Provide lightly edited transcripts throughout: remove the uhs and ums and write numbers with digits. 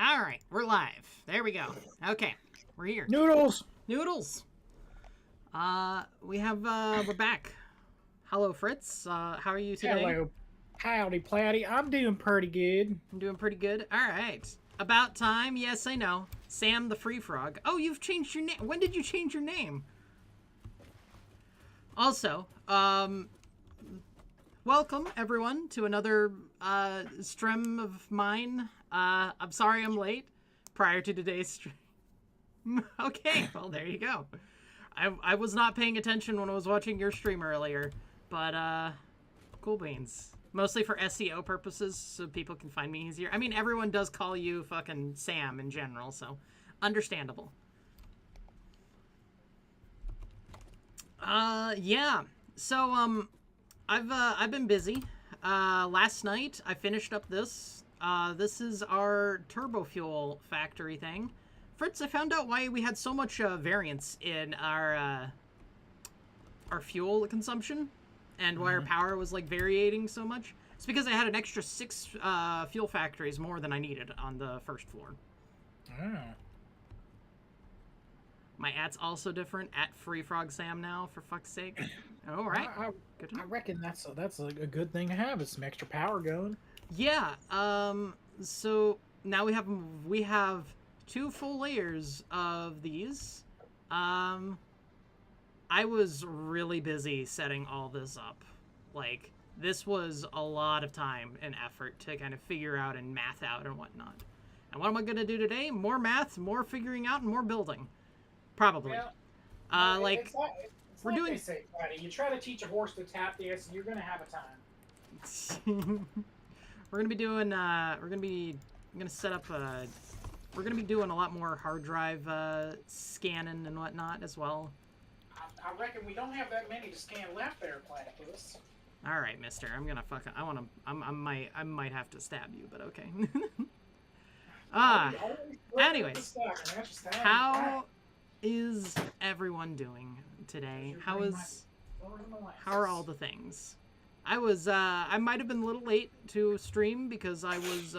All right, we're live. There we go. Okay, we're here. Noodles. Noodles. We're back. Hello, Fritz. How are you today? Hello. Howdy, Platty. I'm doing pretty good. I'm doing pretty good. All right. About time. Yes, I know. Sam the Free Frog. Oh, you've changed your name. When did you change your name? Also, welcome everyone to another stream of mine. I'm sorry I'm late. Prior to today's stream. Okay, well there you go. I was not paying attention when I was watching your stream earlier, but cool beans. Mostly for SEO purposes, so people can find me easier. I mean, everyone does call you fucking Sam in general, so understandable. Yeah. So I've been busy. Last night I finished up this. This is our turbo fuel factory thing. Fritz, I found out why we had so much variance in our fuel consumption and why our power was like varying so much. It's because I had an extra 6 fuel factories more than I needed on the first floor. Oh. My @'s also different. @FreeFrogSam now, for fuck's sake. All right. Good. I reckon that's a good thing to have. It's some extra power going. Yeah. So now we have 2 full layers of these. I was really busy setting all this up. Like, this was a lot of time and effort to kind of figure out and math out and whatnot. And what am I going to do today? More math, more figuring out, and more building. Probably. Well, like, we're doing. They say, buddy, you try to teach a horse to tap dance, and you're going to have a time. We're going to be doing, we're going to set up, we're going to be doing a lot more hard drive scanning and whatnot as well. I reckon we don't have that many to scan left there, Platypus. All right, mister. I'm gonna fucking. I might have to stab you, but okay. Anyways, how is everyone doing today? How are all the things? I might have been a little late to stream because I was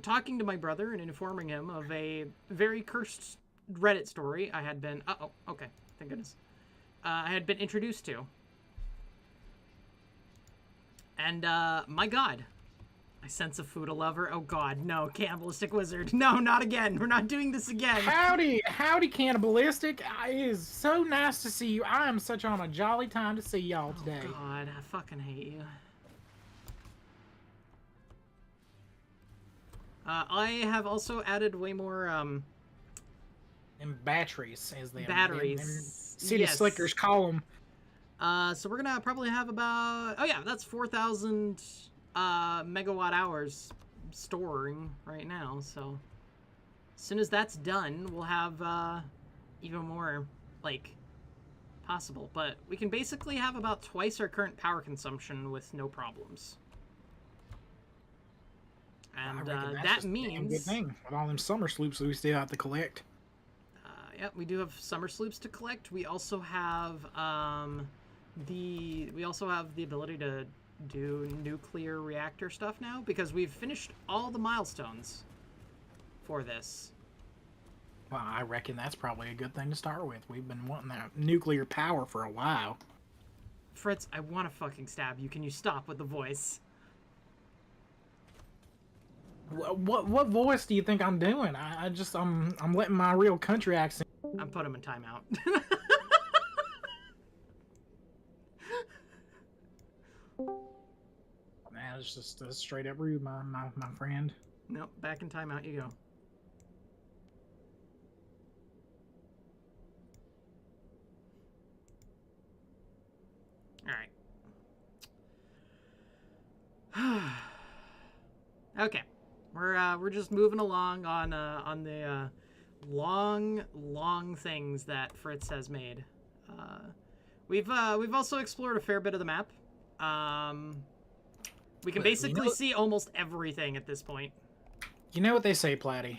talking to my brother and informing him of a very cursed Reddit story I had been. Okay. Thank goodness. I had been introduced to. And, my god. I sense a food lover. Oh god, no. Cannibalistic wizard. No, not again. We're not doing this again. Howdy, Cannibalistic. It is so nice to see you. I am such on a jolly time to see y'all today. Oh god, I fucking hate you. I have also added way more, And batteries, as they batteries. City slickers call them. So we're gonna probably have about, oh yeah, that's 4,000 megawatt hours storing right now. So as soon as that's done, we'll have even more like possible. But we can basically have about twice our current power consumption with no problems. And that means a good thing with all them summer sloops that we still have to collect. Yeah, we do have summer sloops to collect. We also have the ability to do nuclear reactor stuff now because we've finished all the milestones for this. Well, I reckon that's probably a good thing to start with. We've been wanting that nuclear power for a while. Fritz, I want to fucking stab you. Can you stop with the voice? What voice do you think I'm doing? I'm letting my real country accent. I'm putting him in timeout. Man, it's just straight up rude, my friend. Nope, back in timeout you go. All right. Okay. We're just moving along on the long things that Fritz has made. We've also explored a fair bit of the map. We can basically see almost everything at this point. You know what they say, Platty.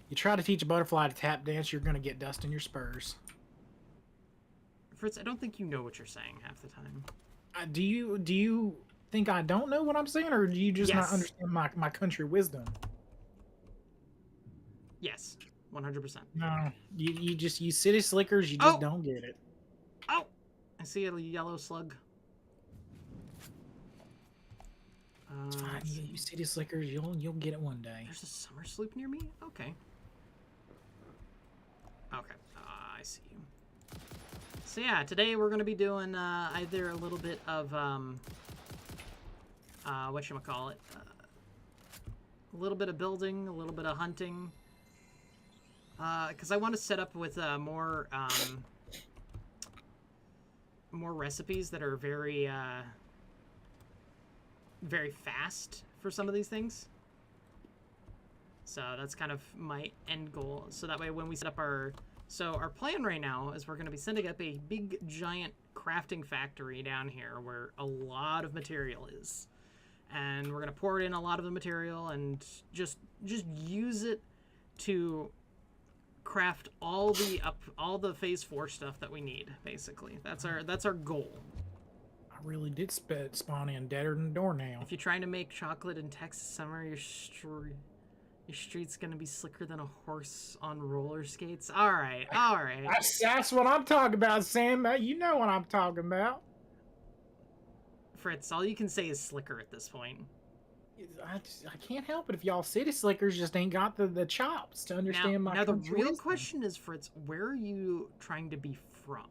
You try to teach a butterfly to tap dance, you're gonna get dust in your spurs. Fritz, I don't think you know what you're saying half the time. Do you think I don't know what I'm saying, or do you just not Yes. understand my country wisdom? Yes, 100%. No, you city slickers, you just don't get it. Oh, I see a yellow slug. It's fine, you city slickers, you'll get it one day. There's a summer sloop near me? Okay. Okay, I see you. So yeah, today we're gonna be doing either a little bit of whatchamacallit, a little bit of building, a little bit of hunting. Because I want to set up with more recipes that are very very fast for some of these things. So that's kind of my end goal. So that way when we set up our plan right now is we're going to be setting up a big giant crafting factory down here where a lot of material is. And we're going to pour in a lot of the material and just use it to craft all the phase 4 stuff that we need. Basically, that's our goal. I really did spawn in deader than a doornail. If you're trying to make chocolate in Texas summer, your street's gonna be slicker than a horse on roller skates. All right. That's what I'm talking about, Sam. You know what I'm talking about. Fritz, all you can say is slicker at this point. I can't help it if y'all city slickers just ain't got the chops to understand my. Now the real question is, Fritz, where are you trying to be from?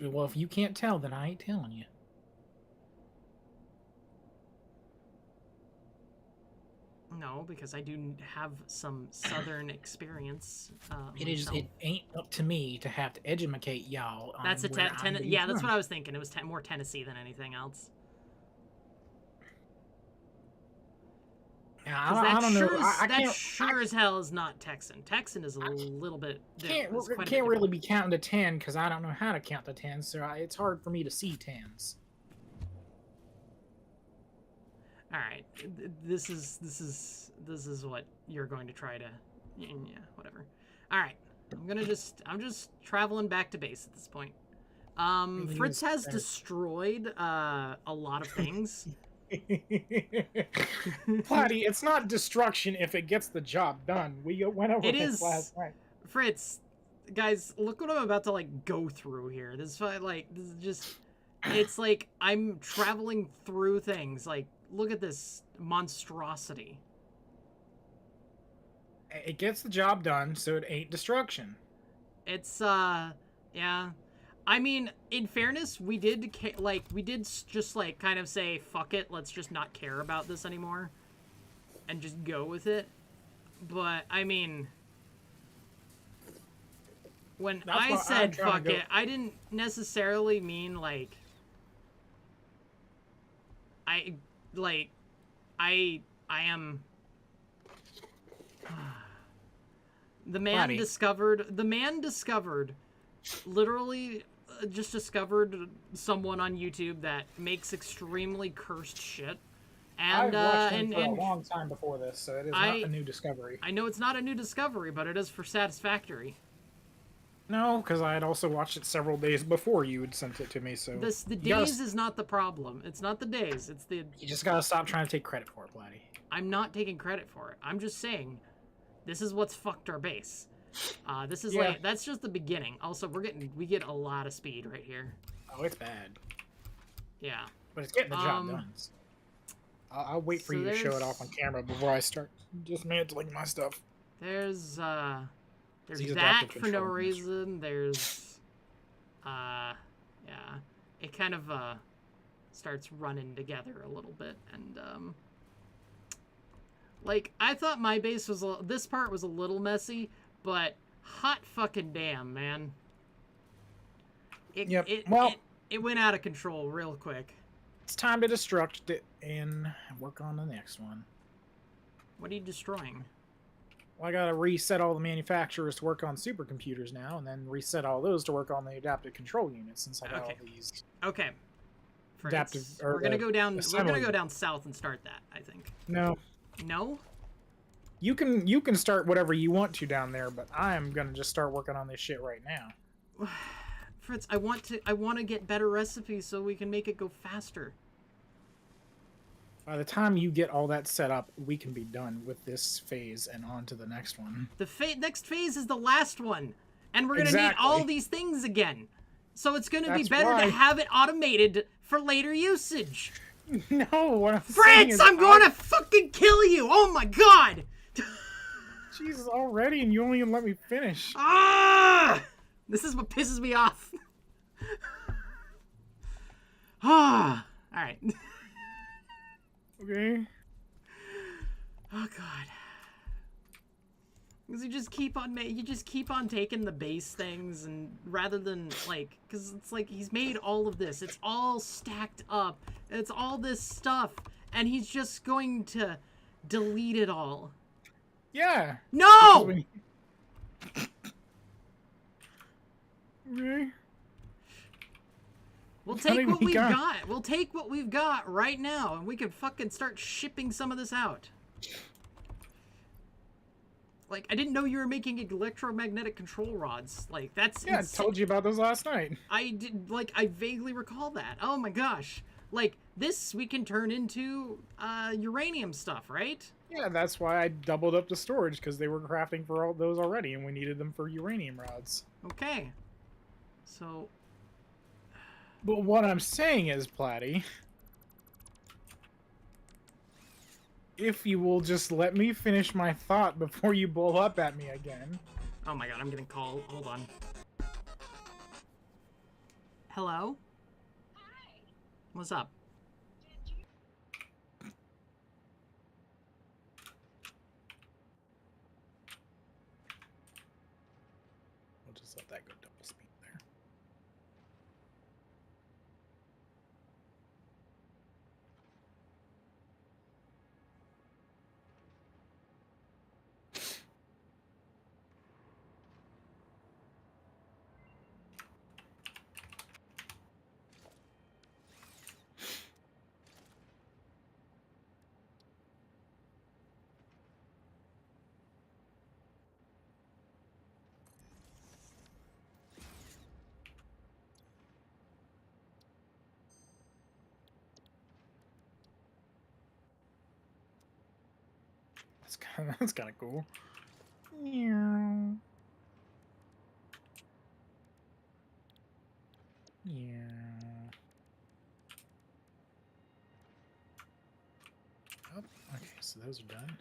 Well, if you can't tell, then I ain't telling you. No, because I do have some southern experience. It ain't up to me to have to educate y'all. That's yeah, that's what I was thinking. It was more Tennessee than anything else. I don't know. That sure as hell is not Texan. Texan is a little bit different. Can't really be counting to 10 because I don't know how to count to 10, so it's hard for me to see 10s. All right, this is what you're going to try to, yeah, whatever. All right, I'm just traveling back to base at this point. Fritz has destroyed a lot of things. Platty, it's not destruction if it gets the job done. We went over this last night. Fritz, guys, look what I'm about to like go through here. This is just, it's like I'm traveling through things. Like, look at this monstrosity. It gets the job done, so it ain't destruction. It's yeah. I mean, in fairness, we did just like kind of say, fuck it, let's just not care about this anymore and just go with it. But I mean, when I said fuck it, I didn't necessarily mean like I am the man discovered literally just discovered someone on YouTube that makes extremely cursed shit. And I've watched him for a long time before this, so it is not a new discovery. I know it's not a new discovery, but it is for Satisfactory. No, because I had also watched it several days before you had sent it to me, so... The days is not the problem. It's not the days, it's the... You just gotta stop trying to take credit for it, Platty. I'm not taking credit for it. I'm just saying, this is what's fucked our base. This is like, that's just the beginning. Also, we get a lot of speed right here. Oh, it's bad. Yeah. But it's getting the job done. I'll wait for you to show it off on camera before I start dismantling my stuff. There's that for no reason. There's, yeah. It kind of, starts running together a little bit, and, like, I thought my base was, this part was a little messy, but hot fucking damn, man. It went out of control real quick. It's time to destruct it and work on the next one. What are you destroying? Well, I gotta reset all the manufacturers to work on supercomputers now, and then reset all those to work on the adaptive control units, since I got all these. Okay. Adaptive. We're gonna go down. We're gonna go down south and start that. I think. No. No. You can start whatever you want to down there, but I am gonna just start working on this shit right now. Fritz, I want to get better recipes so we can make it go faster. By the time you get all that set up, we can be done with this phase and on to the next one. The next phase is the last one, and we're gonna need Exactly. all these things again. So it's gonna be That's better why- to have it automated for later usage. No, what I'm saying Fritz, is I'm gonna fucking kill you! Oh my god! Jesus, already, and you won't even let me finish. Ah! This is what pisses me off. Ah! Alright. Okay. Oh god. Because you just keep on taking the base things, and rather than like, because it's like he's made all of this, it's all stacked up, it's all this stuff, and he's just going to delete it all. Yeah. No! Okay. We'll Tell me take what what you we've got. got. We'll take what we've got right now, and we can fucking start shipping some of this out. Like, I didn't know you were making electromagnetic control rods. Like, that's Yeah, I insane. told you about those last night. I vaguely recall that. Oh my gosh. Like, this we can turn into uranium stuff, right? Yeah, that's why I doubled up the storage, because they were crafting for all those already, and we needed them for uranium rods. Okay. So, But what I'm saying is, Platty, if you will just let me finish my thought before you blow up at me again. oh my god, I'm getting called. Hold on. Hello? Hi. What's up? Did you? We'll just let that go double speed there. That's kind of cool. Yeah. Yeah. Oh, okay, so those are done.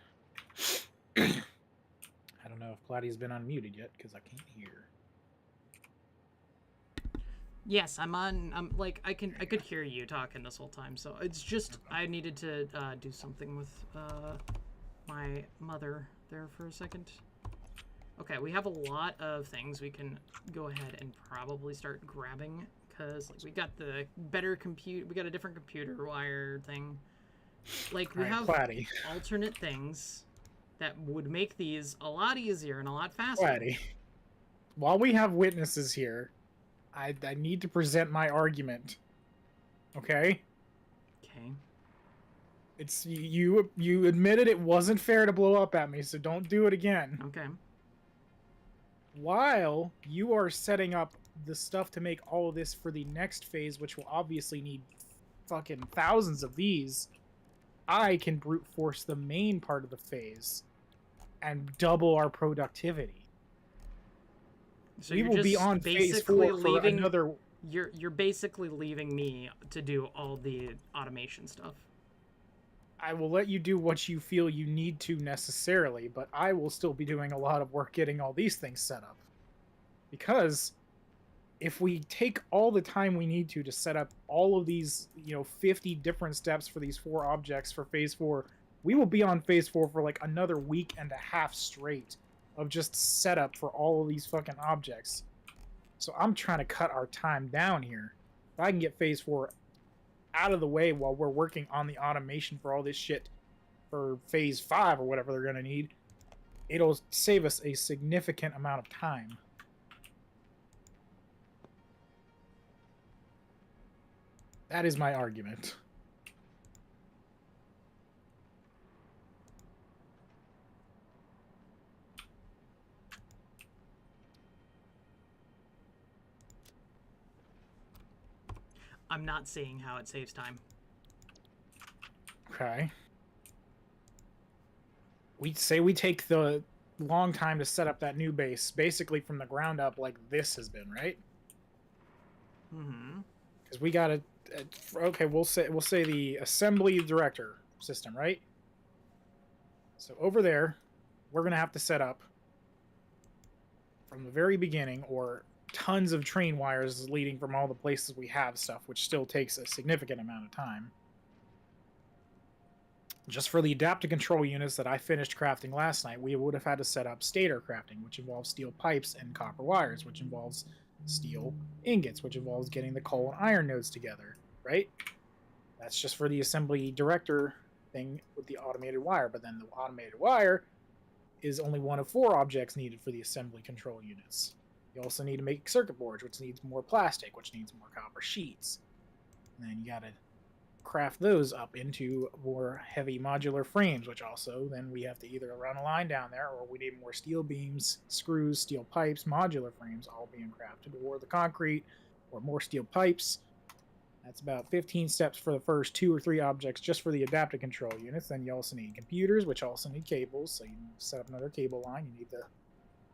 I don't know if Platty's been unmuted yet because I can't hear. Yes, I'm on. I'm like I could hear you talking this whole time. So it's just I needed to do something with my mother there for a second. Okay, we have a lot of things we can go ahead and probably start grabbing because like we got the better compute. We got a different computer wire thing. Like we have Platty. alternate things that would make these a lot easier and a lot faster. Platty. While we have witnesses here, I need to present my argument. Okay? Okay. It's you admitted it wasn't fair to blow up at me, so don't do it again. Okay. While you are setting up the stuff to make all of this for the next phase, which will obviously need fucking thousands of these, I can brute force the main part of the phase and double our productivity. So We you're will just be on phase basically 4 for leaving another. you're basically leaving me to do all the automation stuff. I will let you do what you feel you need to necessarily, but I will still be doing a lot of work getting all these things set up. Because if we take all the time we need to set up all of these, 50 different steps for these 4 objects for phase 4, we will be on phase 4 for like another week and a half straight of just setup for all of these fucking objects. So I'm trying to cut our time down here. If I can get phase 4 out of the way while we're working on the automation for all this shit for phase 5 or whatever they're going to need, it'll save us a significant amount of time. That is my argument. I'm not seeing how it saves time. Okay. We say we take the long time to set up that new base, basically from the ground up, like this has been, right? Mm-hmm. Because we got to. Okay, we'll say the assembly director system, right? So over there, we're gonna have to set up from the very beginning, or tons of train wires leading from all the places we have stuff, which still takes a significant amount of time. Just for the adaptive control units that I finished crafting last night, we would have had to set up stator crafting, which involves steel pipes and copper wires, which involves steel ingots, which involves getting the coal and iron nodes together, right? That's just for the assembly director thing with the automated wire, but then the automated wire is only one of 4 objects needed for the assembly control units. You also need to make circuit boards, which needs more plastic, which needs more copper sheets. And then you gotta craft those up into more heavy modular frames, which also then we have to either run a line down there, or we need more steel beams, screws, steel pipes, modular frames all being crafted, or the concrete, or more steel pipes. That's about 15 steps for the first 2 or 3 objects just for the adaptive control units. Then you also need computers, which also need cables, so you set up another cable line. You need the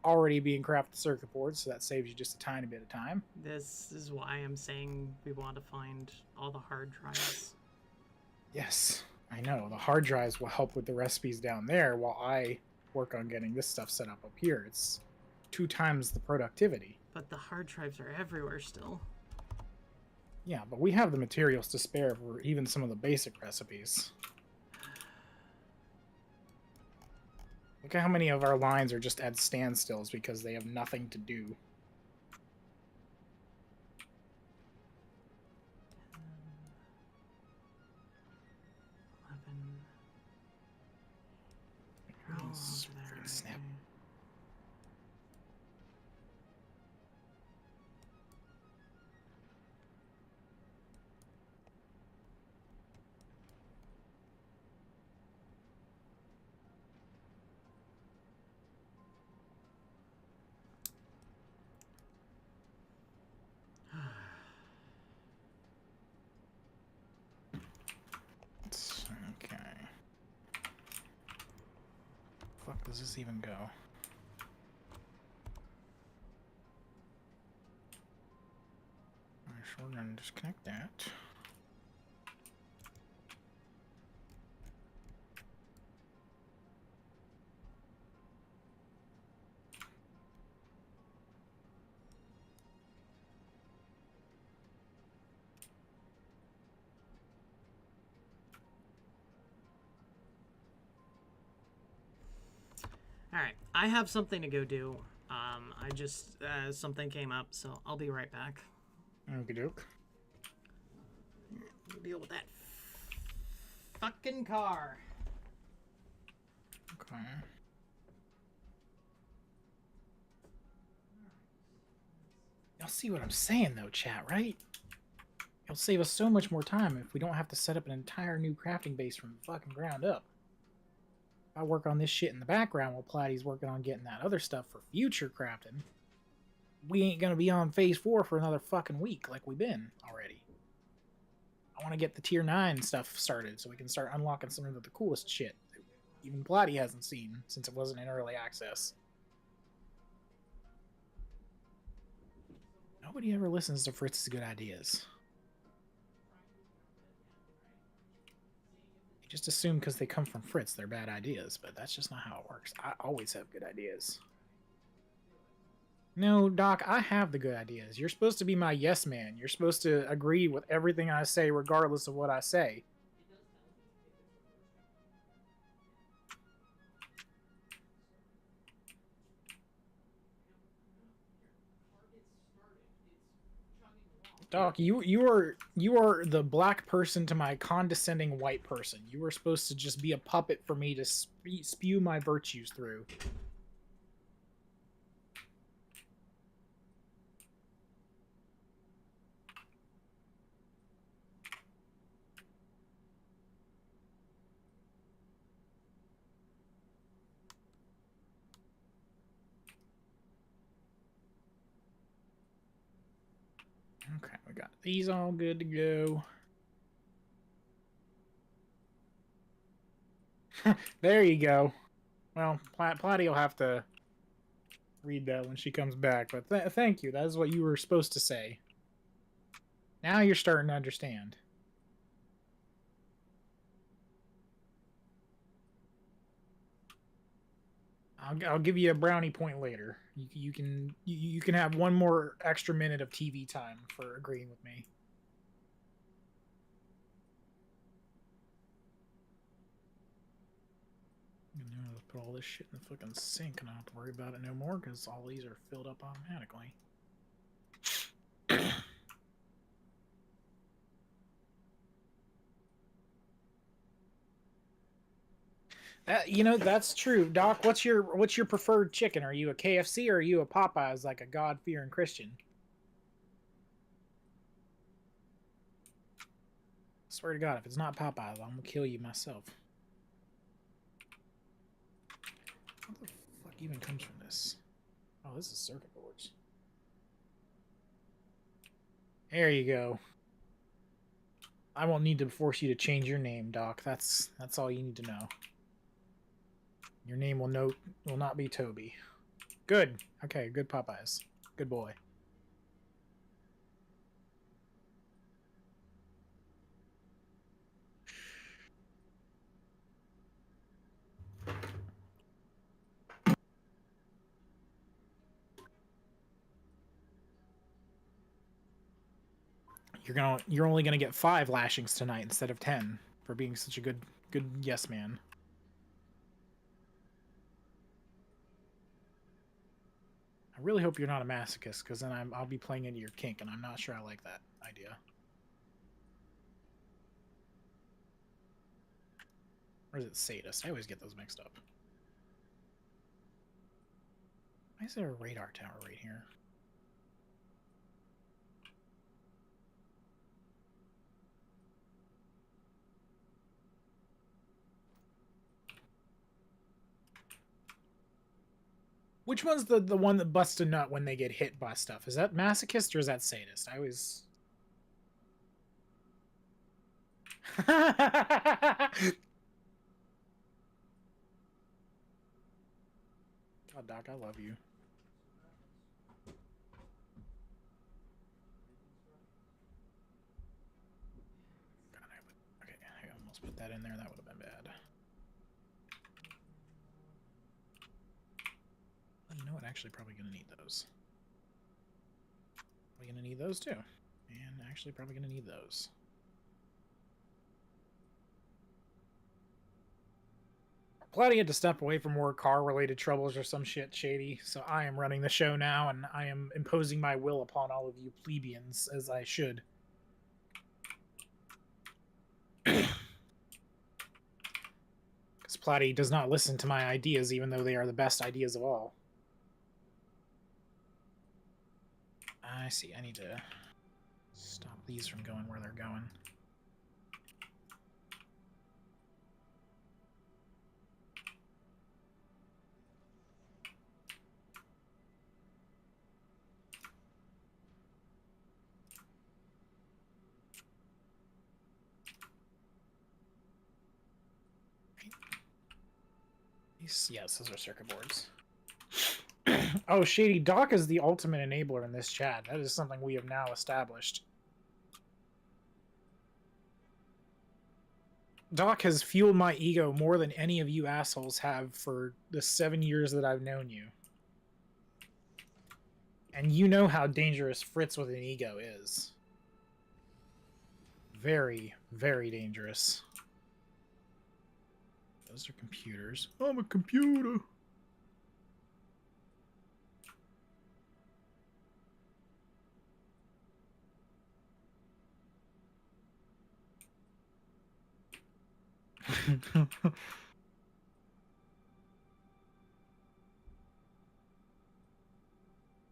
already being crafted circuit boards, so that saves you just a tiny bit of time. This is why I'm saying we want to find all the hard drives. Yes, I know. The hard drives will help with the recipes down there while I work on getting this stuff set up here. It's 2 times the productivity. But the hard drives are everywhere still. Yeah, but we have the materials to spare for even some of the basic recipes. Look at how many of our lines are just at standstills because they have nothing to do. Snap. Okay. Fuck does this even go? Alright, so we're gonna disconnect that. Alright, I have something to go do. I just, something came up, so I'll be right back. Okie doke. Deal with that fucking car. Okay. Y'all see what I'm saying though, chat, right? It'll save us so much more time if we don't have to set up an entire new crafting base from the fucking ground up. I work on this shit in the background while Platy's working on getting that other stuff for future crafting. We ain't gonna be on phase 4 for another fucking week like we've been already. I want to get the tier 9 stuff started so we can start unlocking some of the coolest shit that even Platy hasn't seen since it wasn't in early access. Nobody ever listens to Fritz's good ideas. You just assume because they come from Fritz they're bad ideas, but that's just not how it works. I always have good ideas. No, Doc, I have the good ideas. You're supposed to be my yes man. You're supposed to agree with everything I say regardless of what I say. Doc, you are the black person to my condescending white person. You were supposed to just be a puppet for me to spew my virtues through. Okay, we got these all good to go. There you go. Well, Platy will have to read that when she comes back, but thank you. That is what you were supposed to say. Now you're starting to understand. I'll give you a brownie point later. You can have one more extra minute of TV time for agreeing with me. Let's put all this shit in the fucking sink and I don't have to worry about it no more because all these are filled up automatically. You know, that's true. Doc, what's your preferred chicken? Are you a KFC or are you a Popeyes, like a God-fearing Christian? I swear to God, if it's not Popeyes, I'm gonna kill you myself. What the fuck even comes from this? Oh, this is circuit boards. There you go. I won't need to force you to change your name, Doc. That's all you need to know. Your name will not be Toby. Good. Okay, good Popeyes. Good boy. You're only gonna get 5 lashings tonight instead of 10 for being such a good yes man. I really hope you're not a masochist, because then I'll be playing into your kink, and I'm not sure I like that idea. Or is it sadist? I always get those mixed up. Why is there a radar tower right here? Which one's the one that busts a nut when they get hit by stuff? Is that masochist or is that sadist? I always... God, Doc, I love you. God, okay, I almost put that in there. That would have been bad. Well, you know what? Actually, probably going to need those. Probably going to need those too. And actually, probably going to need those. Platy had to step away from more car-related troubles or some shit shady, so I am running the show now, and I am imposing my will upon all of you plebeians, as I should. Because Platy does not listen to my ideas, even though they are the best ideas of all. I see, I need to stop these from going where they're going. Yes, those are circuit boards. Oh, Shady, Doc is the ultimate enabler in this chat. That is something we have now established. Doc has fueled my ego more than any of you assholes have for the 7 years that I've known you. And you know how dangerous Fritz with an ego is. Very, very dangerous. Those are computers. I'm a computer.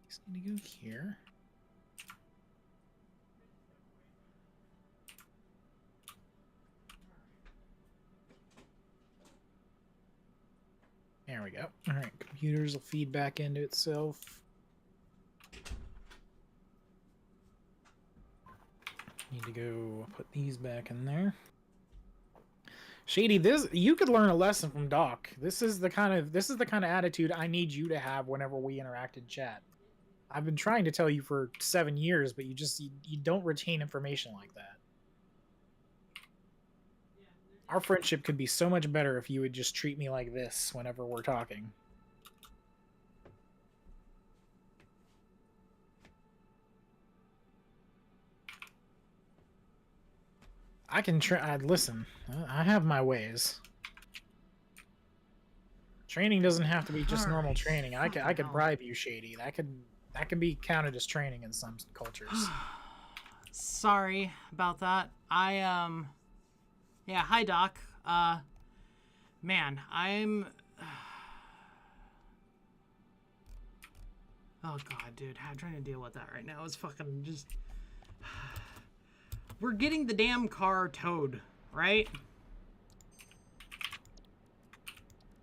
Just need to go here. There we go. All right, computers will feed back into itself. Need to go put these back in there. Shady, this you could learn a lesson from Doc. This is the kind of attitude I need you to have whenever we interact in chat. I've been trying to tell you for 7 years, but you don't retain information like that. Our friendship could be so much better if you would just treat me like this whenever we're talking. I can try. Listen, I have my ways. Training doesn't have to be just normal training. I could bribe you, Shady. That can be counted as training in some cultures. Sorry about that. Yeah, hi Doc. Man, I'm oh god, dude, I'm trying to deal with that right now. It's fucking just we're getting the damn car towed, right?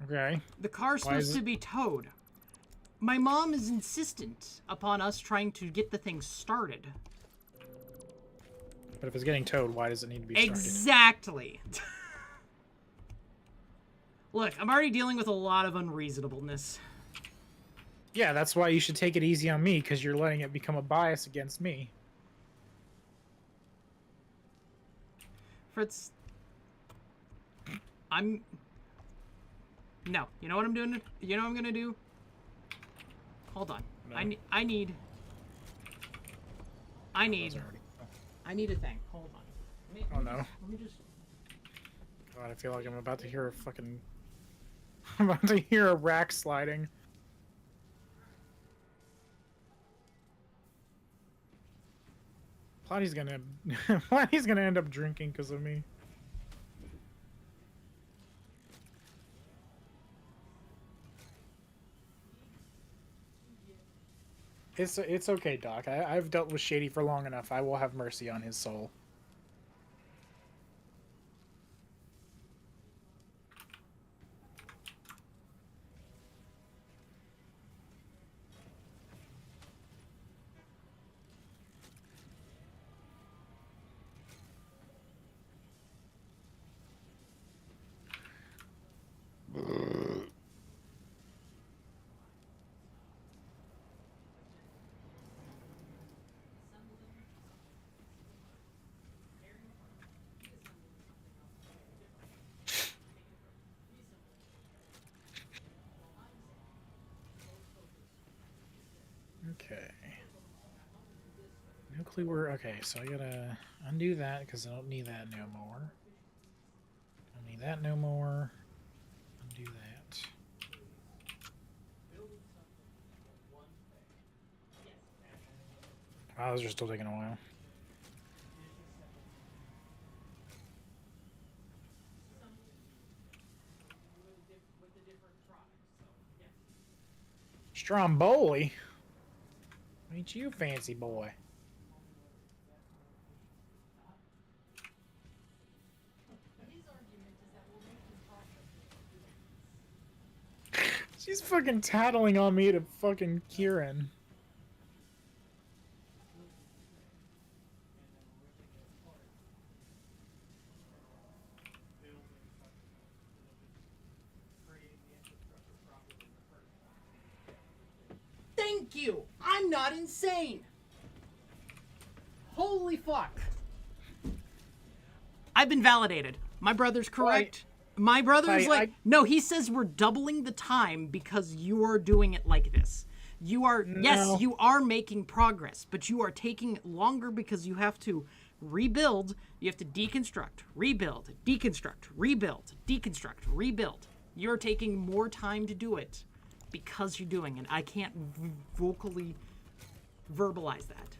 Okay. The car's supposed to be towed. My mom is insistent upon us trying to get the thing started. But if it's getting towed, why does it need to be started? Exactly. Look, I'm already dealing with a lot of unreasonableness. Yeah, that's why you should take it easy on me, because you're letting it become a bias against me. Fritz, no. You know what I'm doing? You know what I'm gonna do? Hold on. No. I need a thing. Hold on. Oh no. Let me just. God, I feel like I'm about to hear a fucking... I'm about to hear a rack sliding. Plotty's gonna end up drinking because of me. It's okay, Doc. I've dealt with Shady for long enough. I will have mercy on his soul. Okay. No clue where... Okay, so I gotta undo that because I don't need that no more. Don't need that no more. Undo that. Wow, those are still taking a while. Stromboli? Ain't you fancy boy? She's fucking tattling on me to fucking Kieran. Thank you. I'm not insane. Holy fuck. I've been validated. My brother's correct. My brother's no, he says we're doubling the time because you are doing it like this. You are, yes, you are making progress, but you are taking longer because you have to rebuild, you have to deconstruct, rebuild, deconstruct, rebuild, deconstruct, rebuild. You're taking more time to do it because you're doing it. I can't vocally verbalize that.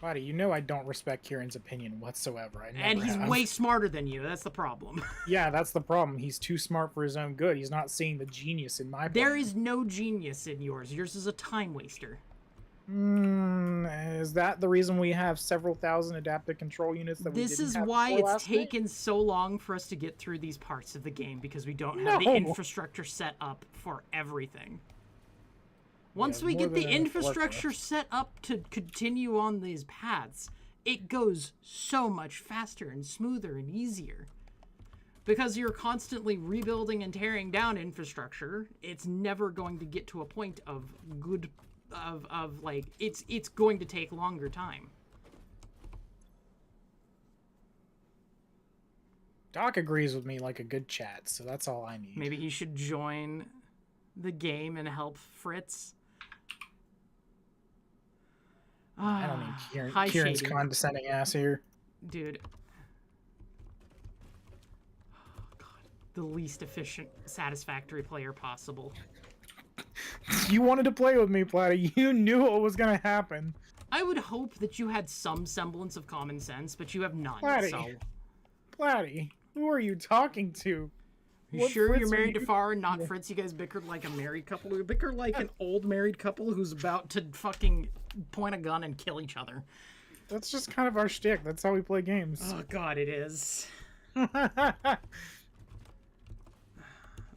Buddy, you know I don't respect Kieran's opinion whatsoever. And he's way smarter than you. That's the problem. Yeah, that's the problem. He's too smart for his own good. He's not seeing the genius in my plan. There is no genius in yours. Yours is a time waster. Is that the reason we have several thousand adaptive control units that we didn't have? This is why it's taken so long for us to get through these parts of the game, because we don't have the infrastructure set up for everything. Once we get the infrastructure set up to continue on these paths, it goes so much faster and smoother and easier. Because you're constantly rebuilding and tearing down infrastructure, it's never going to get to a point of good, of like, it's going to take longer time. Doc agrees with me like a good chat, so that's all I need. Maybe he should join the game and help Fritz. I don't need Hi, Kieran's Shady. condescending ass here. Dude. Oh, God. The least efficient Satisfactory player possible. You wanted to play with me, Platy. You knew what was going to happen. I would hope that you had some semblance of common sense, but you have none. Platy. So. Platy, who are you talking to? You What sure Fritz you're are married to you- Far and not Fritz? You guys bickered like a married couple. You bickered like an old married couple who's about to fucking point a gun and kill each other. That's just kind of our shtick. That's how we play games. Oh, God, it is.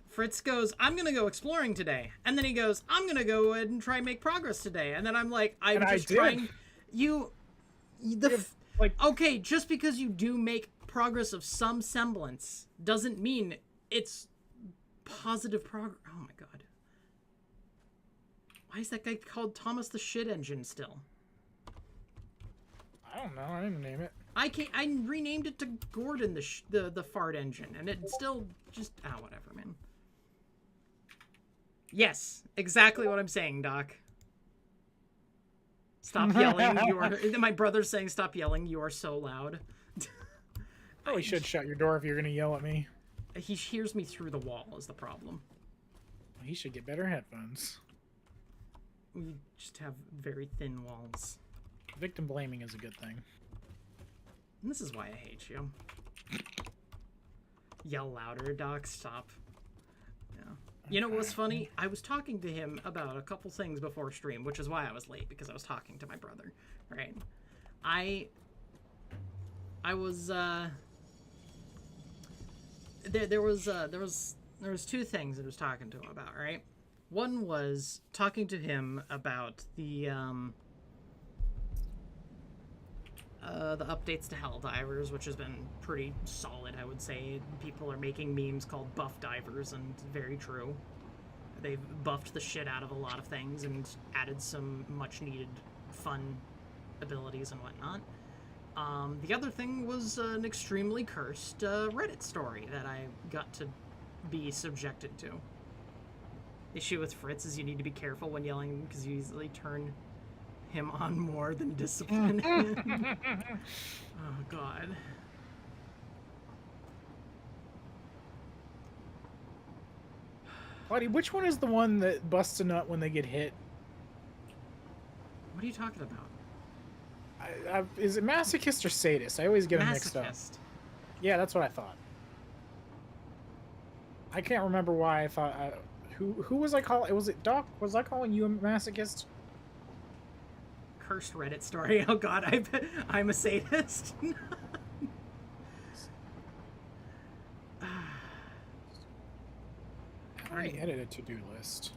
Fritz goes, I'm going to go exploring today. And then he goes, I'm going to go ahead and try and make progress today. And then I'm like, I'm And I just did. trying. like, Okay, just because you do make progress of some semblance doesn't mean it's positive progress. Oh my God. Why is that guy called Thomas the Shit Engine still? I don't know. I didn't name it. I renamed it to Gordon the fart engine, and it still just whatever, man. Yes, exactly what I'm saying, Doc. Stop yelling. You are. My brother's saying, "Stop yelling. You are so loud." Probably should shut your door if you're going to yell at me. He hears me through the wall. Is the problem? He should get better headphones. We just have very thin walls. Victim blaming is a good thing. And this is why I hate you. Yell louder, Doc. Stop. Yeah. You know what was funny? I was talking to him about a couple things before stream, which is why I was late, because I was talking to my brother. Right? I was there was two things I was talking to him about, right? One was talking to him about the updates to Helldivers, which has been pretty solid, I would say. People are making memes called buff divers, and it's very true. They've buffed the shit out of a lot of things and added some much needed fun abilities and whatnot. The other thing was an extremely cursed Reddit story that I got to be subjected to. Issue with Fritz is you need to be careful when yelling because you easily turn him on more than discipline him. Oh, God. Buddy, which one is the one that busts a nut when they get hit? What are you talking about? Is it masochist or sadist? I always get them mixed up. Masochist. Yeah, that's what I thought. I can't remember why I thought... who was I calling? Was it Doc? Was I calling you a masochist? Cursed Reddit story. Oh, God, I'm a sadist. I already edited a to-do list.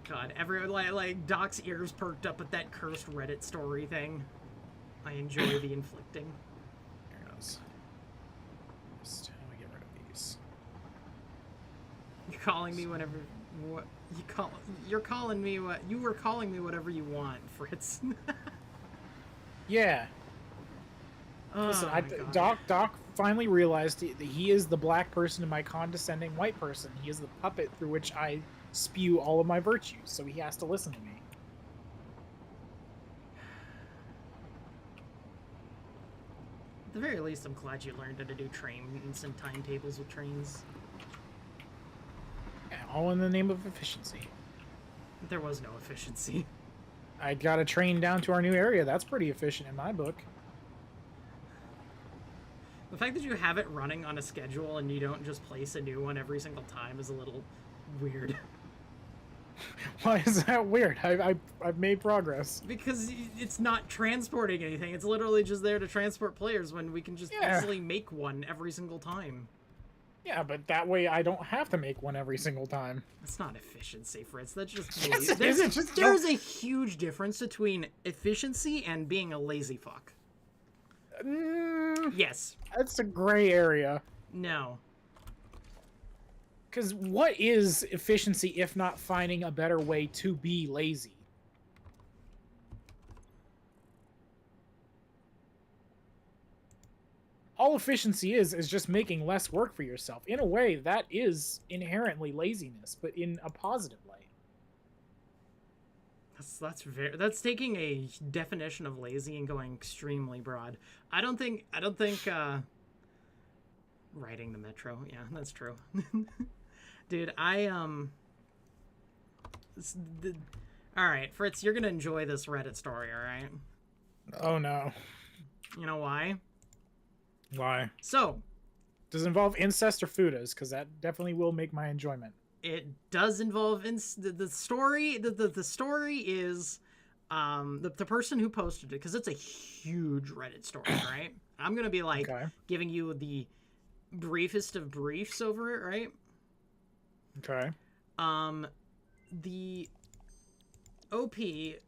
God, like Doc's ears perked up at that cursed Reddit story thing. I enjoy the inflicting. There it is. Just how do we get rid of these? You're calling me whenever. What you're calling me what you were calling me whatever you want, Fritz. Yeah. Oh, Listen, my God. Doc finally realized that he is the black person in my condescending white person. He is the puppet through which I spew all of my virtues, so he has to listen to me. At the very least, I'm glad you learned how to do trains and timetables with trains. Yeah, all in the name of efficiency. There was no efficiency. I got a train down to our new area. That's pretty efficient in my book. The fact that you have it running on a schedule and you don't just place a new one every single time is a little weird. Why is that weird? I've made progress. Because it's not transporting anything. It's literally just there to transport players when we can just easily make one every single time. Yeah, but that way I don't have to make one every single time. That's not efficiency, Fritz. That's just Yes, it there's, is. It's just there's a huge difference between efficiency and being a lazy fuck. Mm, Yes. that's a gray area. No. Because what is efficiency if not finding a better way to be lazy? All efficiency is just making less work for yourself. In a way, that is inherently laziness, but in a positive light. That's taking a definition of lazy and going extremely broad. I don't think riding the metro. Yeah, that's true. Dude, all right, Fritz, you're gonna enjoy this Reddit story, all right? Oh no. You know why? Why? So, Does it involve incest or fudas? Because that definitely will make my enjoyment. it does involve the story. The story is the person who posted it, because it's a huge Reddit story, right? I'm gonna be like Okay. giving you the briefest of briefs over it, right? Okay. The OP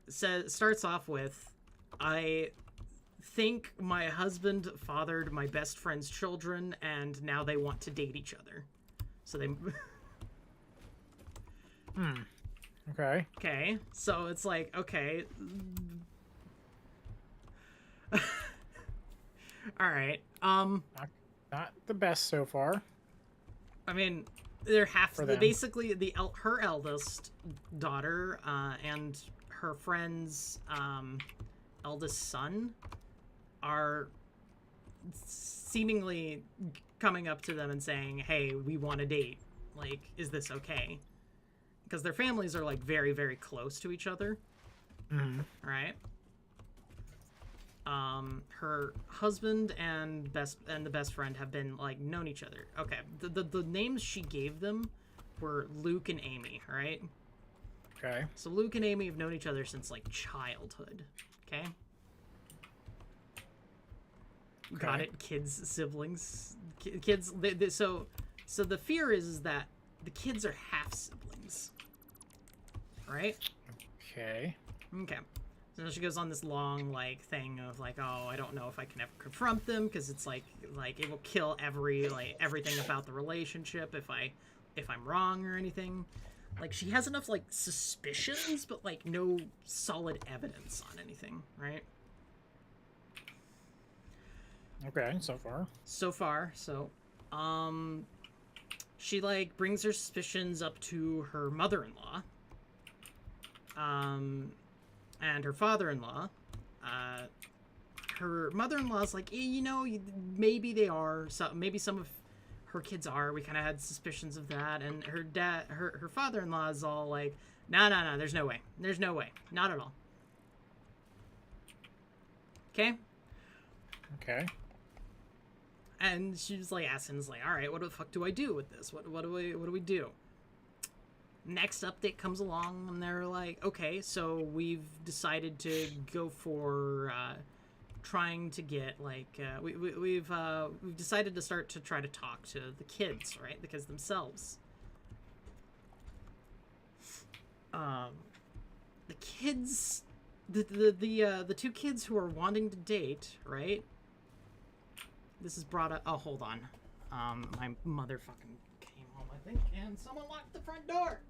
starts off with, I think my husband fathered my best friend's children, and now they want to date each other. So they. Okay. Okay, so it's like, okay. All right. Not the best so far. I mean, they're For them. basically her eldest daughter and her friend's eldest son are seemingly coming up to them and saying, "Hey, we want to date. Like, is this okay?" Because their families are like very, very close to each other. Mm-hmm. Right? Her husband and the best friend have been like known each other. Okay, the names she gave them were Luke and Amy, right? Okay. So Luke and Amy have known each other since like childhood. Okay. Got it, kids, siblings, kids. So the fear is that the kids are half siblings, right? Okay. Okay. So she goes on this long like thing of like, oh, I don't know if I can ever confront them because it's like it will kill everything about the relationship if I'm wrong or anything. Like, she has enough like suspicions, but like no solid evidence on anything, right? Okay, so far. So far, so she like brings her suspicions up to her mother-in-law. And her father-in-law. Her mother-in-law's like, you know, maybe they are. So maybe some of her kids are. We kind of had suspicions of that. And her father-in-law is all like, no, there's no way. There's no way. Not at all. Okay? Okay. And she's like asking, like, all right, what the fuck do I do with this? What do we do? Next update comes along, and they're like, okay, so we've decided to go for trying to get like we've decided to start to try to talk to the kids, right? The kids themselves. The kids, the two kids who are wanting to date, right? This is brought up. Oh, hold on. My mother fucking came home, I think, and someone locked the front door.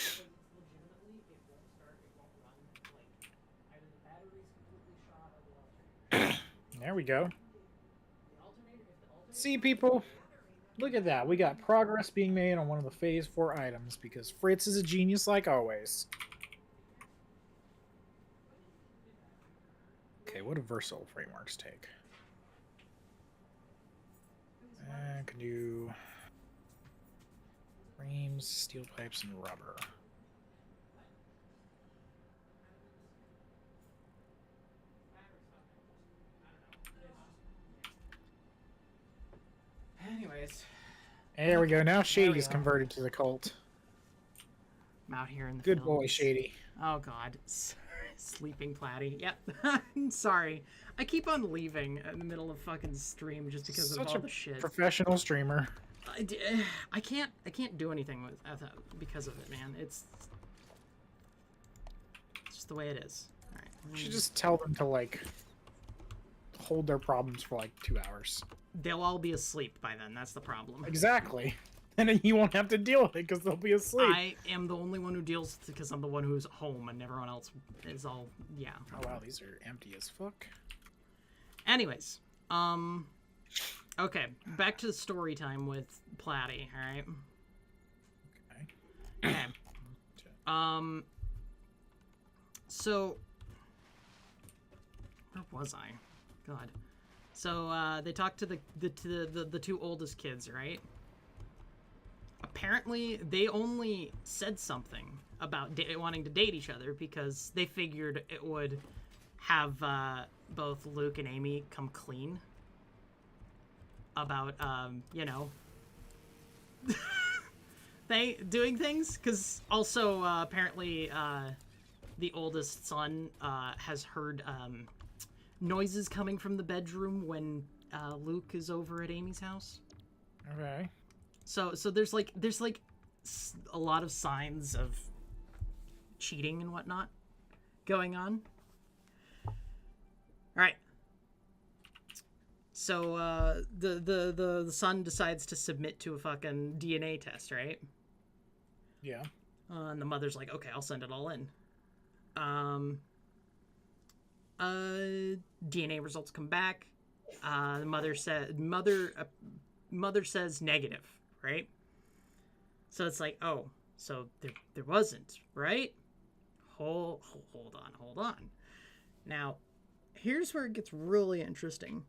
It's legitimately, it won't start, it won't run, like, either the battery's completely shot or the alternator. There we go. The alternator, if the alternator... See, people? Look at that. We got progress being made on one of the Phase 4 items because Fritz is a genius like always. Okay, what do versatile frameworks take? I can do frames, steel pipes, and rubber. Anyways, There we go. Now There we Shady's go. converted to the cult. I'm out here in the Good boy, fields. Shady. Oh God, sleeping Platty. Yep. I'm sorry. I keep on leaving in the middle of fucking stream just because of Such all a the shit. professional streamer. I can't do anything with because of it, man. It's just the way it is. All right. You should just tell them to, like, hold their problems for, like, 2 hours. They'll all be asleep by then. That's the problem. Exactly. And then you won't have to deal with it because they'll be asleep. I am the only one who deals with it because I'm the one who's home and everyone else is all, yeah. Oh wow, these are empty as fuck. Anyways, okay, back to the story time with Platty, alright? Okay. Okay. So, where was I? God. So, they talked to the two oldest kids, right? Apparently, they only said something about wanting to date each other because they figured it would have both Luke and Amy come clean about, you know, they doing things. Because also, apparently, the oldest son has heard noises coming from the bedroom when Luke is over at Amy's house. Okay. So there's like a lot of signs of cheating and whatnot going on. All right. So the son decides to submit to a fucking DNA test, right? Yeah. And the mother's like, okay, I'll send it all in. DNA results come back. The mother says negative, right? So it's like, oh, so there wasn't, right? Hold on. Now, here's where it gets really interesting.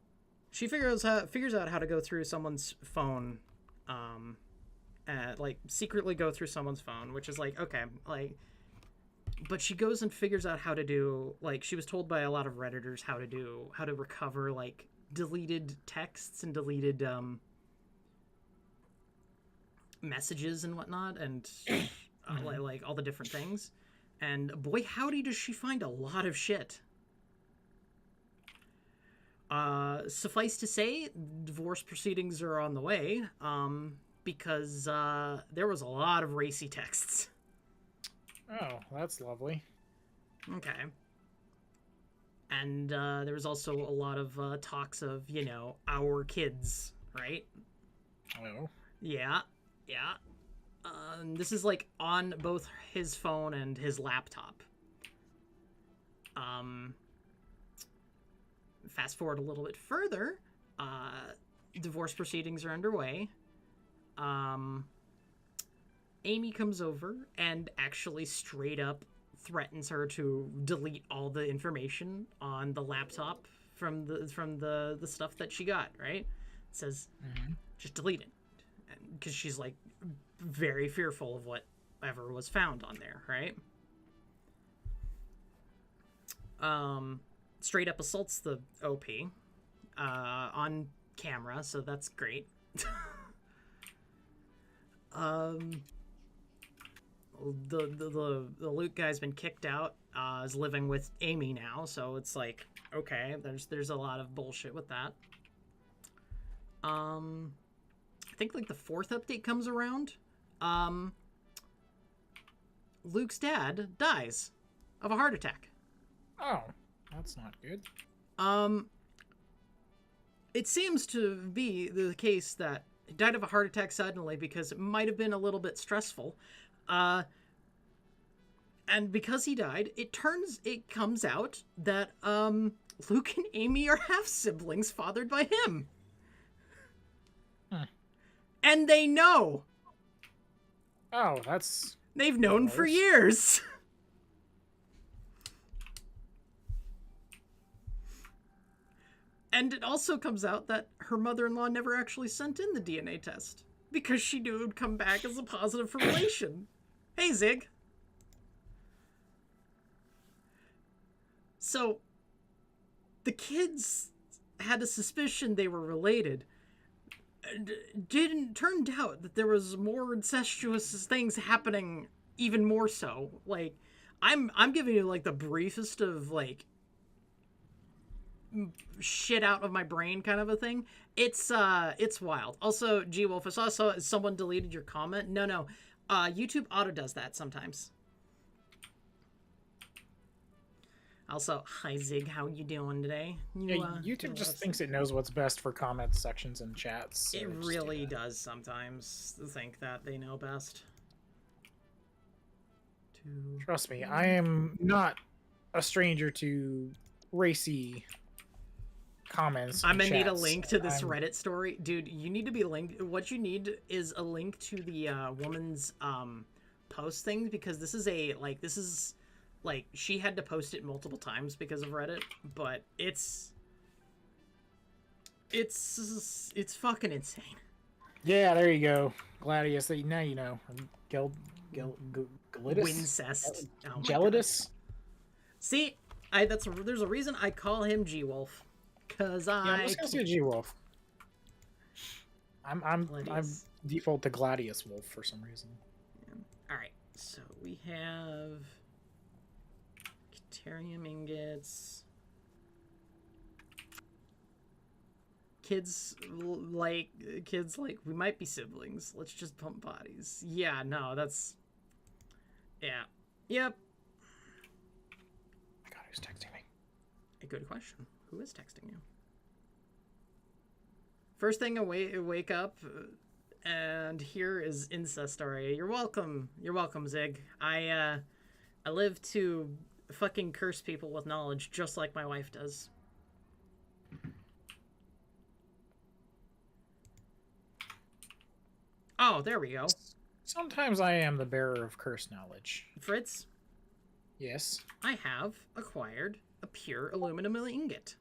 She figures out how to go through someone's phone, like secretly go through someone's phone, which is like, okay, like, but she goes and figures out how to do, like, she was told by a lot of Redditors how to recover like deleted texts and deleted messages and whatnot, and like all the different things. And boy howdy does she find a lot of shit. Suffice to say, divorce proceedings are on the way, because there was a lot of racy texts. Oh, that's lovely. Okay. And there was also a lot of talks of, you know, our kids, right? Oh. Yeah. This is like on both his phone and his laptop. Fast forward a little bit further, divorce proceedings are underway. Amy comes over and actually straight up threatens her to delete all the information on the laptop from the stuff that she got, right? It says, just delete it. Because she's like very fearful of whatever was found on there, right? Straight up assaults the OP on camera, so that's great. The Luke guy's been kicked out, is living with Amy now, so it's like, okay, there's a lot of bullshit with that. I think like the 4th update comes around, Luke's dad dies of a heart attack. Oh, that's not good. It seems to be the case that he died of a heart attack suddenly because it might have been a little bit stressful. And because he died, it comes out that Luke and Amy are half siblings fathered by him. Huh. And they know. Oh, that's... They've known for Worse. years. And it also comes out that her mother-in-law never actually sent in the DNA test because she knew it would come back as a positive for relation. Hey, Zig. So, the kids had a suspicion they were related. Turned out that there was more incestuous things happening, even more so. Like, I'm giving you like the briefest of like shit out of my brain kind of a thing. It's wild. Also, G Wolf, I saw someone deleted your comment. No. YouTube auto does that sometimes. Also, hi Zig, how you doing today? YouTube just thinks it knows what's best for comment sections and chats. So It just really do that. does sometimes think that they know best. Trust me, I am not a stranger to racy comments. I'm and gonna need a chats. link to this Reddit story. Dude, you need to be linked. What you need is a link to the woman's post things, because this is she had to post it multiple times because of Reddit, but it's fucking insane. Yeah, there you go. Gladius, now you know. Gelidus? Wincest. Oh my God. Gelidus? See, there's a reason I call him G Wolf. Cause Yeah, I'm just gonna say G-Wolf. I'm Gladius. default to Gladius Wolf for some reason. Alright, so we have Caterium ingots. Kids like we might be siblings. Let's just pump bodies. Yeah, no, that's yeah. Yep. My God, who's texting me? A good question. Who is texting you? First thing I wake up and here is incest story. You're welcome. You're welcome, Zig. I live to fucking curse people with knowledge, just like my wife does. Oh, there we go. Sometimes I am the bearer of curse knowledge. Fritz, Yes. I have acquired a pure aluminum ingot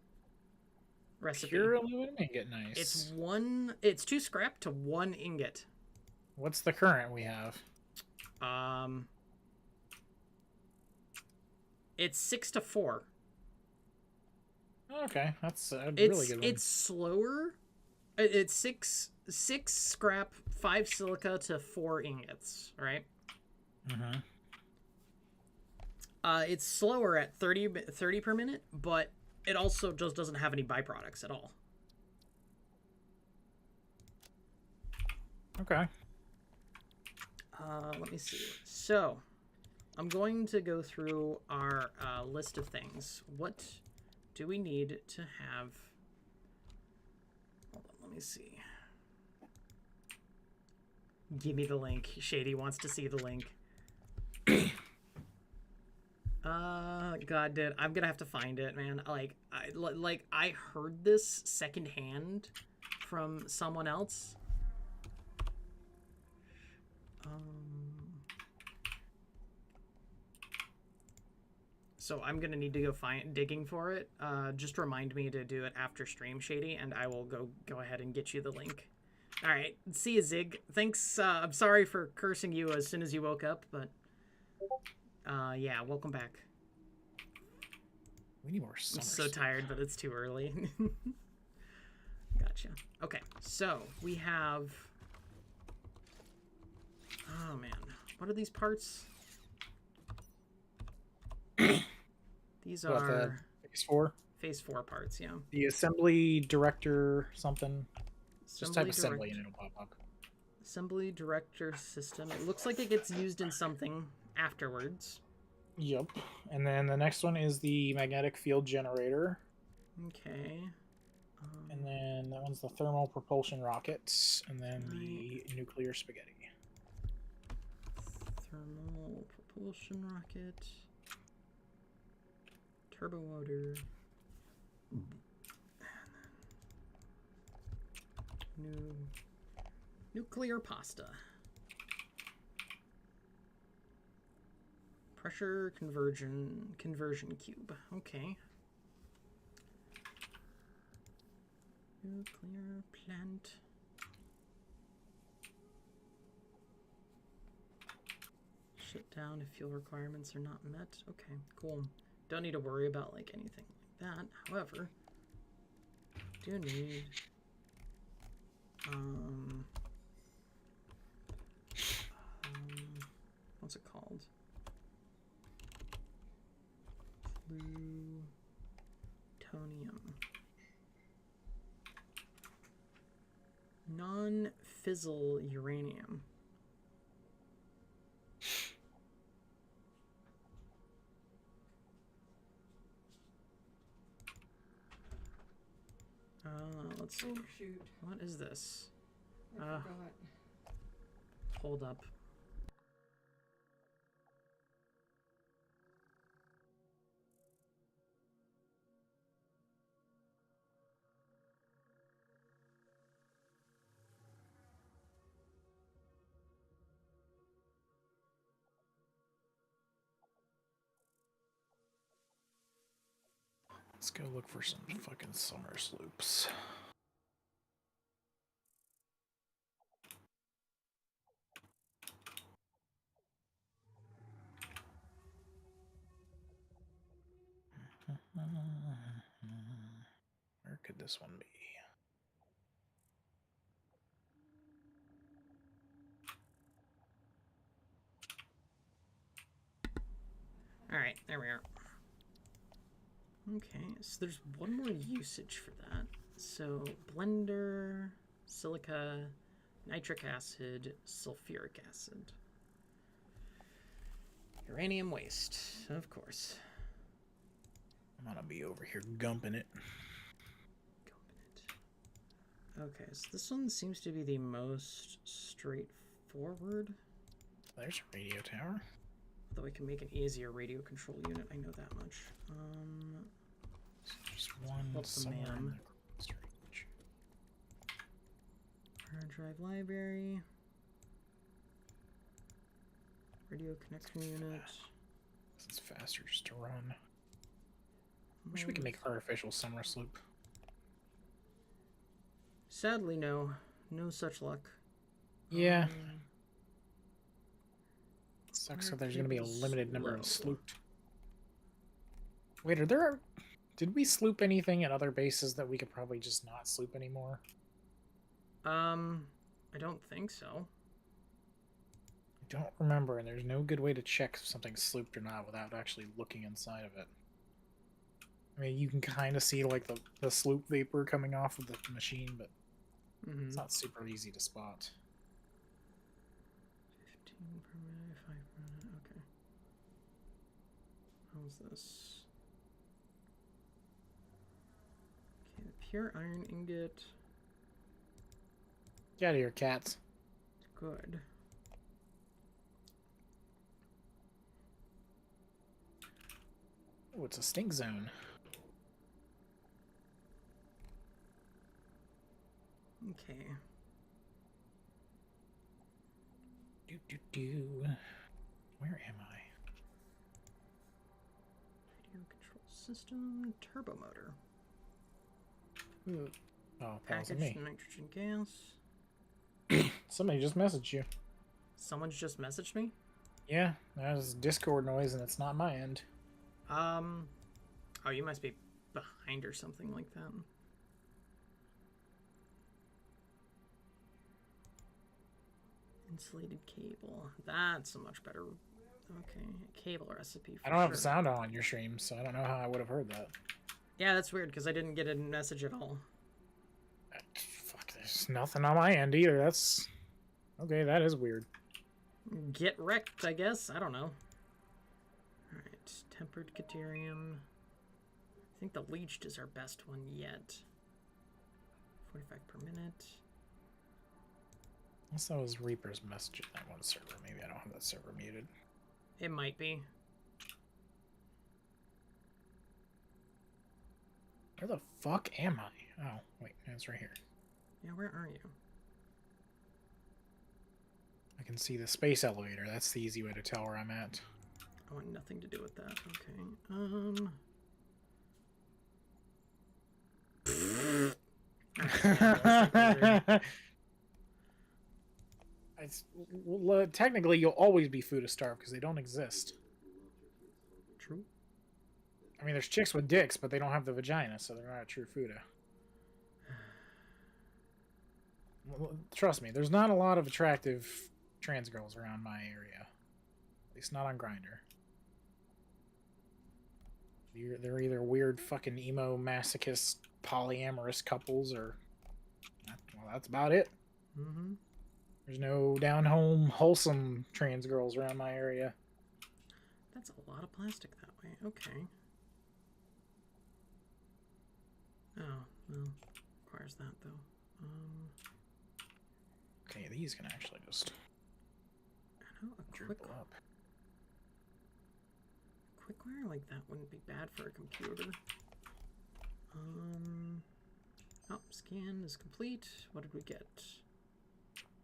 recipe. Pure aluminum ingot, nice. It's 2 scrap to 1 ingot. What's the current we have? It's 6 to 4. Okay, that's a really good one. It's slower. It's 6 scrap, 5 silica to 4 ingots, right? Mm-hmm. It's slower at 30 per minute, but it also just doesn't have any byproducts at all. Okay. Let me see. So, I'm going to go through our list of things. What do we need to have? Hold on, let me see. Give me the link. Shady wants to see the link. God, dude, I'm gonna have to find it, man. I heard this secondhand from someone else. So I'm gonna need to go digging for it. Just remind me to do it after stream, Shady, and I will go ahead and get you the link. All right, see you, Zig. Thanks. I'm sorry for cursing you as soon as you woke up, but yeah, welcome back. We need more summer I'm so stuff. tired, but it's too early. Gotcha. Okay, so we have. Oh man, what are these parts? These What, are Phase 4? phase 4 parts, yeah. The assembly director something. Just type assembly direct- and it'll pop up. Assembly director system. It looks like it gets used in something afterwards. Yep. And then the next one is the magnetic field generator. Okay. And then that one's the thermal propulsion rockets. And then the nuclear spaghetti. Thermal propulsion rocket. Turbo motor. New Nuclear pasta. Pressure conversion cube. Okay. Nuclear plant. Shut down if fuel requirements are not met. Okay, cool. Don't need to worry about like anything like that. However, do need what's it called? Plutonium. Non-fissile uranium. Let's see. Oh shoot! What is this? I forgot. Hold up. Let's go look for some fucking summer sloops. Where could this one be? All right, there we are. Okay, so there's one more usage for that. So blender, silica, nitric acid, sulfuric acid. Uranium waste, of course. I'm gonna be over here gumping it. Okay, so this one seems to be the most straightforward. There's a radio tower. Though we can make an easier radio control unit, I know that much. So just one What's the somewhere in man? the strange. Hard drive library. Radio connection unit. It's faster just to run. Wish we could make artificial summer sloop. Sadly, no. No such luck. Yeah. Um, Sucks Where that there's going to be a cables limited number of slow. slooped. Wait, are there... Did we sloop anything at other bases that we could probably just not sloop anymore? I don't think so. I don't remember, and there's no good way to check if something's slooped or not without actually looking inside of it. I mean, you can kind of see, like, the sloop vapor coming off of the machine, but it's not super easy to spot. 15 per minute, 5 per minute, okay. How's this? Okay, the pure iron ingot. Get out of here, cats. Good. Oh, it's a stink zone. Okay. Where am I? Radio control system, turbo motor. Oh, that wasn't Packaged me. nitrogen gas. Somebody just messaged you. Someone's just messaged me? Yeah, that was Discord noise, and it's not my end. Oh, you must be behind or something like that. Insulated cable. That's a much better. Okay, cable recipe. For I don't have sure. sound on your stream, so I don't know how I would have heard that. Yeah, that's weird because I didn't get a message at all. Fuck, there's nothing on my end either. That's okay. That is weird. Get wrecked, I guess. I don't know. Alright, tempered deuterium. I think the leached is our best one yet. 45 per minute. Unless that was Reaper's message at that one server. Maybe I don't have that server muted. It might be. Where the fuck am I? Oh, wait, it's right here. Yeah, where are you? I can see the space elevator. That's the easy way to tell where I'm at. I want nothing to do with that. Okay. Well, technically, you'll always be food starved because they don't exist. True. I mean, there's chicks with dicks, but they don't have the vagina, so they're not a true Fuda. Trust me, there's not a lot of attractive trans girls around my area. At least not on Grindr. They're either weird fucking emo masochist polyamorous couples or... Well, that's about it. Mm-hmm. There's no down-home, wholesome trans girls around my area. That's a lot of plastic that way. Okay. Oh, well, requires that, though. Okay, these can actually just I know, a dribble up. quick wire like that wouldn't be bad for a computer. Oh, scan is complete. What did we get?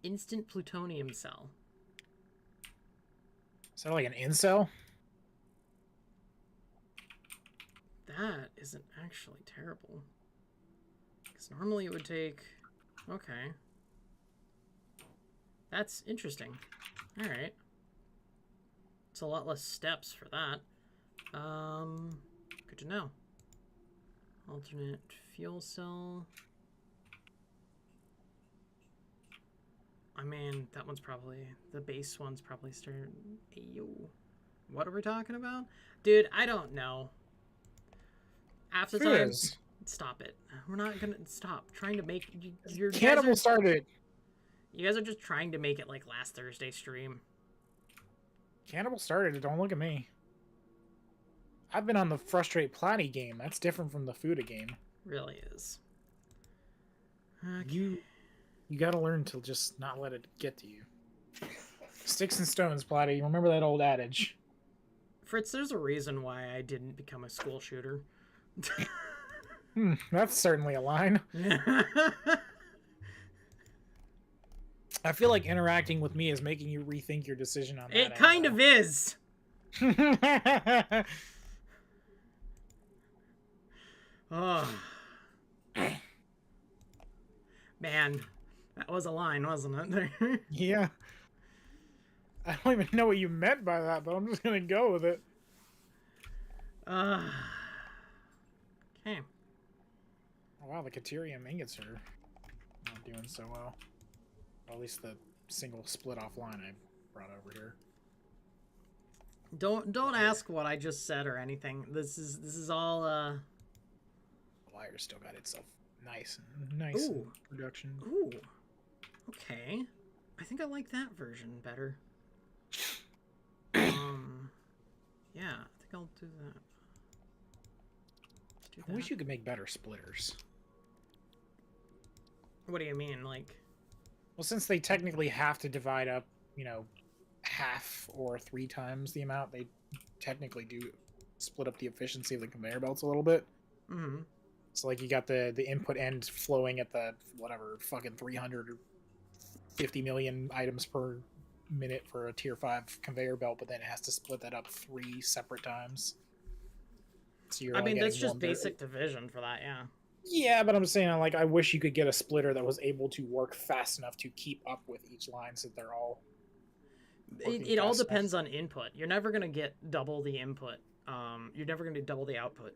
Instant plutonium cell. Is that like an incel? That isn't actually terrible. Because normally it would take... Okay. That's interesting. Alright. It's a lot less steps for that. Good to know. Alternate fuel cell. I mean, that one's probably... The base one's probably started... Ayo. What are we talking about? Dude, I don't know. Half the time... Stop it. We're not gonna... Stop trying to make... Your Cannibal started. You guys are just trying to make it like last Thursday's stream. Cannibal started it. Don't look at me. I've been on the Frustrate Platy game. That's different from the Fuda game. Really is. Okay. You gotta learn to just not let it get to you. Sticks and stones, Platy. Remember that old adage. Fritz, there's a reason why I didn't become a school shooter. That's certainly a line. I feel like interacting with me is making you rethink your decision on that. It kind of is. Oh. Man, that was a line, wasn't it? Yeah. I don't even know what you meant by that, but I'm just gonna go with it. Okay. Oh, wow, the Caterium ingots are not doing so well. Or at least the single split off line I brought over here. Don't ask what I just said or anything. This is all The wire still got itself nice in production. Ooh. Okay. I think I like that version better. Yeah, I think I'll do that. I wish you could make better splitters. What do you mean, like? Well, since they technically have to divide up, you know, half or 3 times the amount, they technically do split up the efficiency of the conveyor belts a little bit. Mm-hmm. So, like, you got the input end flowing at the, whatever, fucking 350 million items per minute for a tier 5 conveyor belt, but then it has to split that up 3 separate times. So you're I mean, that's just one basic division for that, yeah. Yeah, but I'm saying, like, I wish you could get a splitter that was able to work fast enough to keep up with each line so they're all... It all depends on input. You're never going to get double the input. You're never going to double the output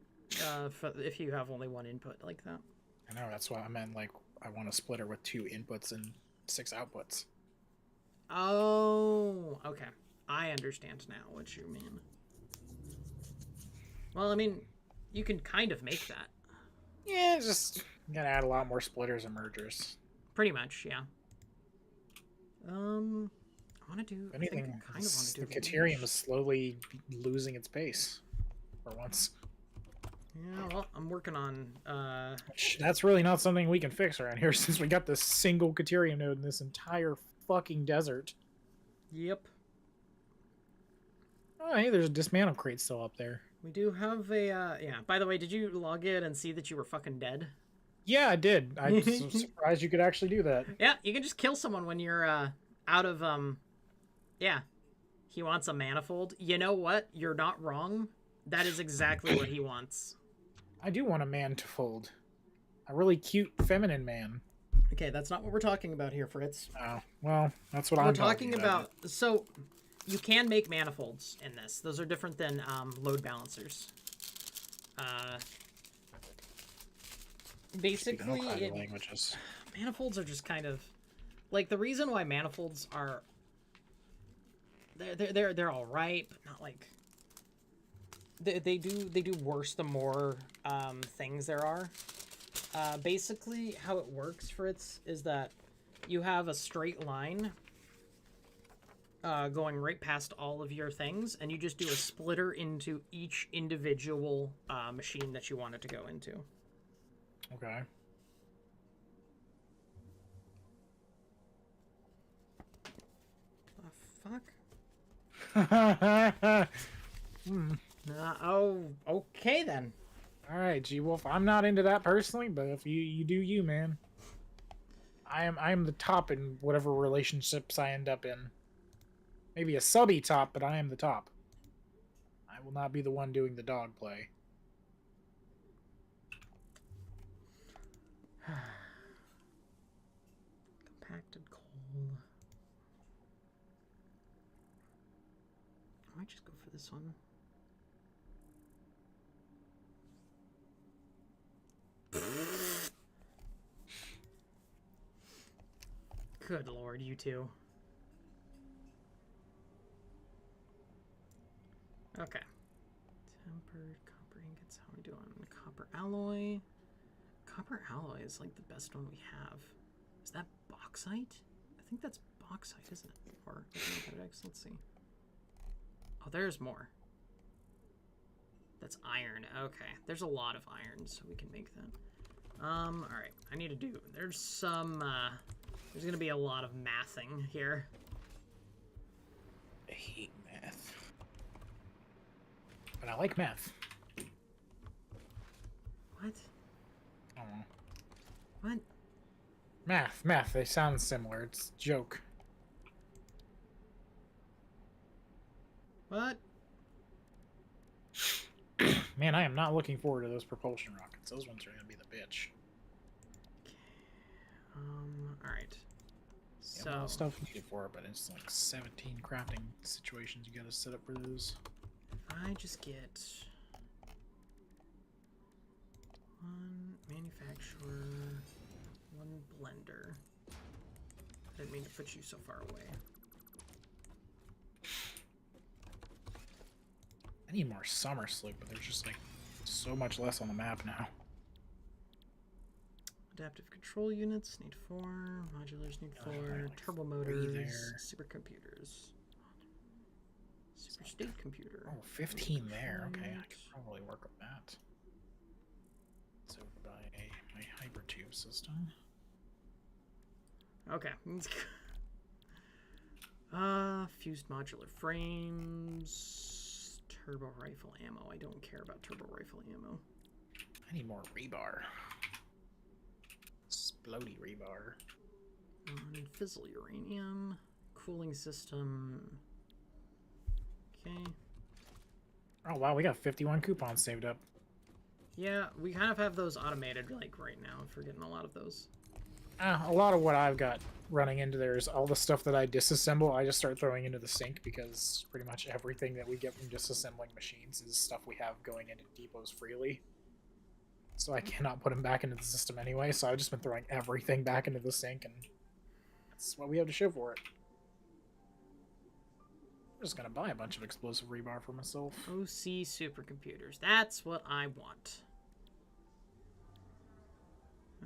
if you have only one input like that. I know, that's why I meant, like, I want a splitter with 2 inputs and 6 outputs. Oh, okay. I understand now what you mean. Well, I mean, you can kind of make that. Yeah, just you gotta add a lot more splitters and mergers. Pretty much, yeah. I want to do... Anything, I think I kind of want to do the Caterium is slowly losing its pace for once. Yeah, well, I'm working on... That's really not something we can fix around here since we got this single Caterium node in this entire fucking desert. Yep. Oh, hey, there's a dismantle crate still up there. We do have a... yeah, by the way, did you log in and see that you were fucking dead? Yeah, I did. I'm so surprised you could actually do that. Yeah, you can just kill someone when you're out of Yeah. He wants a manifold. You know what? You're not wrong. That is exactly what he wants. I do want a man to fold. A really cute feminine man. Okay, that's not what we're talking about here, Fritz. Oh, well, that's what We're I'm talking about. So, you can make manifolds in this. Those are different than load balancers. Basically, languages. Manifolds are just kind of like the reason why manifolds are. They're all right, but not like. They do worse the more things there are. Basically, how it works, Fritz, is that you have a straight line going right past all of your things, and you just do a splitter into each individual machine that you want it to go into. Okay. The fuck? Hmm. Oh, okay then. All right, G-Wolf. I'm not into that personally, but if you do you, man. I am the top in whatever relationships I end up in. Maybe a subby top, but I am the top. I will not be the one doing the dog play. Compacted coal. I might just go for this one. Good lord, you two. Okay. Tempered copper ingots. How are we doing? Copper alloy. Copper alloy is like the best one we have. Is that bauxite? I think that's bauxite, isn't it? Or let's see. Oh, there's more. That's iron. Okay. There's a lot of iron, so we can make that. Alright. I need to do... There's some, there's gonna be a lot of mathing here. I hate math. But I like math. What? I don't know. What? Math. They sound similar. It's a joke. What? Man, I am not looking forward to those propulsion rockets. Those ones are going to be the bitch. Alright. Yeah, So... a lot of stuff needed for it, but it's like 17 crafting situations you got to set up for those. If I just get... one manufacturer, one blender. I didn't mean to put you so far away. I need more summer sloop, but there's just like so much less on the map now. Adaptive control units need 4. Modulars need 4. like Turbo 3 motors. there. Supercomputers. Super state computer. Oh, 15 there. Okay, I could probably work with that. It's over by my hypertube system. Okay. Fused modular frames. Turbo rifle ammo. I don't care about turbo rifle ammo. I need more rebar. Explodey rebar. Fizzle uranium. Cooling system. Okay. Oh wow, we got 51 coupons saved up. Yeah, we kind of have those automated like right now. If we're getting a lot of those. A lot of what I've got running into there is all the stuff that I disassemble. I just start throwing into the sink because pretty much everything that we get from disassembling machines is stuff we have going into depots freely. So I cannot put them back into the system anyway, so I've just been throwing everything back into the sink, and that's what we have to show for it. I'm just gonna buy a bunch of explosive rebar for myself. OC supercomputers. That's what I want.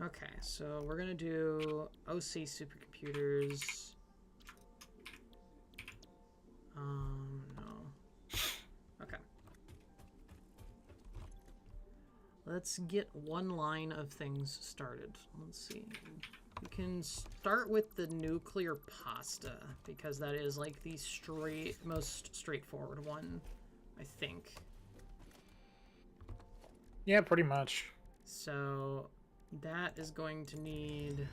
Okay, so we're gonna do OC supercomputers. No. Okay. Let's get one line of things started. Let's see. We can start with the nuclear pasta, because that is like the most straightforward one, I think. Yeah, pretty much. So that is going to need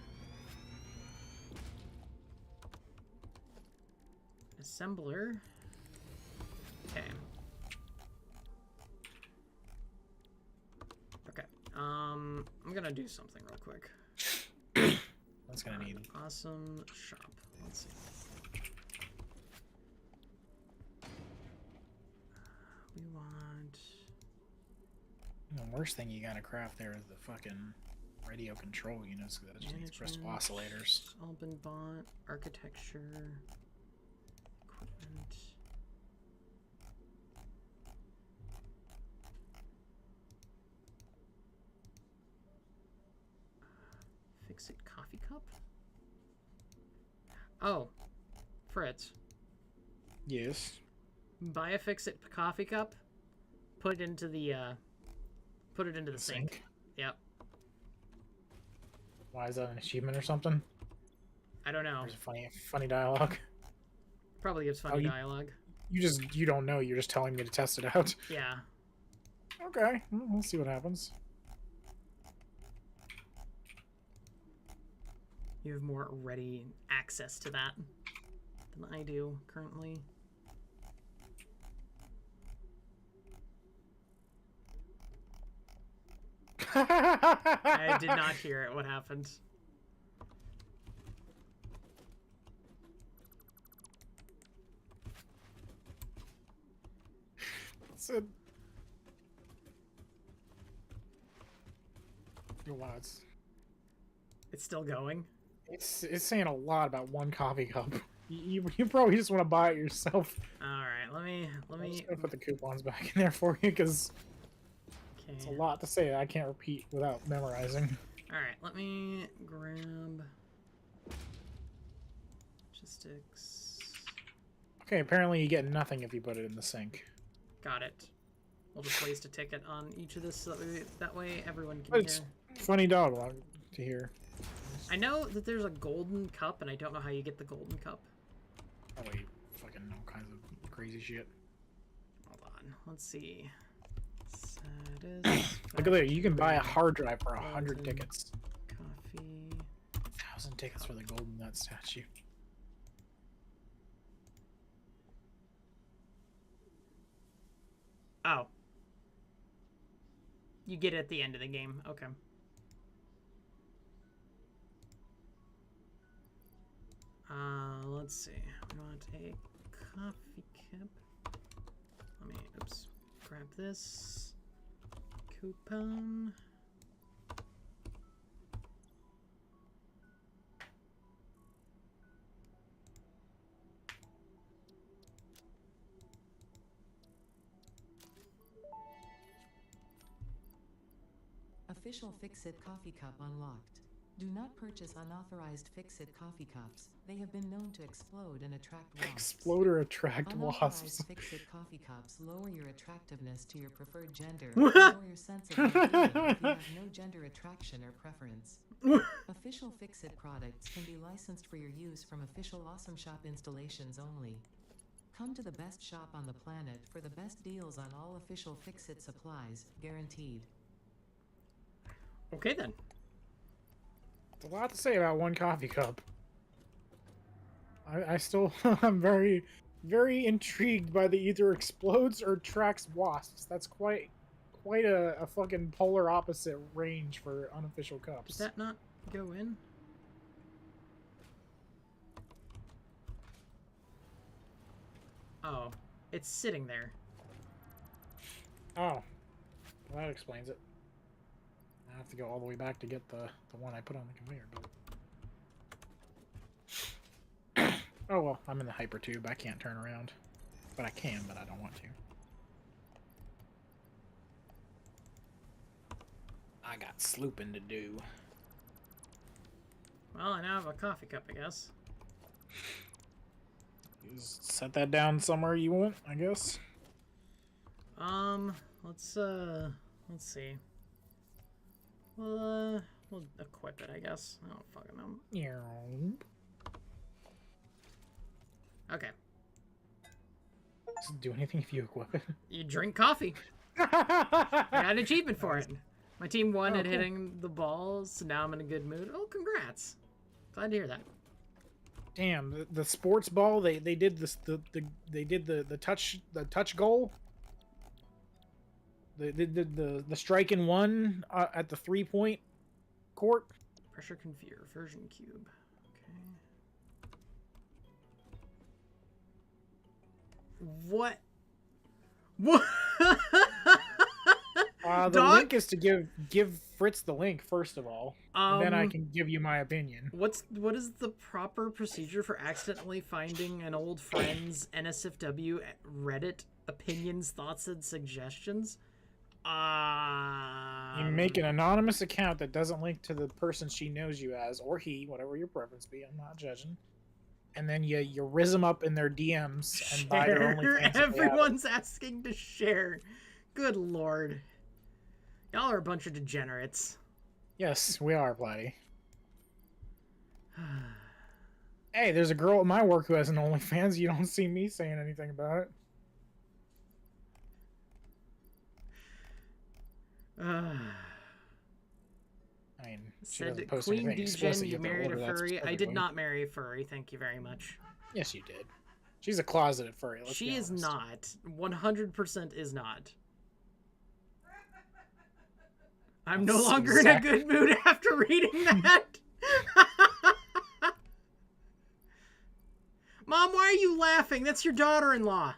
a Assembler. Okay. Okay. I'm gonna do something real quick. That's gonna need. Awesome shop. Let's see. We want. The worst thing you gotta craft there is the fucking radio control units. That just needs crystal oscillators. All been bought. Architecture. Equipment. Fix-It coffee cup? Oh, Fritz. Yes. Buy a Fix-It coffee cup. Put it into the sink. Yep. Why is that an achievement or something? I don't know. There's a funny dialogue. Probably gives funny dialogue. You don't know. You're just telling me to test it out. Yeah. Okay, we'll see what happens. You have more ready access to that than I do currently. I did not hear it. What happened? Said. Wow, It's still going. it's saying a lot about one coffee cup. You probably just want to buy it yourself. All right, let me. I'm just gonna put the coupons back in there for you because Okay. it's a lot to say that I can't repeat without memorizing. All right, let me grab logistics. Okay, apparently you get nothing if you put it in the sink. Got it. We'll just waste a ticket on each of this so that way everyone can But it's hear. funny dialogue to hear. I know that there's a golden cup, and I don't know how you get the golden cup. Probably fucking all kinds of crazy shit. Hold on. Let's see. Look at there, you can buy a hard drive for 100 Golden tickets. Coffee. 1,000 tickets for the golden nut statue. Oh. You get it at the end of the game. Okay. Let's see. We want a coffee cup. Let me, oops, grab this. Coupon. Official Fix-It coffee cup unlocked. Do not purchase unauthorized Fix-It coffee cups. They have been known to explode and attract wasps. Explode or attract wasps. Unauthorized Fix-It coffee cups lower your attractiveness to your preferred gender, or lower your sense of well-being if you have no gender attraction or preference. Official Fix-It products can be licensed for your use from official Awesome Shop installations only. Come to the best shop on the planet for the best deals on all official Fix-It supplies, guaranteed. Okay then. It's a lot to say about one coffee cup. I still, I'm very, very intrigued by the either explodes or attracts wasps. That's quite a fucking polar opposite range for unofficial cups. Did that not go in? Oh, it's sitting there. Oh, well, that explains it. I have to go all the way back to get the one I put on the conveyor belt. Oh well, I'm in the hypertube. I can't turn around. But I can, but I don't want to. I got slooping to do. Well, I now have a coffee cup, I guess. You just set that down somewhere you want, I guess. Let's see. We'll equip it, I guess. I don't fucking know. Yeah. Okay. Does it do anything if you equip it? You drink coffee. I got an achievement for it. My team won at cool. hitting the balls, so now I'm in a good mood. Oh, congrats. Glad to hear that. Damn, the sports ball. They did this. They did the touch goal. They did the strike and one at the 3-point court. Pressure configure version cube. Okay. What? What? The Doc? link is to give Fritz the link first of all, and then I can give you my opinion. What is the proper procedure for accidentally finding an old friend's NSFW Reddit opinions, thoughts, and suggestions? You make an anonymous account that doesn't link to the person she knows you as, or he, whatever your preference be. I'm not judging. And then you riz them up in their DMs and buy their OnlyFans. if they have it. Everyone's asking to share. Good lord. Y'all are a bunch of degenerates. Yes, we are, Platty. Hey, there's a girl at my work who has an OnlyFans. You don't see me saying anything about it. I mean, she Said doesn't post Queen anything Degen, explicit. you have to married a order that furry. I did specifically. not marry a furry, thank you very much. Yes, you did. She's a closeted furry. Let's She be is honest. not. 100% is not. I'm no That's longer in a good mood after reading that. Mom, why are you laughing? That's your daughter-in-law. No, I love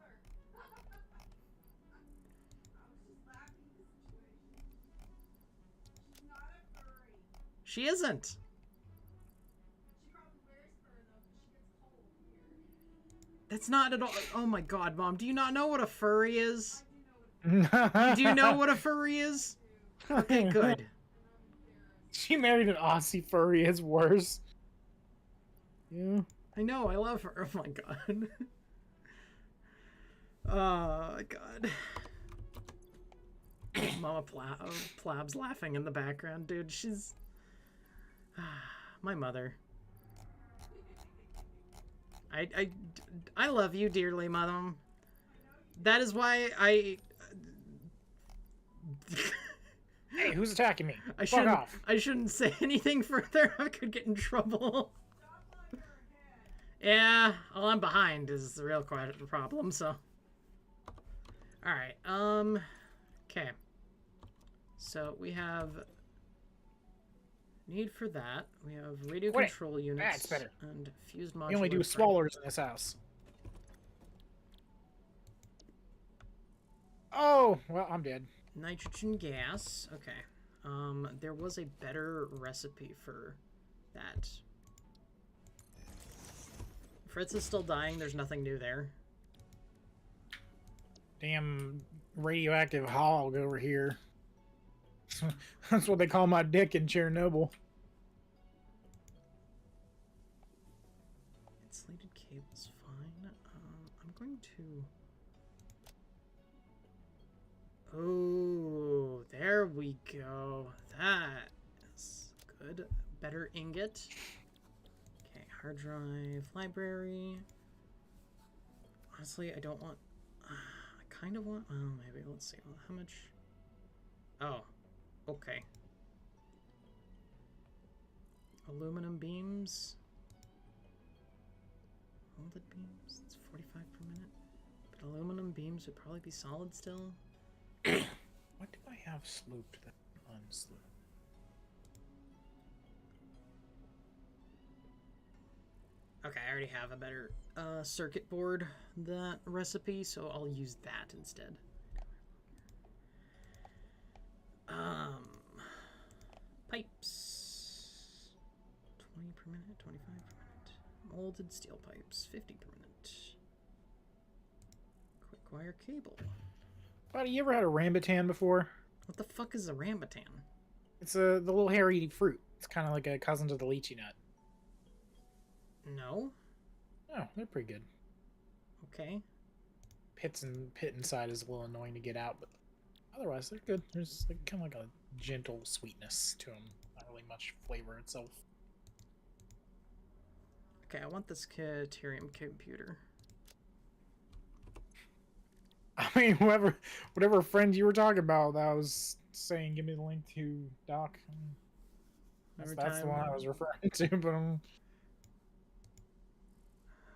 her. I was just laughing at the situation. She's not a furry. She isn't. She probably wears fur though, because she gets cold here. That's not at all. Oh my god, Mom. Do you not know what a furry is? I Do you know what a furry is? Okay, good. She married an Aussie furry. It's worse. Yeah. I know, I love her. Oh my god. Oh god. Mama Plab's laughing in the background, dude. She's my mother. I love you dearly, Mother. That is why I Hey, who's attacking me? I Fuck shouldn't off. I shouldn't say anything further. I could get in trouble. Yeah, well, I'm behind is the real problem, so. Alright, okay. So we have need for that. We have radio Wait, control units that's better. and fused modular. We only do frame. swallowers in this house. Oh, well, I'm dead. Nitrogen gas. Okay. There was a better recipe for that. Fritz is still dying. There's nothing new there. Damn radioactive hog over here. That's what they call my dick in Chernobyl. Insulated cable's fine. I'm going to... Oh, there we go. That is good. Better ingot. Okay, hard drive, library. Honestly, I don't want... I kind of want... Well, maybe. Let's see. How much... Oh, okay. Aluminum beams. Molded beams. It's 45 per minute. But aluminum beams would probably be solid still. What do I have slooped that unslooped? Okay, I already have a better circuit board that recipe, so I'll use that instead. Pipes. 20 per minute, 25 per minute. Molded steel pipes, 50 per minute. Quick wire cable. Buddy, you ever had a rambutan before? What the fuck is a rambutan? It's the little hairy fruit. It's kind of like a cousin to the lychee nut. No? Oh, they're pretty good. Okay. Pit inside is a little annoying to get out, but otherwise they're good. There's like, kind of like a gentle sweetness to them. Not really much flavor itself. Okay, I want this Caterium computer. I mean, whatever friend you were talking about, that was saying, give me the link to Doc. That's the one I was referring to, but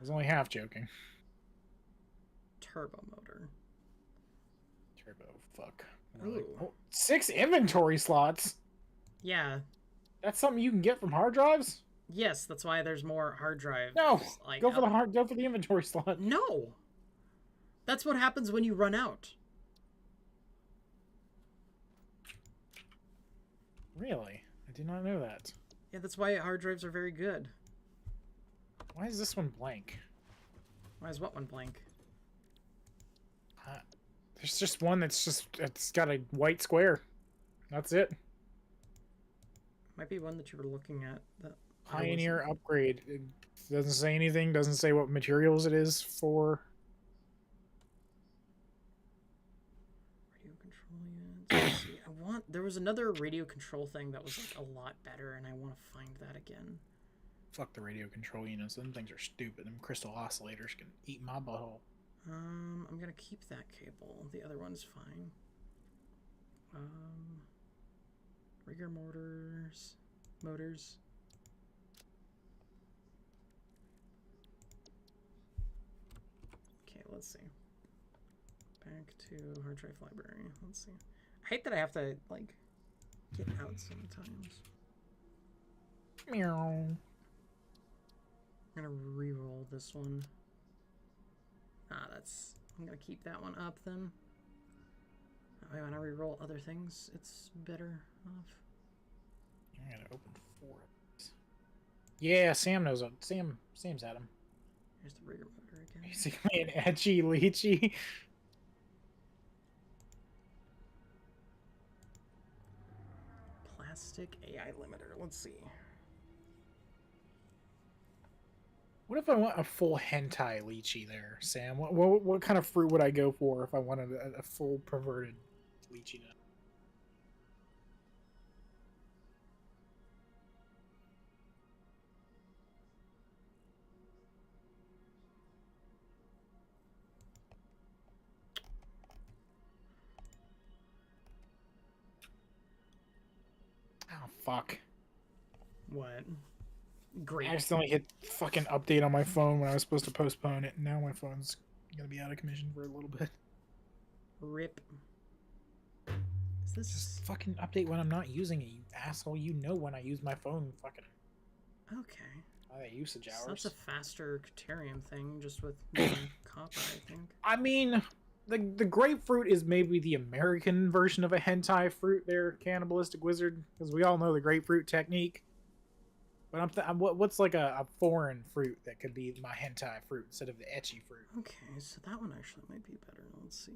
was only half joking. Turbo motor. Turbo, fuck. Ooh. Oh, 6 inventory slots? Yeah. That's something you can get from hard drives? Yes, that's why there's more hard drive. No! Like, Go for the inventory slot. No! That's what happens when you run out. Really? I did not know that. Yeah, that's why hard drives are very good. Why is this one blank? Why is what one blank? There's just one it's got a white square. That's it. Might be one that you were looking at. That Pioneer upgrade. It doesn't say anything. Doesn't say what materials it is for. Radio control units. Let's see. There was another radio control thing that was like a lot better, and I want to find that again. Fuck the radio control units. Them things are stupid. Them crystal oscillators can eat my butthole. I'm gonna keep that cable. The other one's fine. Rigger motors. Okay, let's see. Back to hard drive library. Let's see. I hate that I have to, like, get out sometimes. Meow. I'm gonna re-roll this one. I'm gonna keep that one up then. That way when I re-roll other things, it's better off. I gotta open 4 of these. Yeah, Sam knows what. Sam's at him. Here's the rigger motor again. Basically an etchy leechy. Plastic AI limiter. Let's see. What if I want a full hentai lychee there, Sam? What kind of fruit would I go for if I wanted a full perverted lychee nut? Oh, fuck. What? Great. I accidentally hit fucking update on my phone when I was supposed to postpone it, and now my phone's gonna be out of commission for a little bit. Rip. Is this... Just fucking update when I'm not using it, you asshole. You know when I use my phone, fucking... Okay. By the usage So hours. that's a faster Caterium thing, just with more copper, I think. I mean, the grapefruit is maybe the American version of a hentai fruit there, Cannibalistic Wizard, because we all know the grapefruit technique. But what's like a foreign fruit that could be my hentai fruit instead of the etchy fruit? Okay, so that one actually might be better. Let's see.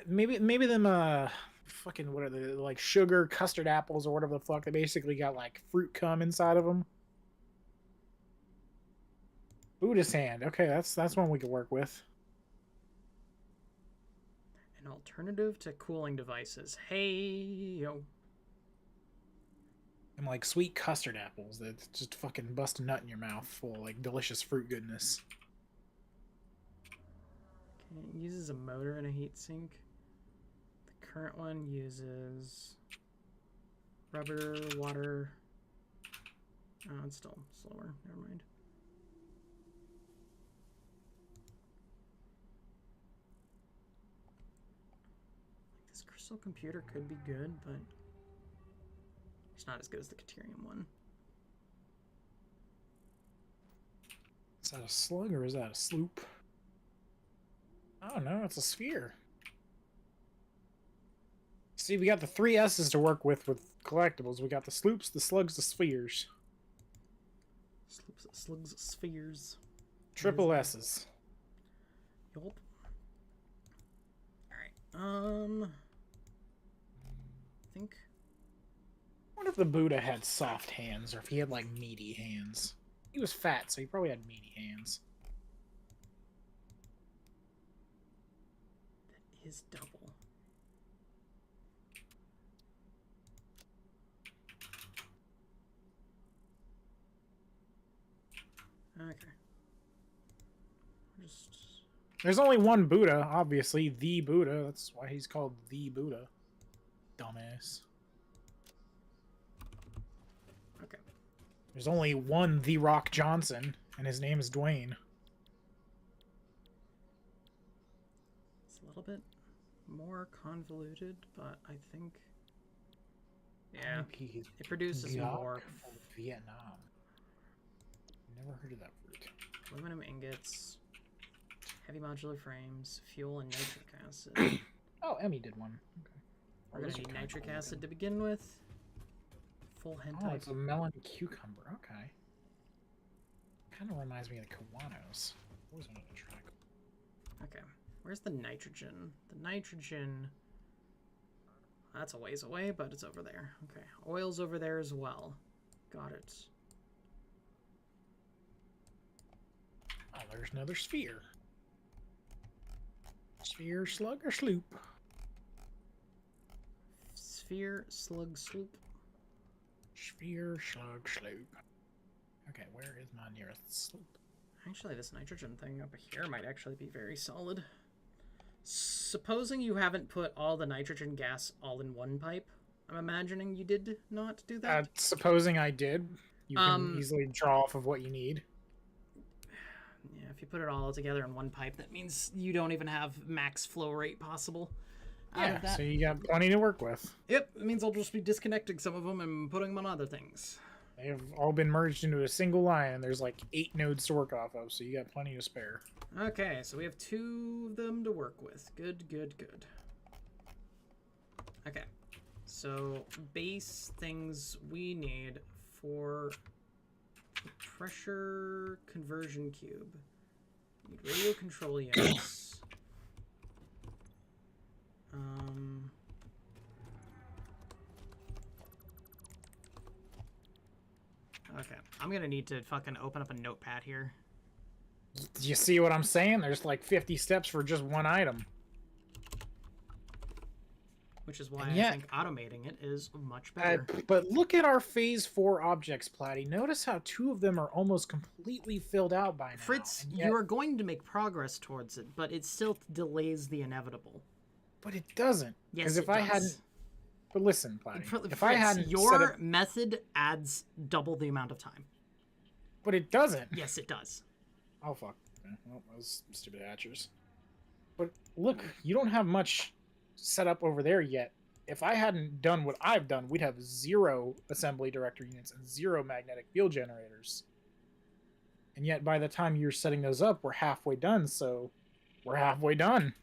Maybe them fucking what are they, like sugar custard apples or whatever the fuck? They basically got like fruit cum inside of them. Buddha's hand. Okay, that's one we could work with. An alternative to cooling devices. Hey yo. And like sweet custard apples that just fucking bust a nut in your mouth full of like delicious fruit goodness. Okay, it uses a motor and a heatsink. The current one uses rubber, water. Oh, it's still slower. Never mind. This crystal computer could be good, but it's not as good as the Caterium one. Is that a slug or is that a sloop? I don't know. It's a sphere. See, we got the 3 S's to work with collectibles. We got the sloops, the slugs, the spheres. Slugs, spheres. Triple S's. Yup. Alright. I think. I wonder if the Buddha had soft hands or if he had like meaty hands. He was fat, so he probably had meaty hands. That is double. Okay. Just. There's only one Buddha, obviously, the Buddha. That's why he's called the Buddha. Dumbass. Okay. There's only one The Rock Johnson, And his name is Dwayne. It's a little bit more convoluted, but I think... Yeah, IP it produces Gok more of Vietnam. Never heard of that fruit. aluminum ingots, heavy modular frames, fuel, and nitric acid. Oh, Emmy did one. Okay. We're gonna those are need kinda nitric cool acid looking. to begin with. Full Oh, hentai. it's a melon cucumber. Okay. Kind of reminds me of the Kiwanos. Always wanted to try. Okay, where's the nitrogen? The nitrogen... That's a ways away, but it's over there. Okay, oil's over there as well. Got it. Oh, there's another sphere. Sphere, slug, or sloop? Sphere, slug, sloop. Sphere, slug, sloop. Okay, where is my nearest sloop? Actually, this nitrogen thing up here might actually be very solid. Supposing you haven't put all the nitrogen gas all in one pipe. I'm imagining you did not do that. Supposing I did, you can easily draw off of what you need. Yeah, if you put it all together in one pipe, that means you don't even have max flow rate possible out of that. So you got plenty to work with. Yep, it means I'll just be disconnecting some of them and putting them on other things. They have all been merged into a single line, and there's like 8 nodes to work off of, so you got plenty to spare. Okay, so we have 2 of them to work with. Good, good, good. Okay, so base things we need for the pressure conversion cube. Need radio control units. Okay, I'm gonna need to fucking open up a notepad here. Do you see what I'm saying? There's like 50 steps for just one item. Which is why And I yet- think automating it is much better. But look at our phase 4 objects, Platty. Notice how 2 of them are almost completely filled out by now. Fritz, and yet- you are going to make progress towards it, but it still delays the inevitable. But it doesn't. Yes, Because if it I does. hadn't... But listen, Platty. Fritz, If I hadn't your set up... method adds double the amount of time. But it doesn't. Yes, it does. Oh, fuck. Okay, well, those stupid hatchers. But look, you don't have much set up over there yet. If I hadn't done what I've done, we'd have 0 assembly director units and 0 magnetic field generators. And yet, by the time you're setting those up, we're halfway done, so we're halfway done.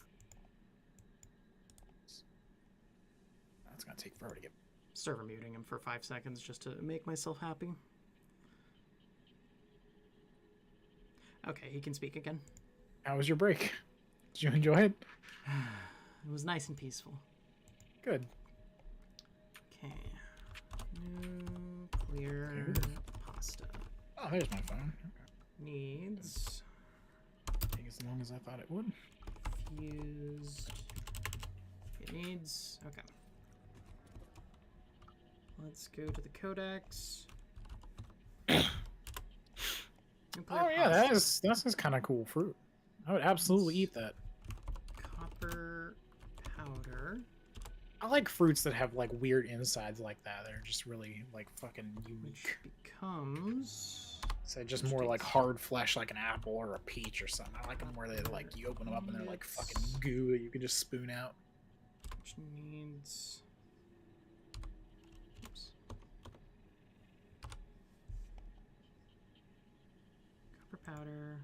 That's gonna take forever to get... Server muting him for 5 seconds just to make myself happy. Okay, he can speak again. How was your break? Did you enjoy it? It was nice and peaceful. Good. Okay. Nuclear pasta. Oh, there's my phone. Needs Take as long as I thought it would. fused. It needs. Okay. Let's go to the codex. Nuclear Oh yeah, pasta. that's kind of cool fruit. I would absolutely eat that. Copper powder. I like fruits that have like weird insides like that. They're just really like fucking Which unique. becomes So just more like hard flesh, like an apple or a peach or something. I like them where they like you open them up and they're like fucking goo that you can just spoon out. which needs. Oops. Copper powder,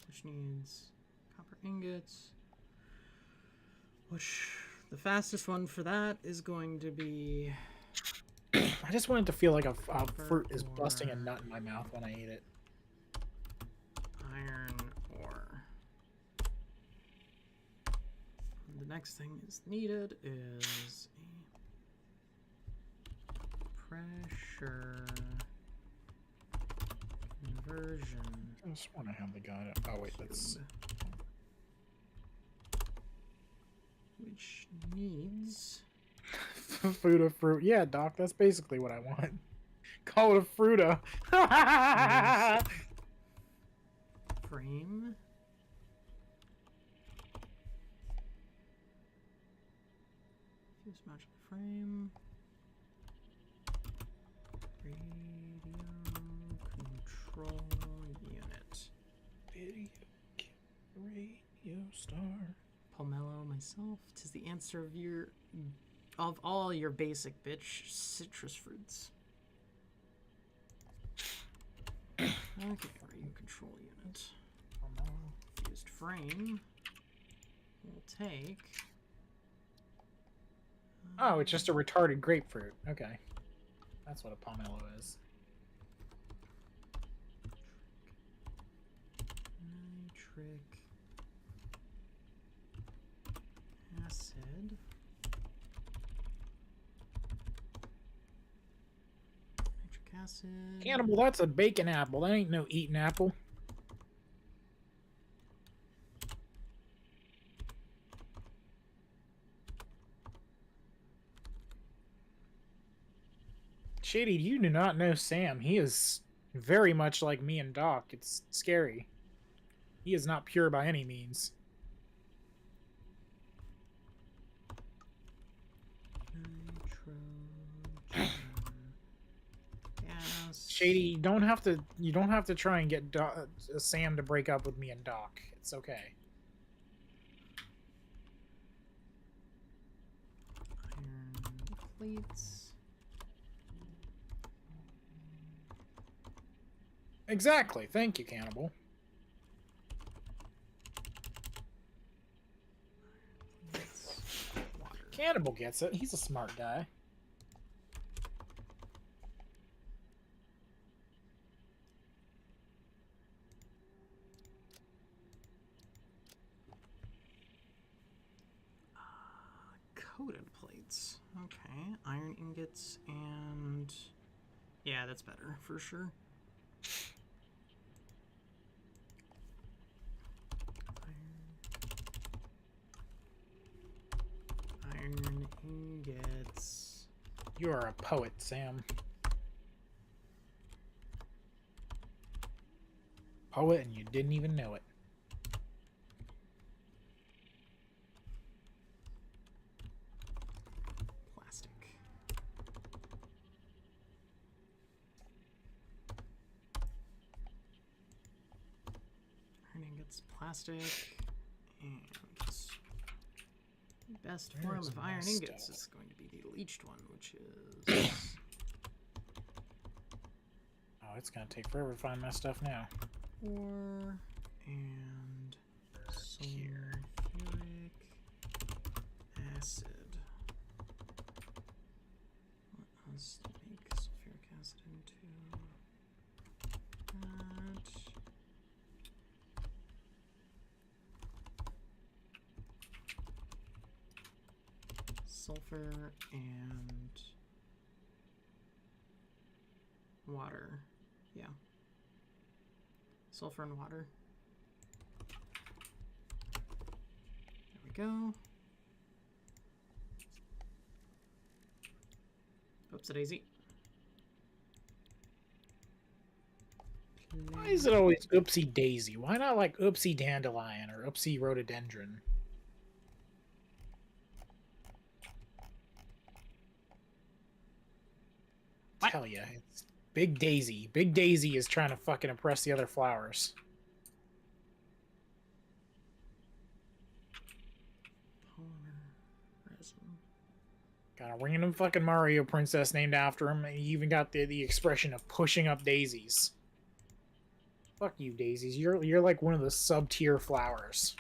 which needs copper ingots. Which the fastest one for that is going to be. I just want it to feel like a fruit is busting a nut in my mouth when I eat it. Iron ore. The next thing is needed is a pressure conversion. I just want to have the guy. Oh wait, that's. cube, which needs Food of fruit. Yeah, Doc, that's basically what I want. Call it a fruta. frame. Fuse modular frame. Radio control unit. star. Pomelo, myself. 'Tis the answer of all your basic bitch citrus fruits. Okay, radio control unit. Fused frame. We'll take. Oh, it's just a retarded grapefruit. Okay. That's what a pomelo is. Nitric acid. Nitric acid. Cannibal, that's a bacon apple. That ain't no eating apple. Shady, you do not know Sam. He is very much like me and Doc. It's scary. He is not pure by any means. Nitrogen. Gas. Shady, you don't have to try and get Sam to break up with me and Doc. It's okay. Iron plates. Exactly. Thank you, Cannibal. Water. Cannibal gets it. He's a smart guy. Coated plates. Okay. Iron ingots and... Yeah, that's better, for sure. Iron ingots. You are a poet, Sam. Poet, and you didn't even know it. Plastic. Iron ingots, plastic, and the best form There's of iron my ingots stuff. is going to be the leached one, which is Oh, it's gonna take forever to find my stuff now. 4 and sulfuric acid. Let us make sulfuric acid into that. Sulfur and water. Yeah. Sulfur and water. There we go. Oops, a daisy. Why is it always Oopsie Daisy? Why not like Oopsie Dandelion or Oopsie Rhododendron? What? Tell ya, it's Big Daisy. Big Daisy is trying to fucking impress the other flowers. Polymer resin. Got a random fucking Mario princess named after him, and he even got the expression of pushing up daisies. Fuck you, daisies. You're like one of the sub-tier flowers.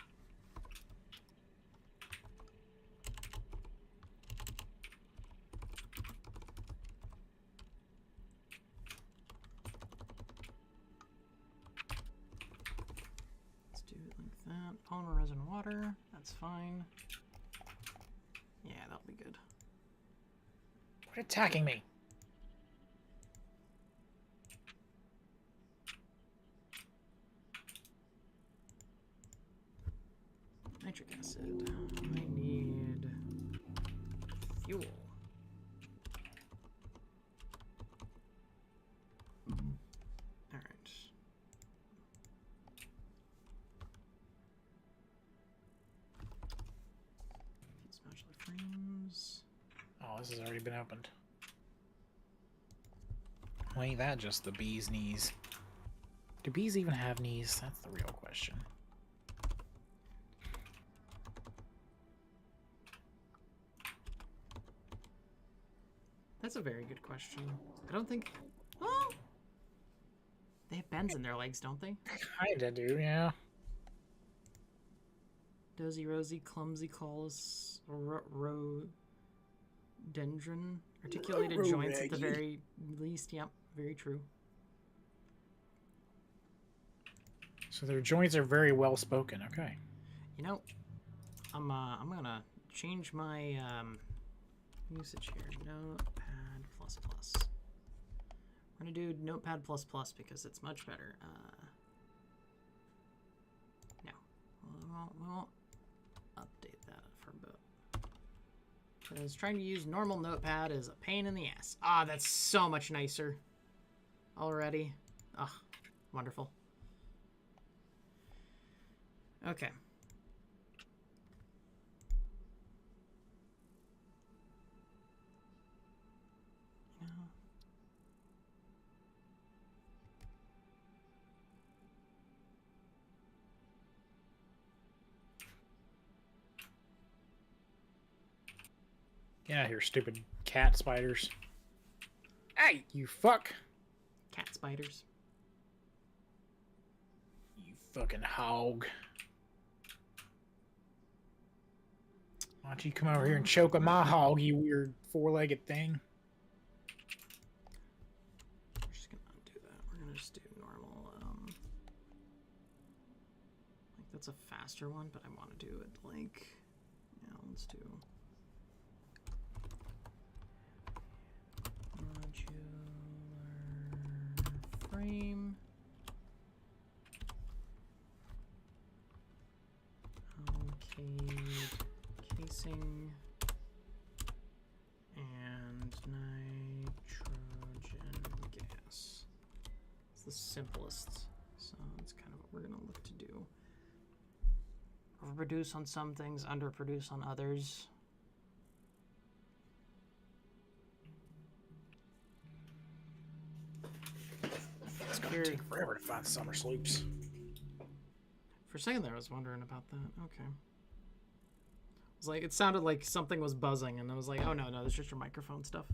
Let's do it like that. Polymer resin water. That's fine. Yeah, that'll be good. Quit attacking me. Nitric acid. I need fuel. Alright. These modular frames. Oh, this has already been opened. Well, ain't that just the bee's knees? Do bees even have knees? That's the real question. That's a very good question. I don't think... Oh! They have bends in their legs, don't they? Kinda do, yeah. Dozy Rosy, Clumsy Callus, Rhododendron. Articulated joints at the very least. Yep, very true. So their joints are very well spoken. Okay. You know, I'm gonna change my usage here. Notepad++. We're gonna do Notepad++ because it's much better. No, we won't update that for a bit. Because trying to use normal Notepad is a pain in the ass. Ah, that's so much nicer already. Ah, wonderful. Okay. Get out of here, stupid cat spiders. Hey, you fuck. Cat spiders. You fucking hog. Why don't you come over here and choke on my hog, you weird four-legged thing? We're just gonna undo that. We're gonna just do normal. Like that's a faster one, but I want to do it like, yeah, let's do modular frame. Allocate casing and nitrogen gas. It's the simplest, so that's kind of what we're gonna look to do. Overproduce on some things, underproduce on others. It's gonna take forever to find summer sloops. For a second there, I was wondering about that. Okay. It was like, it sounded like something was buzzing, and I was like, oh no, that's just your microphone stuff.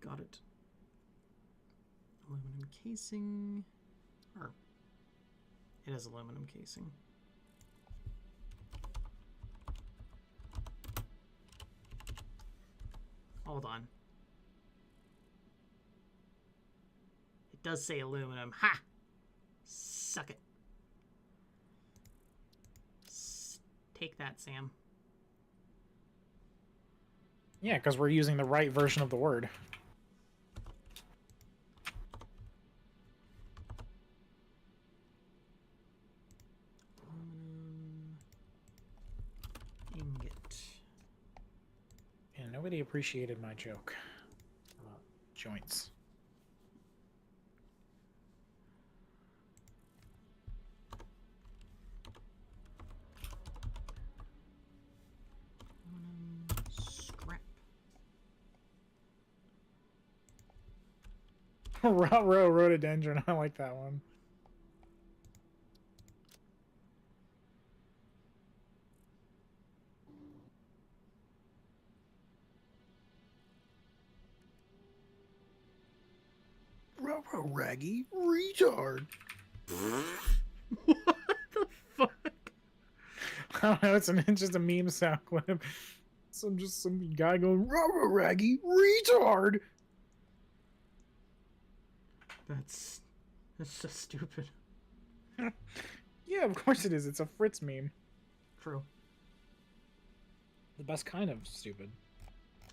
Got it. Aluminum casing. Or, it is aluminum casing. Hold on. It does say aluminum. Ha! Suck it. Take that, Sam. Yeah, because we're using the right version of the word. Aluminum ingot. And nobody appreciated my joke about joints. Scrap. Rhododendron, I like that one. Raggy retard. What the fuck? I don't know, it's just a meme sound clip. Some guy going, Raggy retard. That's so stupid. Yeah, of course it is. It's a Fritz meme. True. The best kind of stupid.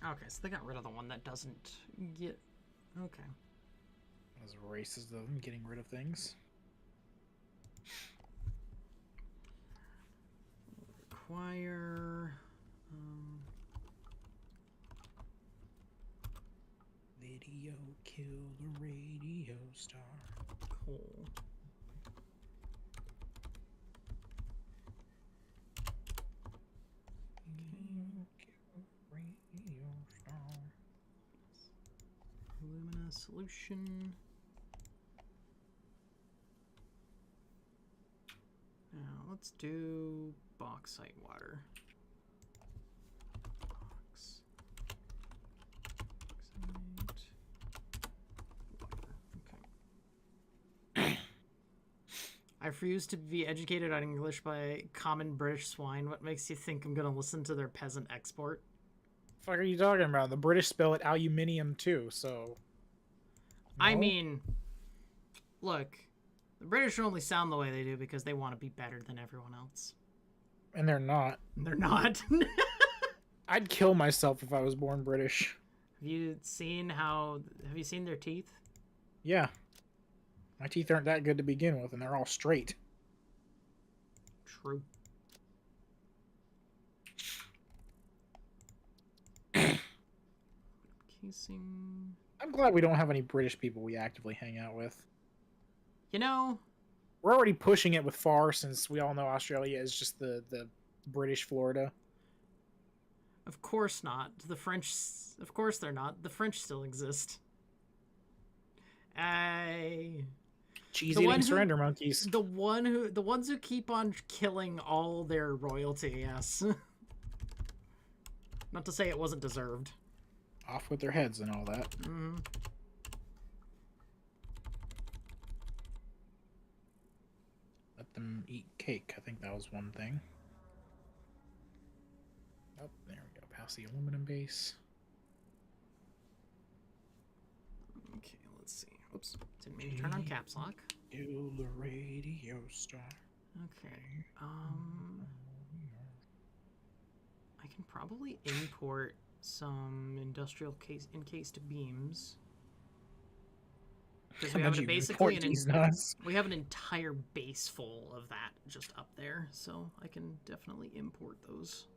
Okay, so they got rid of the one that doesn't get... Okay. As racist of them getting rid of things. Require... Video kill the radio star. coal. Alumina solution. Now let's do bauxite water. I refuse to be educated on English by common British swine. What makes you think I'm gonna listen to their peasant export? Fuck are you talking about? The British spell it aluminium too, so. I No? mean, look, the British only sound the way they do because they want to be better than everyone else. And they're not. They're not. I'd kill myself if I was born British. Have you seen their teeth? Yeah. My teeth aren't that good to begin with, and they're all straight. True. Casing. I'm glad we don't have any British people we actively hang out with. You know, We're already pushing it with FAR since we all know Australia is just the British Florida. of course not. The French, of course they're not. The French still exist. Cheese-eating surrender monkeys. The ones who keep on killing all their royalty, yes. Not to say it wasn't deserved. Off with their heads and all that. Mm-hmm. Let them eat cake. I think that was one thing. Oh, there we go. Past the aluminum base. Okay, let's see. Oops, didn't mean to turn on caps lock. Do the radio star. Okay, I can probably import some industrial encased beams. Because we have basically we have an entire base full of that just up there, so I can definitely import those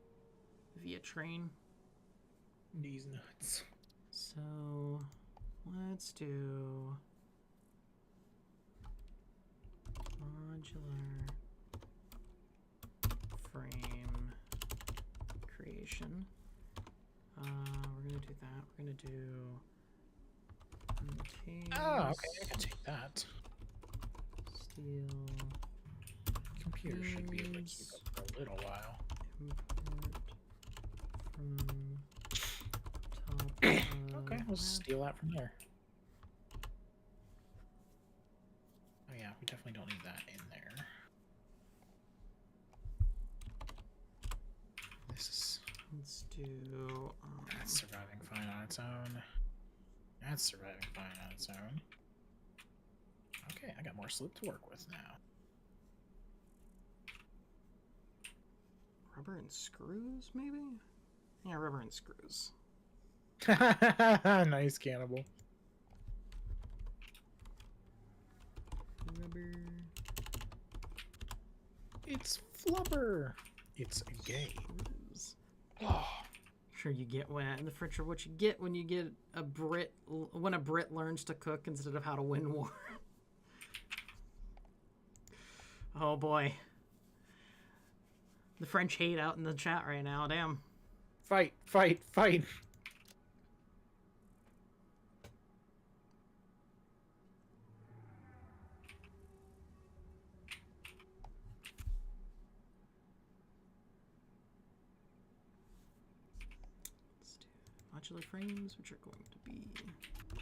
via train. These nuts. So let's do modular frame creation. We're gonna do that. We're gonna do. Oh, okay, I can take that. Steel. Computer should be able to keep up for a little while. Import from top. Okay, we'll steal that from there. Oh yeah, we definitely don't need that in there. This is... Let's do. That's surviving fine on its own. That's surviving fine on its own. Okay, I got more slip to work with now. Rubber and screws, maybe? Yeah, rubber and screws. Nice, cannibal. Rubber. It's flubber. It's gay. Screws. Oh, Sure, you get when the French are what you get when you get a Brit when a Brit learns to cook instead of how to win war. Oh boy. The French hate out in the chat right now, damn. fight, fight, fight. Let's do modular frames, which are going to be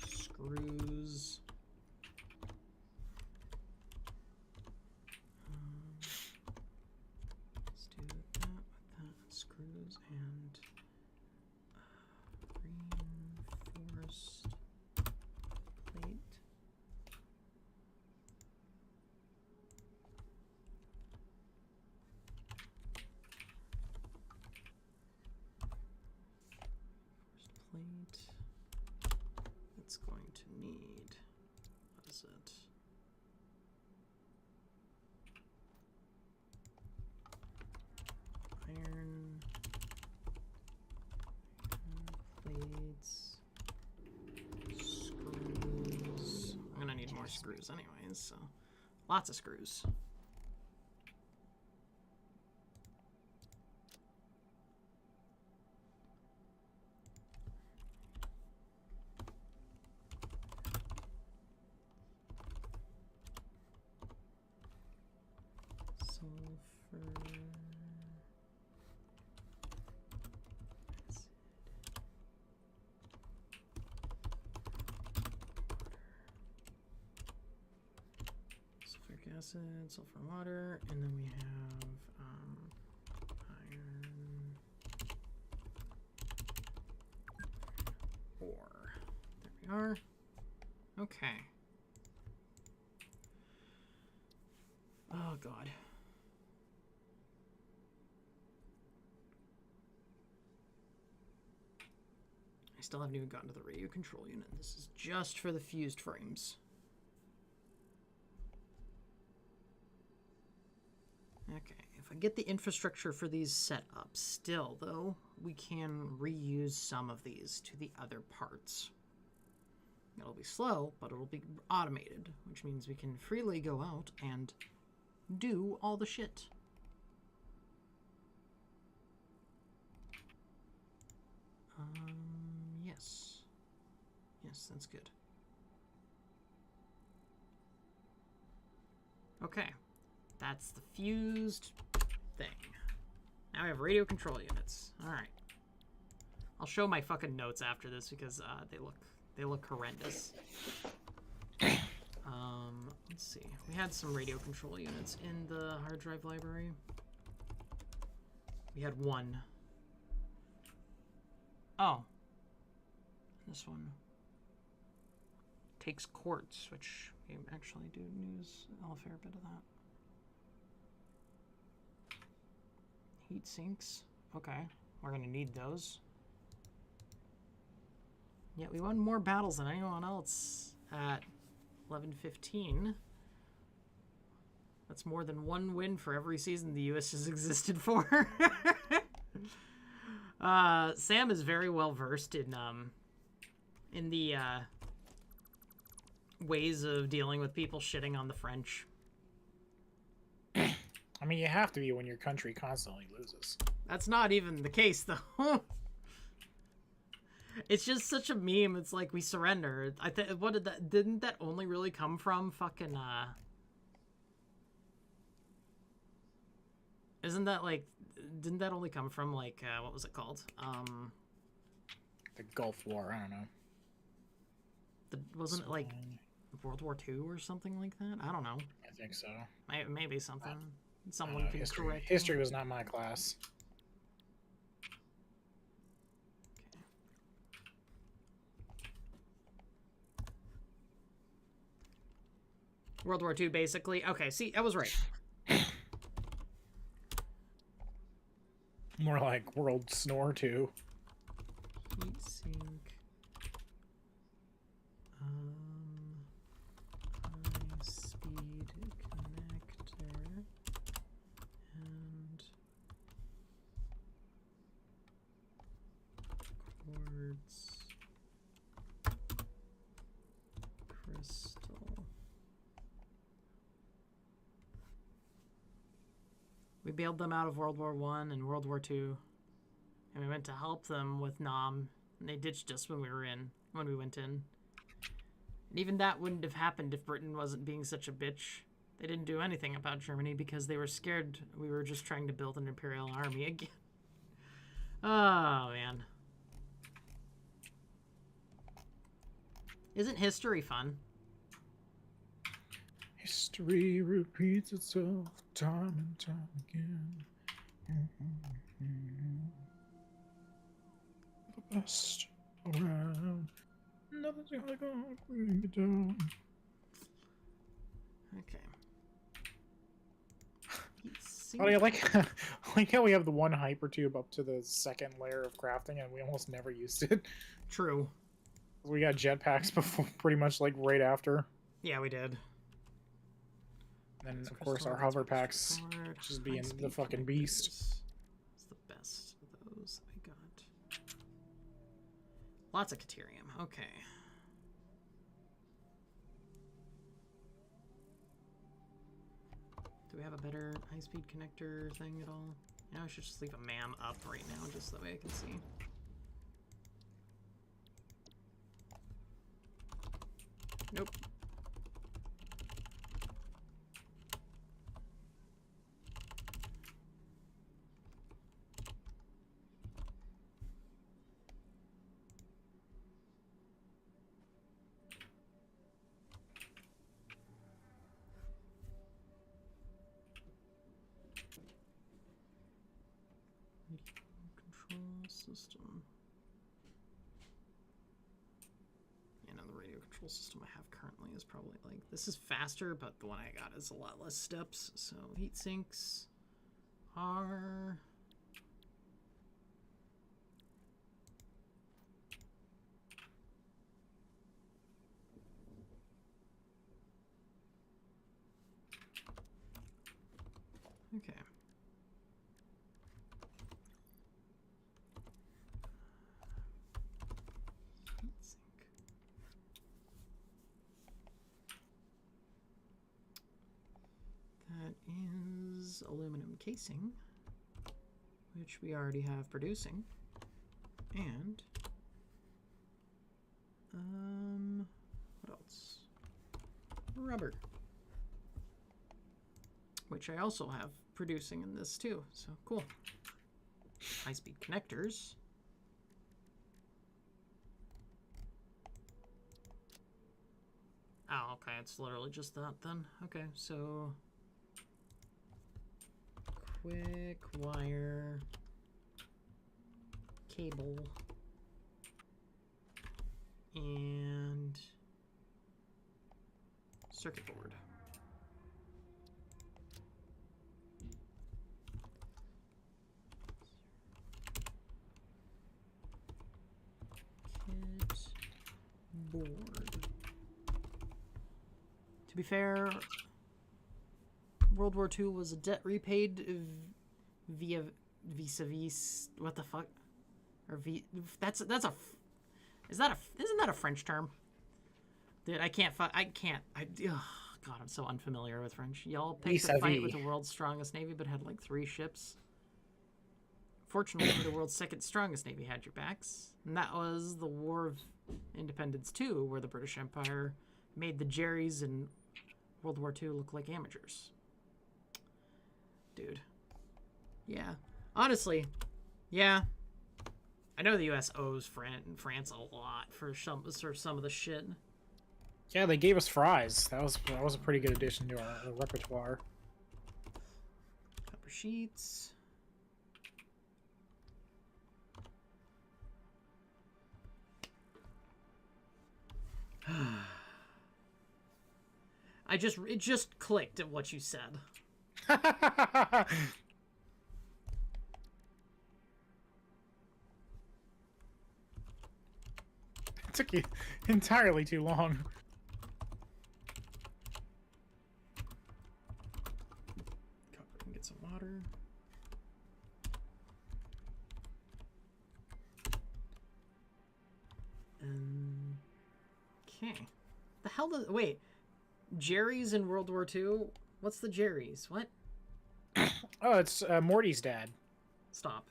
screws. Let's do that with that. Screws and reinforced plate. Plate. It's going to need, what is it? Iron plates, screws. I'm gonna need more screws anyways, so lots of screws. Sulfur. Sulfuric acid, sulfur, water, and then we have iron ore. There we are. Okay. Oh god. I still haven't even gotten to the radio control unit. This is just for the fused frames. Okay, if I get the infrastructure for these set up, still, though, we can reuse some of these to the other parts. It'll be slow, but it'll be automated, which means we can freely go out and do all the shit. Yes. Yes, that's good. Okay. That's the fused thing. Now we have radio control units. Alright. I'll show my fucking notes after this because they look horrendous. Let's see. We had some radio control units in the hard drive library. We had one. Oh. This one takes quartz, which we actually do use a fair bit of that. Heat sinks. Okay, we're gonna need those. Yeah, we won more battles than anyone else at 11-15. That's more than one win for every season the U.S. has existed for. Sam is very well versed in the ways of dealing with people shitting on the French. I mean, you have to be when your country constantly loses. That's not even the case, though. It's just such a meme. It's like we surrender. What did that? Didn't that only really come from fucking? Isn't that like? Didn't that only come from like what was it called? The Gulf War. I don't know. Wasn't it like World War II or something like that? I don't know. I think so. Maybe something. Someone can correct. History was not my class. World War II, basically. Okay, see, I was right. More like World Snore 2. Heat sink. High speed connector. And quartz. Crystal. We bailed them out of World War I and World War II, and we went to help them with Nam, and they ditched us when we went in. And even that wouldn't have happened if Britain wasn't being such a bitch. They didn't do anything about Germany because they were scared we were just trying to build an imperial army again. Oh, man. Isn't history fun? History repeats itself time and time again. The best around. Nothing's gonna go bring me down. Okay. Oh, I like how we have the one hypertube up to the second layer of crafting, and we almost never used it. True. We got jetpacks before, pretty much like right after. Yeah, we did. And of course our hover packs just being the fucking beast. It's the best of those I got. Lots of Caterium. Okay. Do we have a better high-speed connector thing at all? Yeah, I should just leave a MAM up right now, just that way I can see. Nope. system. You know, the radio control system I have currently is probably like, this is faster, but the one I got is a lot less steps. So heat sinks are... Okay. That is aluminum casing, which we already have producing, and what else? Rubber, which I also have producing in this too. So cool. High-speed connectors. Oh, okay, it's literally just that then. Okay, so quick wire cable and circuit board. Kit board. To be fair, World War II was a debt repaid via vis-a-vis what the fuck, or that's a isn't that a French term? Dude, I can't ugh, God, I'm so unfamiliar with French. Y'all picked a fight with the world's strongest navy, but had like 3 ships. Fortunately, the world's second strongest navy had your backs, and that was the War of Independence 2, where the British Empire made the Jerrys in World War II look like amateurs. Dude. Yeah. Honestly, yeah. I know the U.S. owes France a lot for some of the shit. Yeah, they gave us fries. That was a pretty good addition to our repertoire. Copper sheets. It just clicked at what you said. It took you entirely too long. Copper can get some water. Okay. The hell does... Wait. Jerry's in World War II? What's the Jerry's? What? Oh, it's Morty's dad. Stop.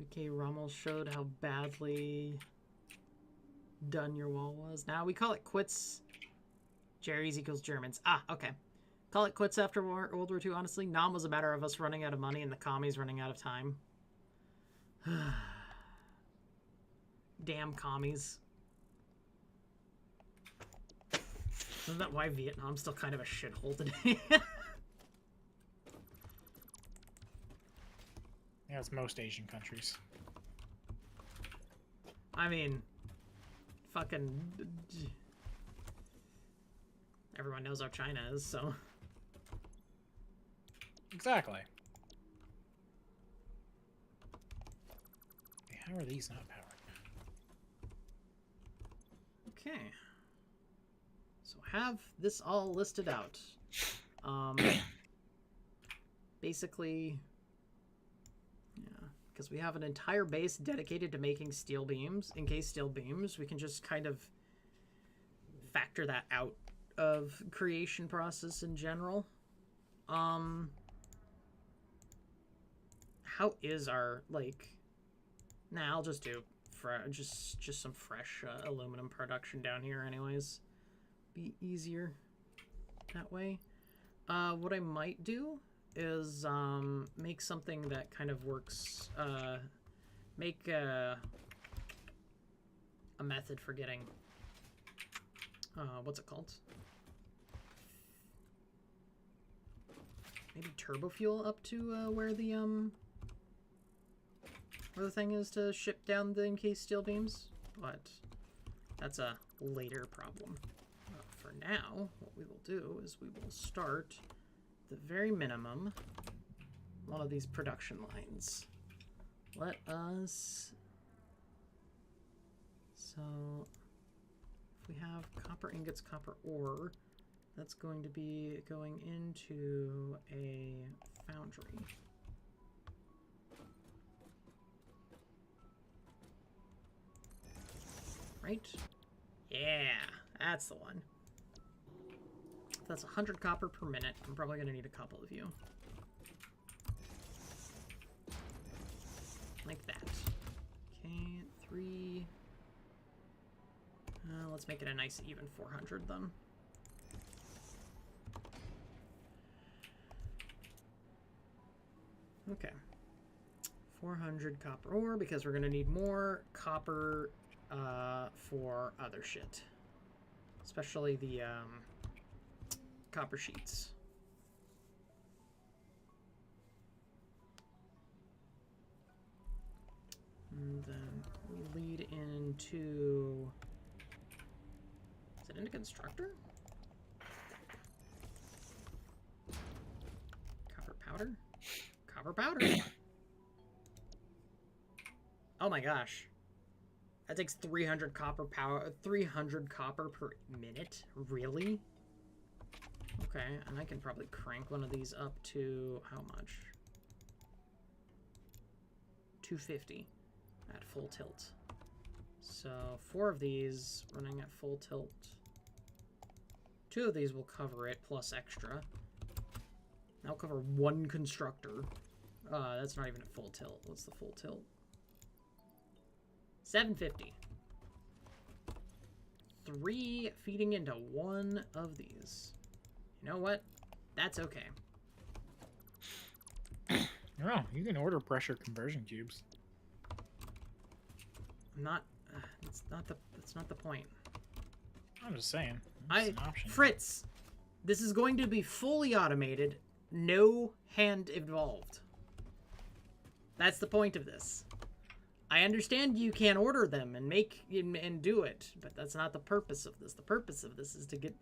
Okay, Rommel showed how badly done your wall was. Now we call it quits. Jerry's equals Germans. Ah, okay. Call it quits after World War II, honestly. Nam was a matter of us running out of money and the commies running out of time. Damn commies. Isn't that why Vietnam's still kind of a shithole today? Yeah, it's most Asian countries. I mean, fucking... Everyone knows how China is, so... Exactly. How are these not powered? Okay. So have this all listed out. Basically... Yeah, because we have an entire base dedicated to making steel beams. In case steel beams, we can just kind of factor that out of creation process in general. How is our, like... Nah, I'll just do just some fresh aluminum production down here anyways. Be easier that way. What I might do is make something that kind of works, make a method for getting, what's it called? maybe turbo fuel up to where the thing is to ship down the encased steel beams, but that's a later problem. For now, what we will do is we will start the very minimum one of these production lines. Let us... So, if we have copper ingots, copper ore, that's going to be going into a foundry. Right? Yeah, that's the one. That's 100 copper per minute. I'm probably going to need a couple of you. Like that. Okay, 3. Let's make it a nice even 400 then. Okay. 400 copper ore because we're going to need more copper for other shit. Especially the copper sheets. And then we lead into... Is it into constructor? Copper powder? Copper powder! Oh my gosh. That takes 300 copper power, 300 copper per minute? Really? Okay, and I can probably crank one of these up to how much? 250 at full tilt. So 4 of these running at full tilt. 2 of these will cover it plus extra. That'll cover 1 constructor. That's not even at full tilt. What's the full tilt? 750. 3 feeding into 1 of these. You know what? That's okay. Oh, you can order pressure conversion cubes. I'm not. It's not the. That's not the point. I'm just saying. It's an option. Fritz, this is going to be fully automated, no hand involved. That's the point of this. I understand you can't order them and make and do it, but that's not the purpose of this. The purpose of this is to get.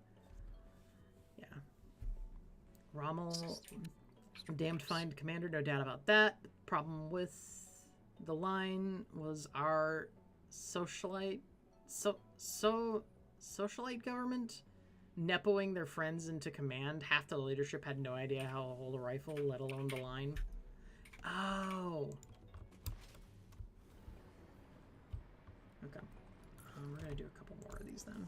Yeah. Rommel, damned fine commander, no doubt about that. The problem with the line was our socialite government nepoing their friends into command. Half the leadership had no idea how to hold a rifle, let alone the line. Oh. Okay. We're gonna do a couple more of these then.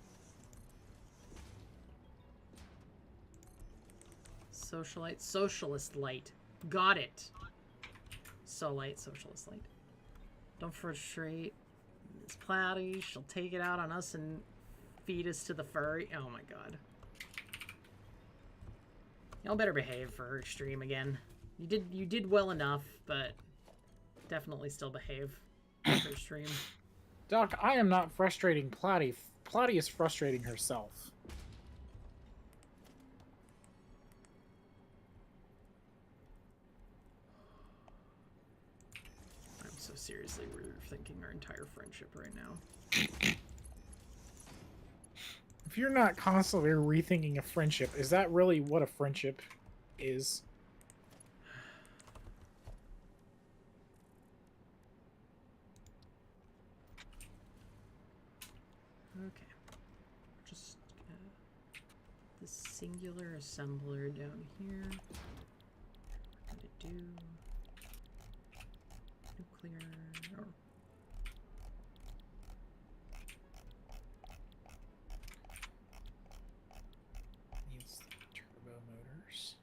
Socialite, socialist light. Got it. Solite, socialist light. Don't frustrate Miss Cloudy. She'll take it out on us and feed us to the furry. Oh my god. Y'all better behave for her stream again. You did well enough, but definitely still behave for her stream. Doc, I am not frustrating Plotty. Plotty is frustrating herself. I'm so seriously rethinking our entire friendship right now. If you're not constantly rethinking a friendship, is that really what a friendship is? Okay. Just the singular assembler down here. What did it do? Nuclear. Or Needs turbo motors.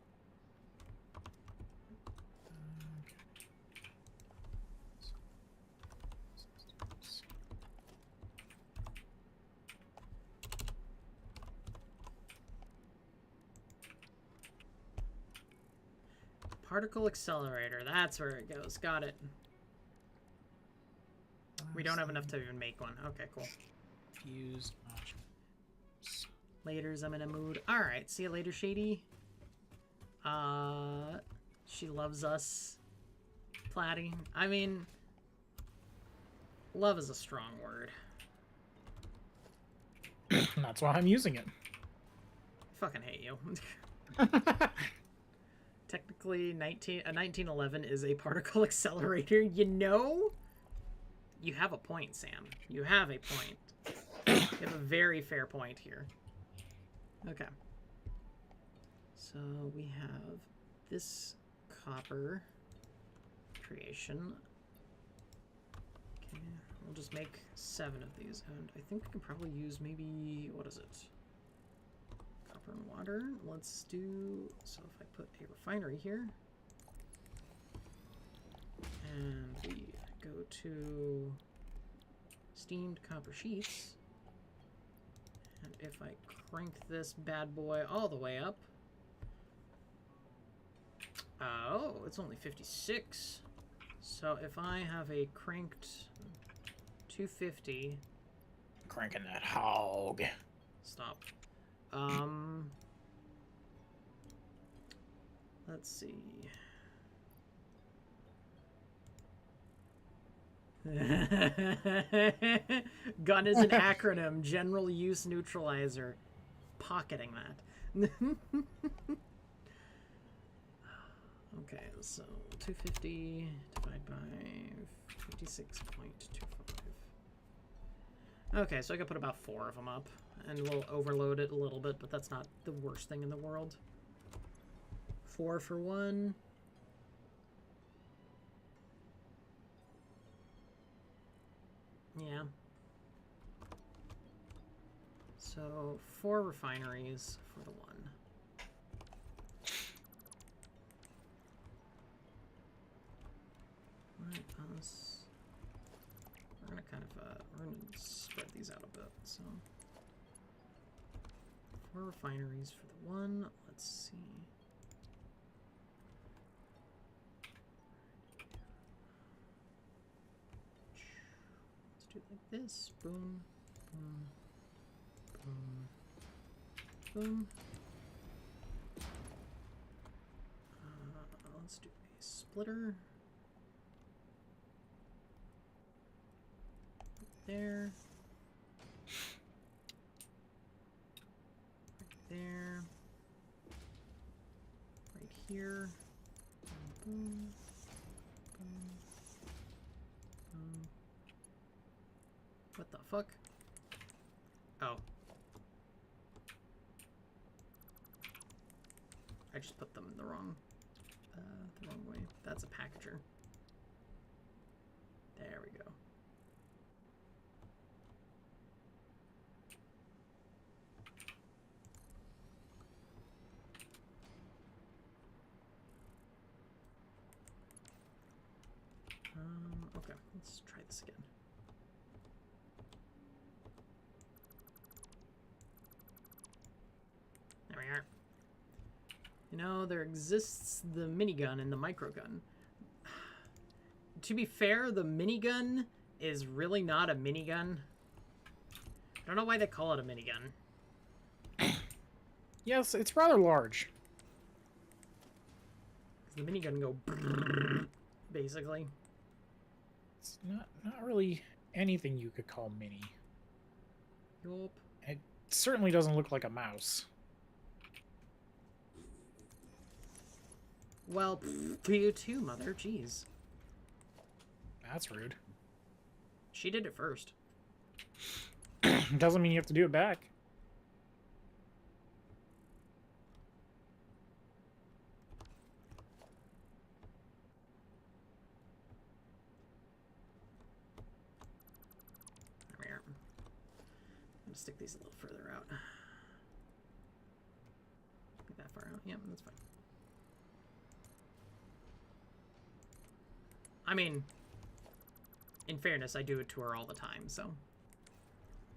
particle accelerator. That's where it goes. Got it. We don't have enough to even make one. Okay, cool. Fuse options. Laters, I'm in a mood. Alright, see you later, Shady. She loves us. Platy. I mean, love is a strong word. That's why I'm using it. I fucking hate you. Technically, a 1911 is a particle accelerator. You know? You have a point, Sam. You have a point. You have a very fair point here. Okay. So we have this copper creation. Okay, we'll just make 7 of these, and I think we can probably use maybe, what is it? Copper and water. Let's do, so if I put a refinery here, and we go to steamed copper sheets, and if I crank this bad boy all the way up, oh, it's only 56. So if I have a cranked 250, Cranking that hog. stop. Let's see. GUN is an acronym. General Use Neutralizer. Pocketing that. Okay, so 250 divided by 56.25. Okay, so I can put about 4 of them up, and we'll overload it a little bit, but that's not the worst thing in the world. 4 for 1. Yeah. So 4 refineries for the 1. Right, we're gonna kind of we're gonna spread these out a bit. So 4 refineries for the 1. Let's see. Let's do it like this. Boom, boom, boom, boom. Let's do a splitter. There. Right there. Right here. Boom. Boom. Boom. What the fuck? Oh. I just put them the wrong way. That's a packager. There we go. Okay, let's try this again. There we are. You know, there exists the minigun and the microgun. To be fair, the minigun is really not a minigun. I don't know why they call it a minigun. Yes, it's rather large. The minigun can go brrrr, basically. It's not really anything you could call mini. Yup. It certainly doesn't look like a mouse. Well, for you too, mother. Jeez. That's rude. She did it first. Doesn't mean you have to do it back. There we are. I'm gonna stick these a little further out. Get that far out. Yep, that's fine. I mean, in fairness, I do it to her all the time, so.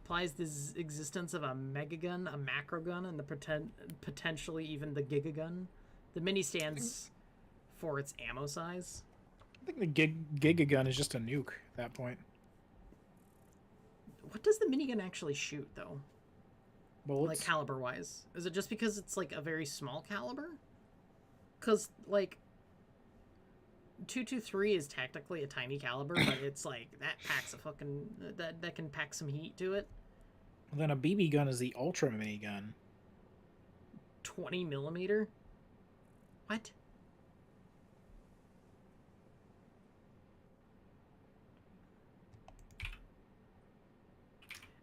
Implies the existence of a megagun, a macrogun, and the potentially even the gigagun. The mini stands for its ammo size. I think the gigagun is just a nuke at that point. What does the minigun actually shoot, though? Bullets. Like, caliber-wise? Is it just because it's, like, a very small caliber? Because, like, 223 is technically a tiny caliber, but it's like, that packs a fucking... That can pack some heat to it. Then a BB gun is the ultra minigun. 20 millimeter? What?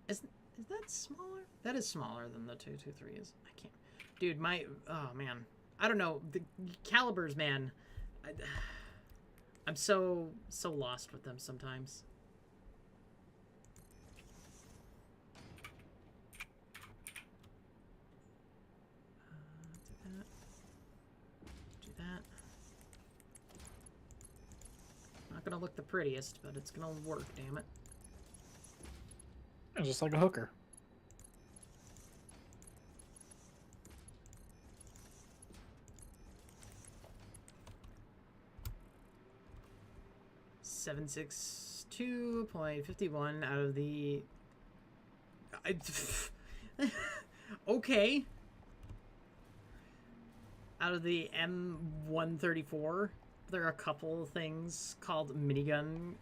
Is that smaller? That is smaller than the 223 is. I can't... Dude, my... Oh, man. I don't know. The calibers, man. I'm so lost with them sometimes. Do that. Not gonna look the prettiest, but it's gonna work, damn it. It's just like a hooker. $762.51 out of the... Okay. Out of the M134, there are a couple things called minigun,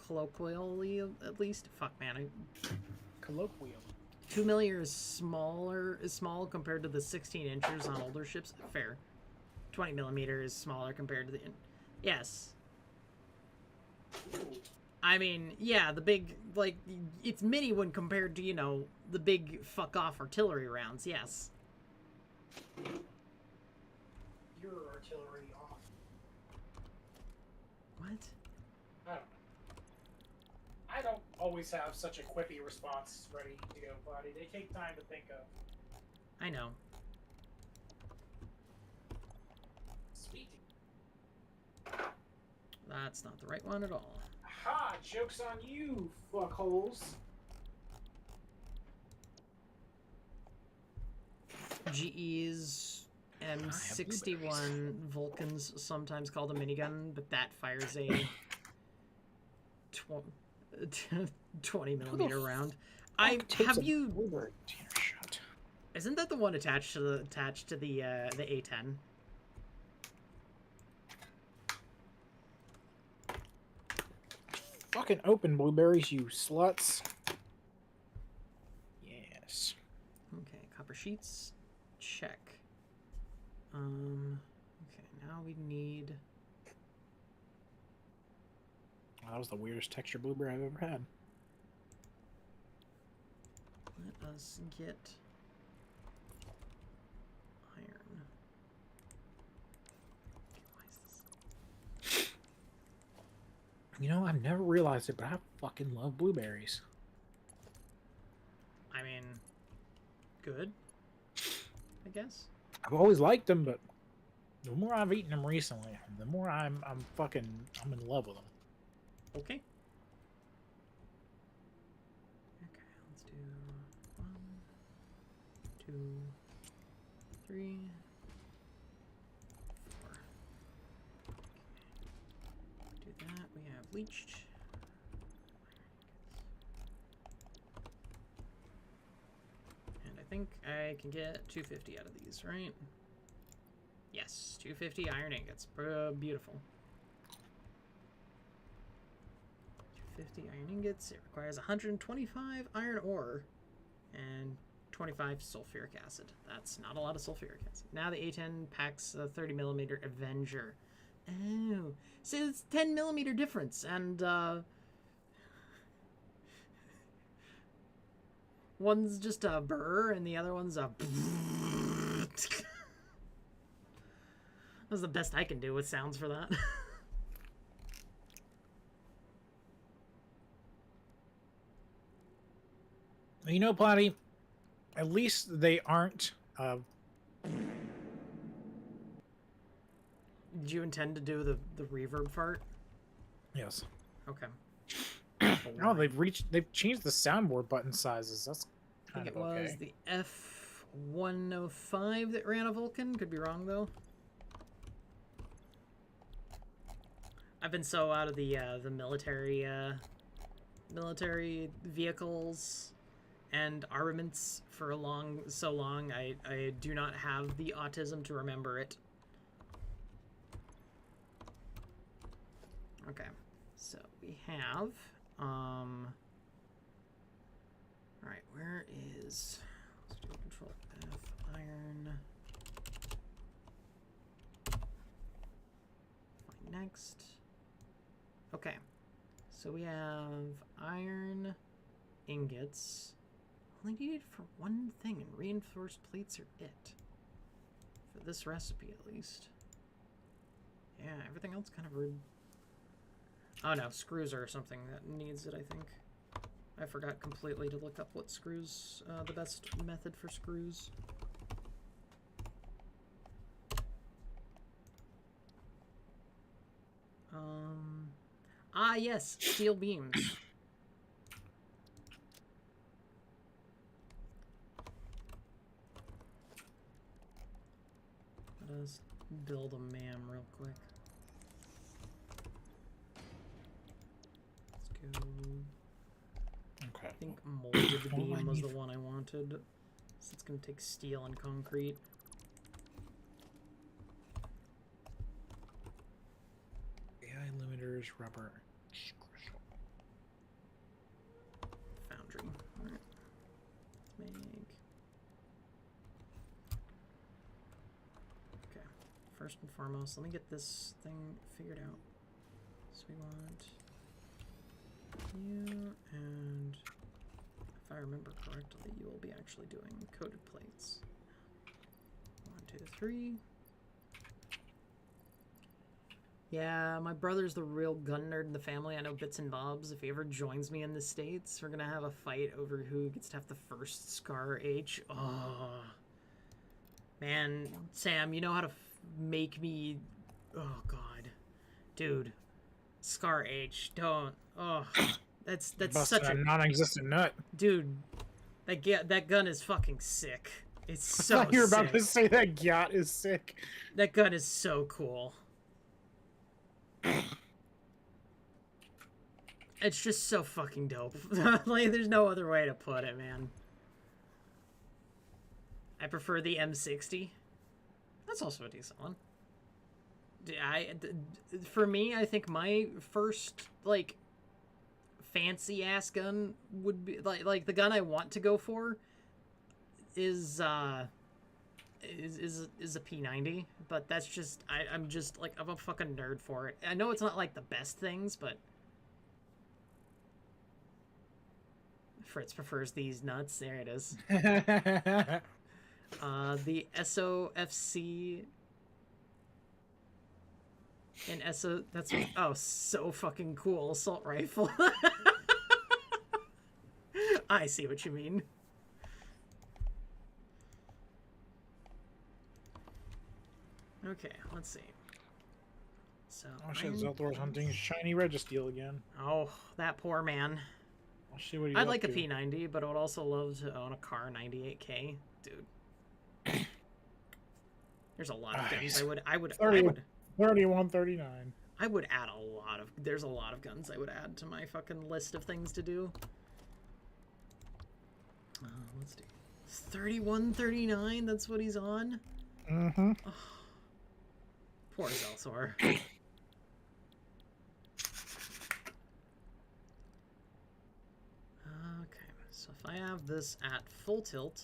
colloquially at least. Fuck, man. Colloquial. 2 millimeter is small compared to the 16 inches on older ships. Fair. 20 millimeter is smaller compared to the... Yes. I mean, yeah, the big, like, it's mini when compared to, you know, the big fuck-off artillery rounds, yes. Your artillery off. What? I don't know. I don't always have such a quippy response ready to go, buddy. They take time to think of. I know. Sweet. That's not the right one at all. Ha! Joke's on you, fuckholes. GE's M61 Vulcans, sometimes called a minigun, but that fires a 20 millimeter round. Have you? Isn't that the one attached to the A10? Fucking open blueberries, you sluts. Yes. Okay, copper sheets. Check. Okay, now we need... That was the weirdest texture blueberry I've ever had. Let us get iron. Why is this? You know, I've never realized it, but I fucking love blueberries. I mean, good, I guess. I've always liked them, but the more I've eaten them recently, the more I'm in love with them. Okay. Okay, let's do 1, 2, 3, 4. Okay. Do that. We have bleached. And I think I can get 250 out of these, right? Yes, 250 iron ingots. Beautiful. 250 iron ingots. It requires 125 iron ore and 25 sulfuric acid. That's not a lot of sulfuric acid. Now the A10 packs a 30 millimeter Avenger. Oh, so it's 10 millimeter difference, and one's just a burr and the other one's a. That's the best I can do with sounds for that. You know, Platy, at least they aren't. Did you intend to do the reverb fart? Yes. Okay. Oh, they've changed the soundboard button sizes. That's I think kind it of was okay. the F105 that ran a Vulcan. Could be wrong though. I've been so out of the military vehicles and armaments for so long. I do not have the autism to remember it. Okay, so we have, all right, where is, let's do Control F, iron. Find next. Okay, so we have iron ingots. Only needed for one thing, and reinforced plates are it. For this recipe, at least. Yeah, everything else kind of rude. Oh no, screws are something that needs it, I think. I forgot completely to look up what screws, the best method for screws. Ah yes, steel beams. Let us build a MAM real quick. Let's go. Okay. I think molded What do I beam was need the one I wanted. So it's gonna take steel and concrete. AI limiters, rubber. Foundry. Alright. Let's make. Okay. First and foremost, let me get this thing figured out. So we want you, and if I remember correctly, you will be actually doing coated plates. 1, 2, 3. Yeah, my brother's the real gun nerd in the family. I know bits and bobs. If he ever joins me in the States, we're gonna have a fight over who gets to have the first Scar H. Oh. Man, Sam, you know how to make me... Oh, God. Dude. Scar H. Don't. Oh. That's Busting such a non-existent nut. Dude, that gun is fucking sick. It's so I thought you were about sick. to say that yacht is sick. That gun is so cool. It's just so fucking dope. Like, there's no other way to put it, man. I prefer the M60. That's also a decent one. For me, I think my first, like, fancy-ass gun would be, like, the gun I want to go for is a P90, but that's just, I'm just, like, I'm a fucking nerd for it. I know it's not, like, the best things, but Fritz prefers these nuts. There it is. The SOFC and SO, that's what, oh, so fucking cool. Assault rifle. I see what you mean. Okay, let's see. So, Oh shit, Zelthor's hunting shiny registeel again. oh, that poor man. I'll see what he's I'd up like a to. P90, but I would also love to own a car 98K, dude. There's a lot of guns. I would 31, 39. I would add a lot of. There's a lot of guns I would add to my fucking list of things to do. Let's do 31, 39. That's what he's on. Mm-hmm. Oh, poor Zelthor. Okay, so if I have this at full tilt,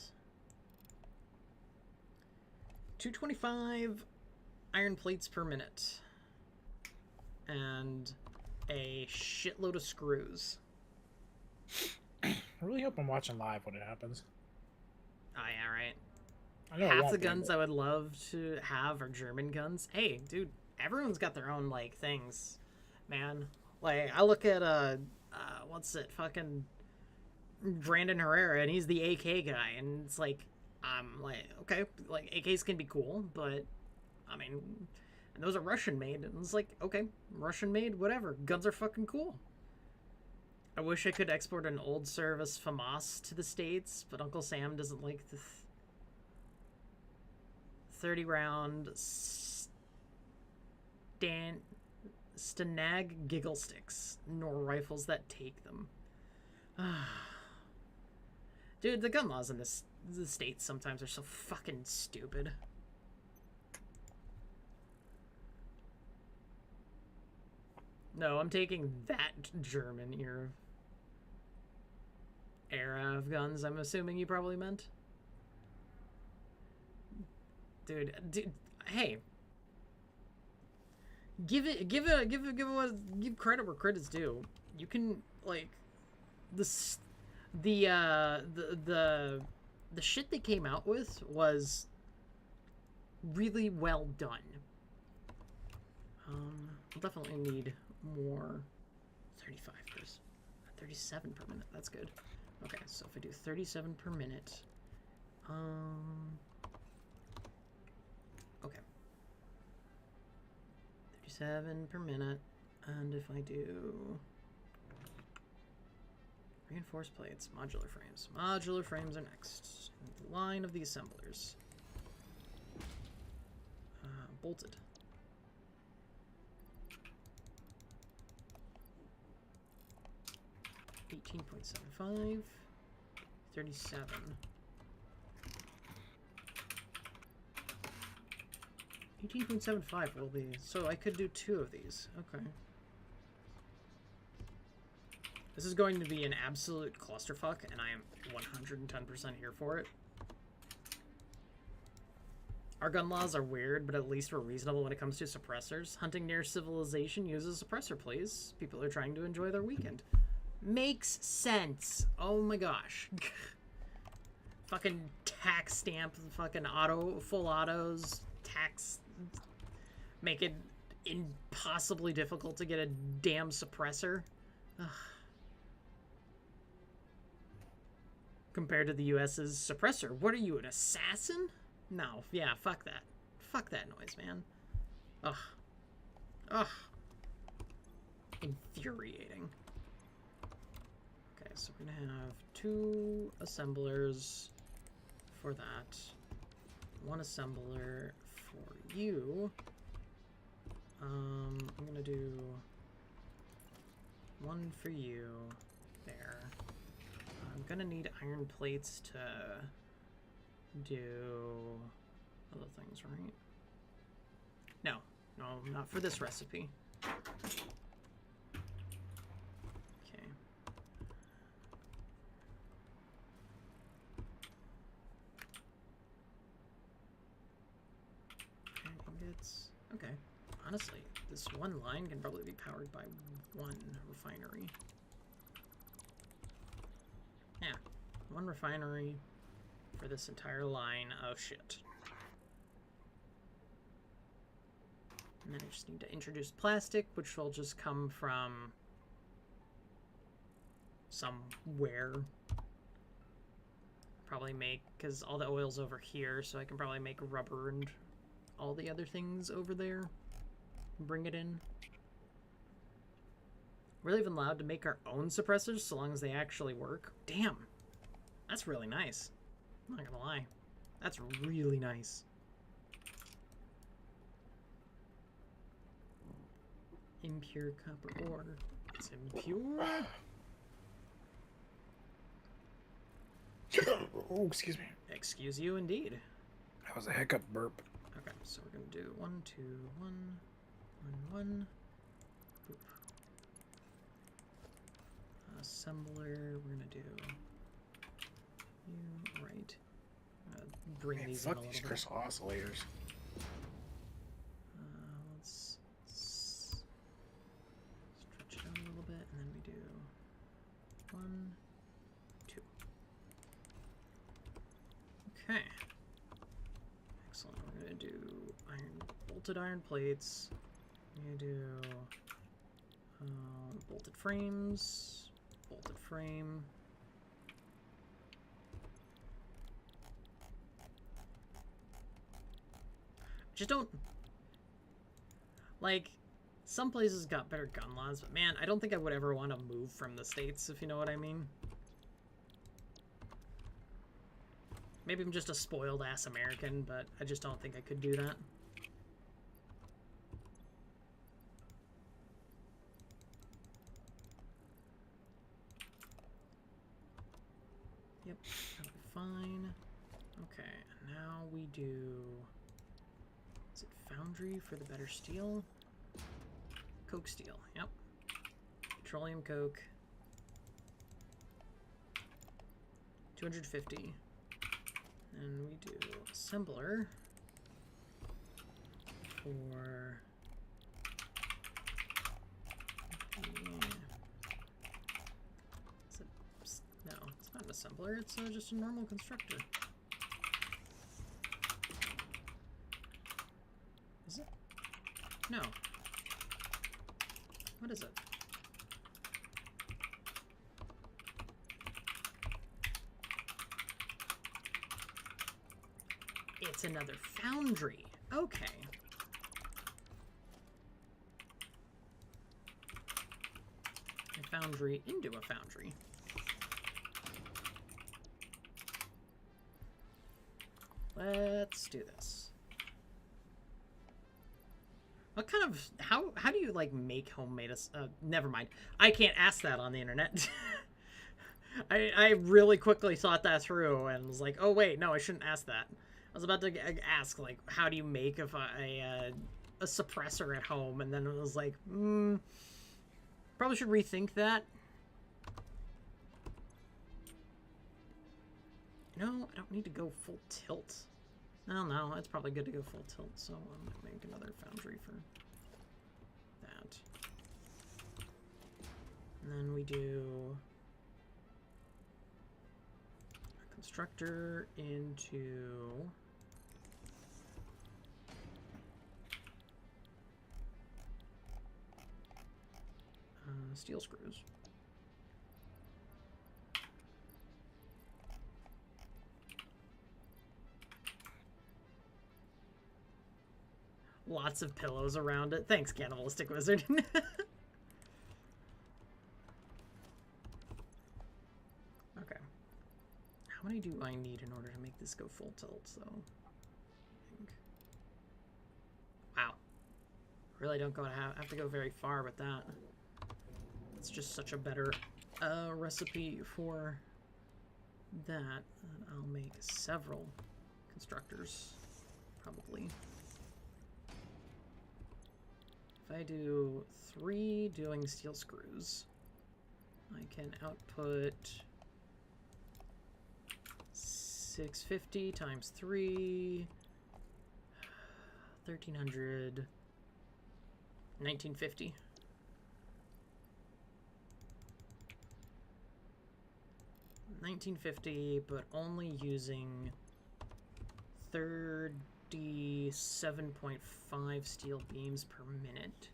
225 iron plates per minute, and a shitload of screws. I really hope I'm watching live when it happens. Oh yeah, right. I know it Half won't the be, guns but- I would love to have are German guns. Hey, dude, everyone's got their own, like, things, man. Like, I look at, what's it, fucking Brandon Herrera, and he's the AK guy, and it's like, I'm like, okay, like, AKs can be cool, but, I mean, and those are Russian-made, and it's like, okay, Russian-made, whatever, guns are fucking cool. I wish I could export an old service FAMAS to the States, but Uncle Sam doesn't like the 30-round Stanag giggle sticks, nor rifles that take them. Dude, the gun laws in the States sometimes are so fucking stupid. No, I'm taking that German era of guns, I'm assuming you probably meant. Dude, hey. Give credit where credit's due. You can, like, the shit they came out with was really well done. We'll definitely need more 35 per 37 per minute. That's good. Okay, so if I do 37 per minute, okay, 37 per minute, and if I do reinforced plates, modular frames are next. In the line of the assemblers. Bolted. 18.75, 37. 18.75 will be, so I could do 2 of these. Okay. This is going to be an absolute clusterfuck, and I am 110% here for it. Our gun laws are weird, but at least we're reasonable when it comes to suppressors. Hunting near civilization uses suppressor plays. People are trying to enjoy their weekend. Makes sense. Oh my gosh. Fucking tax stamp, fucking full autos, tax, make it impossibly difficult to get a damn suppressor. Ugh. Compared to the US's suppressor. What are you, an assassin? No, yeah, fuck that. Fuck that noise, man. Ugh. Ugh. Infuriating. Okay, so we're gonna have 2 assemblers for that. 1 assembler for you. I'm gonna do 1 for you there. I'm gonna need iron plates to do other things, right? No, not for this recipe. Okay. Ingots. Okay. Honestly, this one line can probably be powered by 1 refinery. Yeah, 1 refinery for this entire line of shit. And then I just need to introduce plastic, which will just come from somewhere. Probably make, because all the oil's over here, so I can probably make rubber and all the other things over there. Bring it in. We're even allowed to make our own suppressors so long as they actually work. Damn, that's really nice. I'm not gonna lie. That's really nice. Impure copper ore. It's impure? Oh, excuse me. Excuse you indeed. That was a hiccup burp. Okay, so we're gonna do 1, 2, 1, 1, 1. Oop. Assembler, we're gonna do you, right. Bring Man, these in a fuck little these bit. crystal oscillators. Let's stretch it out a little bit, and then we do 1, 2. Okay. Excellent. We're gonna do bolted iron plates. We're gonna do bolted frames, bolted frame. Just don't, like, some places got better gun laws, but man, I don't think I would ever want to move from the States, if you know what I mean. Maybe I'm just a spoiled ass American, but I just don't think I could do that. Yep, that'll be fine. Okay, now we do... Is it foundry for the better steel? Coke steel, yep. petroleum coke. 250. And we do assembler for... Yeah. No, it's not an assembler, it's just a normal constructor. Is it? No. What is it? It's another foundry. Okay. A foundry into a foundry. Let's do this. What kind of... How do you, like, make homemade... never mind. I can't ask that on the internet. I really quickly thought that through and was like, oh, wait, no, I shouldn't ask that. I was about to ask, like, how do you make a suppressor at home? And then it was like, probably should rethink that. No, I don't need to go full tilt. Oh, no, it's probably good to go full tilt, so I'm going to make another foundry for that. And then we do a constructor into steel screws. Lots of pillows around it. Thanks, Cannibalistic Wizard. Okay. How many do I need in order to make this go full tilt, though? I think. Wow. Really don't have to go very far with that. It's just such a better recipe for that. I'll make several constructors, probably. If I do 3 doing steel screws, I can output 650 times 3, 1300, 1950. $19.50, but only using 37.5 steel beams per minute.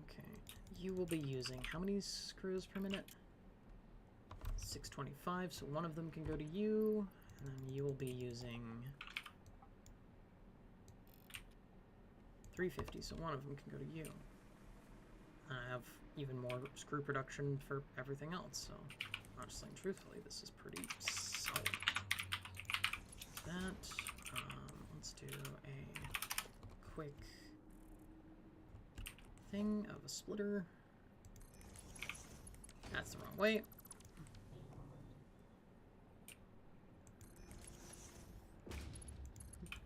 Okay, you will be using how many screws per minute? 625, so one of them can go to you, and then you will be using 350, so one of them can go to you. I have even more screw production for everything else, so honestly and truthfully, this is pretty solid. That, let's do a quick thing of a splitter. That's the wrong way.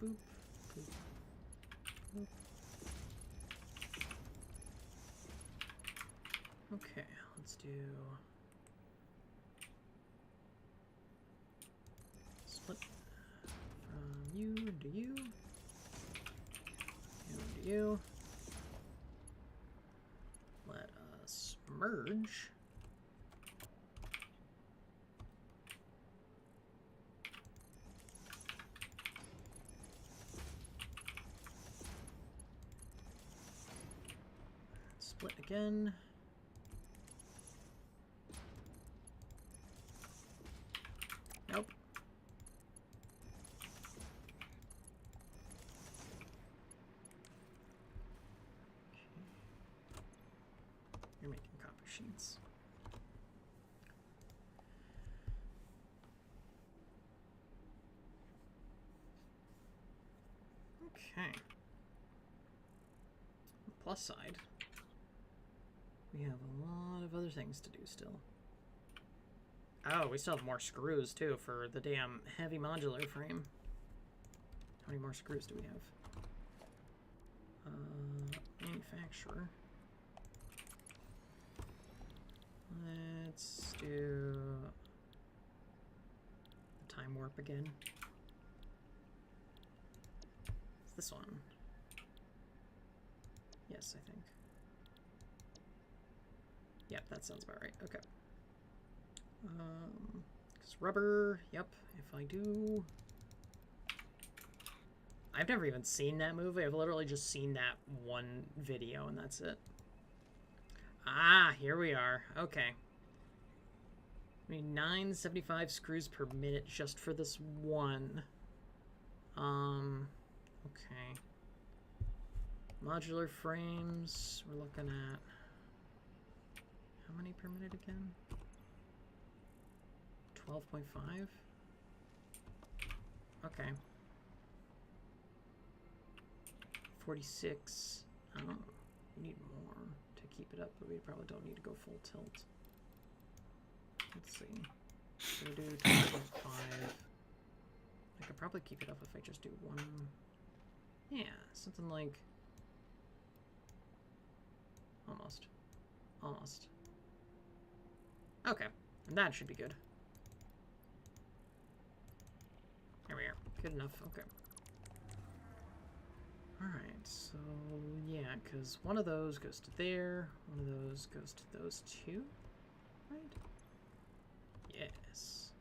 Boop, boop, boop. Okay, let's do split from you to you, to you. Let us merge. Split again. Nope. Okay. You're making copper sheets. Okay. On the plus side, we have a lot of other things to do still. Oh, we still have more screws, too, for the damn heavy modular frame. How many more screws do we have? manufacturer. Let's do the time warp again. It's this one. Yes, I think. Yep, that sounds about right. Okay. 'Cause rubber, yep, if I do... I've never even seen that movie. I've literally just seen that one video, and that's it. Ah, here we are. Okay. I mean, 975 screws per minute just for this one. Okay. Modular frames, we're looking at... How many per minute again? 12.5? Okay. 46. Oh, we need more to keep it up, but we probably don't need to go full tilt. Let's see. So we do 12.5. I could probably keep it up if I just do one. Yeah, something like... Almost. Almost. Okay, and that should be good. There we are. Good enough. Okay. Alright, so yeah, because one of those goes to there, one of those goes to those two, right? Yes.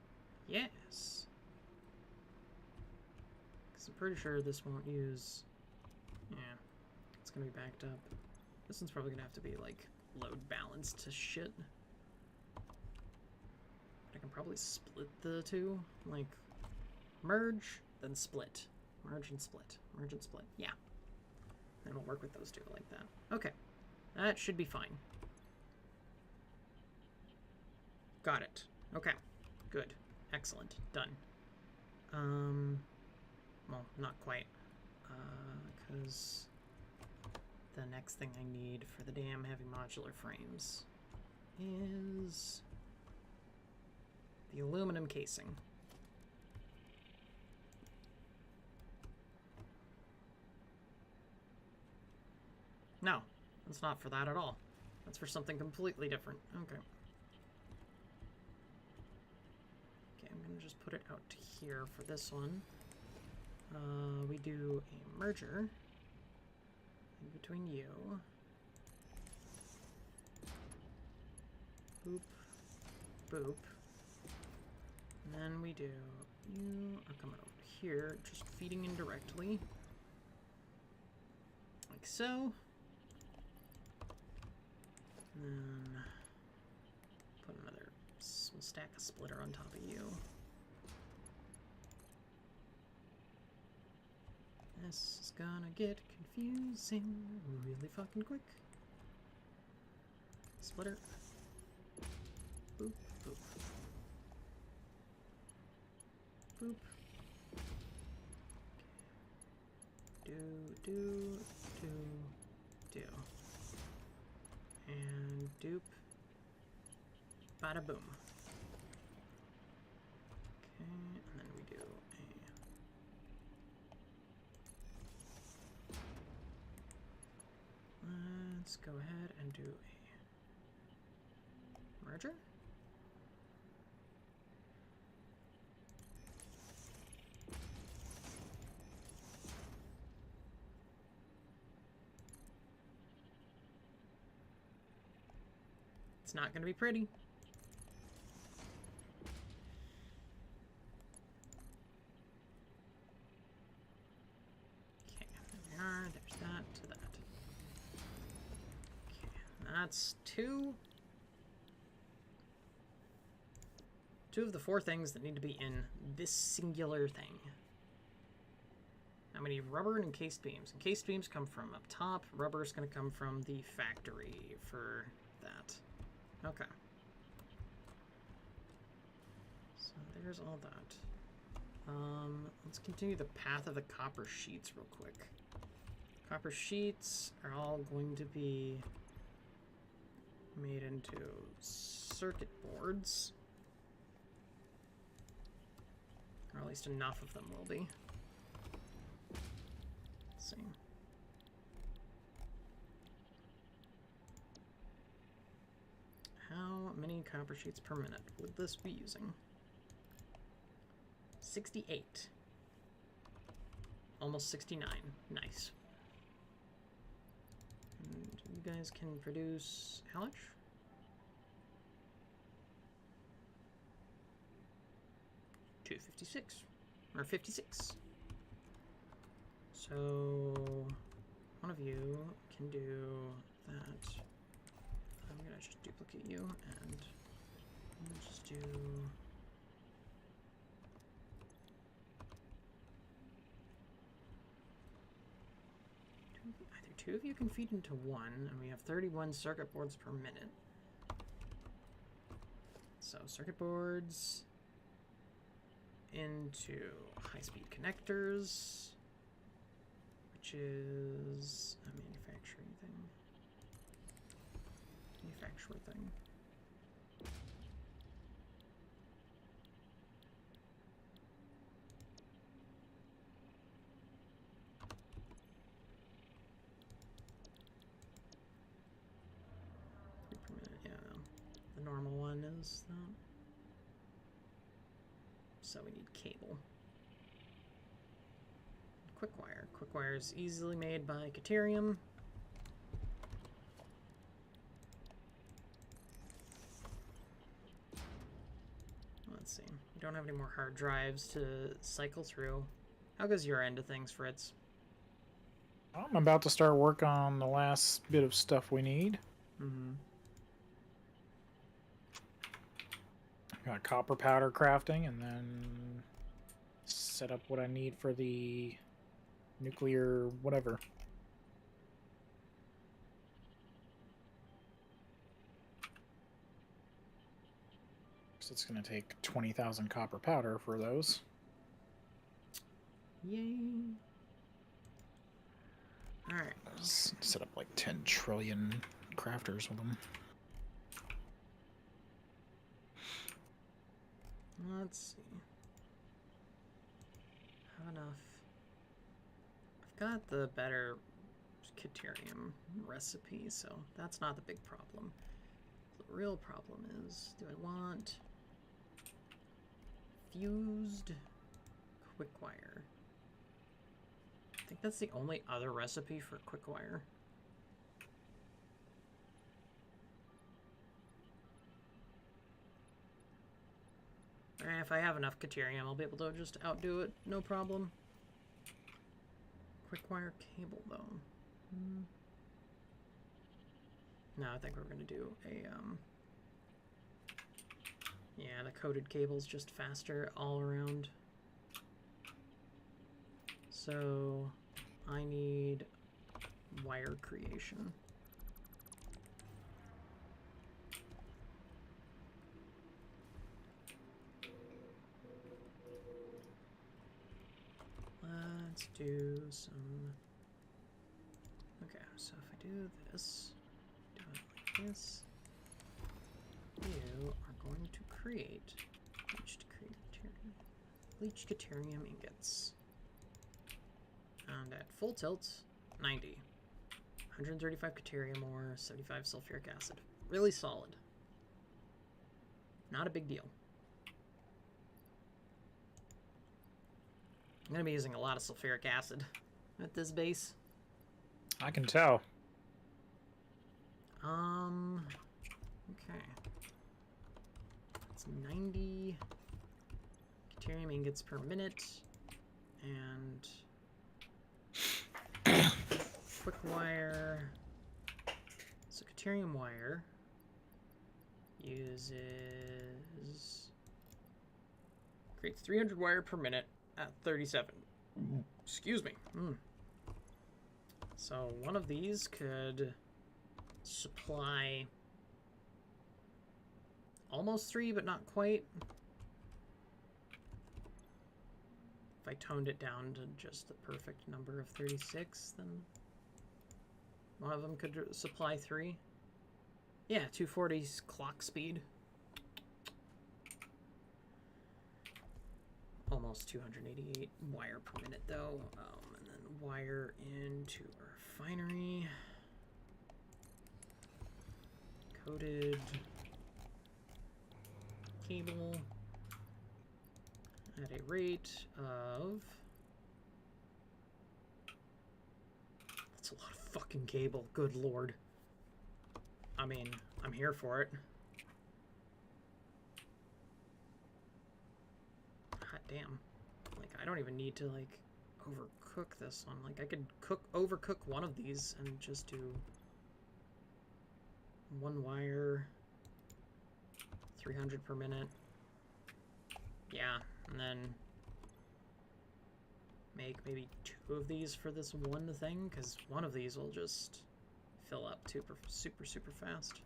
Yes. Because I'm pretty sure this won't use... Yeah, it's going to be backed up. This one's probably going to have to be, like, load balanced to shit. I can probably split the two, like, merge, then split. Merge and split. Merge and split. Yeah. Then we'll work with those two like that. Okay. That should be fine. Got it. Okay. Good. Excellent. Done. Well, not quite. Because the next thing I need for the damn heavy modular frames is the aluminum casing. No, that's not for that at all. That's for something completely different. Okay. Okay, I'm gonna just put it out here for this one. We do a merger in between you. Boop. Boop. And then we do you are coming over here, just feeding in directly. Like so. And then put another, we'll stack a splitter on top of you. This is gonna get confusing really fucking quick. Splitter. Boop, boop. Boop. Do. And dupe. Bada boom. Okay, and then we do a... Let's go ahead and do a merger. It's not going to be pretty. Okay, there we are. There's that to that. Okay, that's two of the four things that need to be in this singular thing. Now we need rubber and encased beams. Encased beams come from up top. Rubber is going to come from the factory for that. Okay. So there's all that. Let's continue the path of the copper sheets real quick. Copper sheets are all going to be made into circuit boards. Or at least enough of them will be. Let's see. copper sheets per minute would this be using? 68. Almost 69. Nice. And you guys can produce how much? $256 or 56. So one of you can do that. I'm gonna just duplicate you and just do. Either two of you can feed into one, and we have 31 circuit boards per minute. So circuit boards into high-speed connectors, which is a manufacturing thing. Manufacturer thing. Per minute, yeah. The normal one is that. So we need cable. Quick wire. Quick wire is easily made by Caterium. Let's see. You don't have any more hard drives to cycle through. How goes your end of things, Fritz? I'm about to start work on the last bit of stuff we need. Mm-hmm. Got copper powder crafting, and then set up what I need for the nuclear whatever. So it's going to take 20,000 copper powder for those. Yay. Alright. Set up like 10 trillion crafters with them. Let's see. Have enough. I've got the better Caterium recipe, so that's not the big problem. The real problem is, do I want fused quick wire? I think that's the only other recipe for quick wire. And if I have enough Caterium, I'll be able to just outdo it, no problem. Quick wire cable, though. No, I think we're gonna do a, yeah, the coated cable's just faster all around. So, I need wire creation. Let's do some. Okay, so if I do this, do it like this, you are going to create bleached Caterium ingots. And at full tilt, 90. 135 Caterium ore, 75 sulfuric acid. Really solid. Not a big deal. I'm going to be using a lot of sulfuric acid at this base. I can tell. Okay. That's 90 Caterium ingots per minute. And quick wire. So Caterium wire creates 300 wire per minute at 37. Excuse me. So one of these could supply almost 3, but not quite. If I toned it down to just the perfect number of 36, then one of them could supply 3. Yeah, 240's clock speed. Almost 288 wire per minute, though. And then wire into our refinery. Coated cable at a rate of... That's a lot of fucking cable, good lord. I mean, I'm here for it. God damn. Like, I don't even need to, like, overcook this one. Like, I could overcook one of these and just do one wire, 300 per minute. Yeah, and then make maybe 2 of these for this one thing, because one of these will just fill up super fast.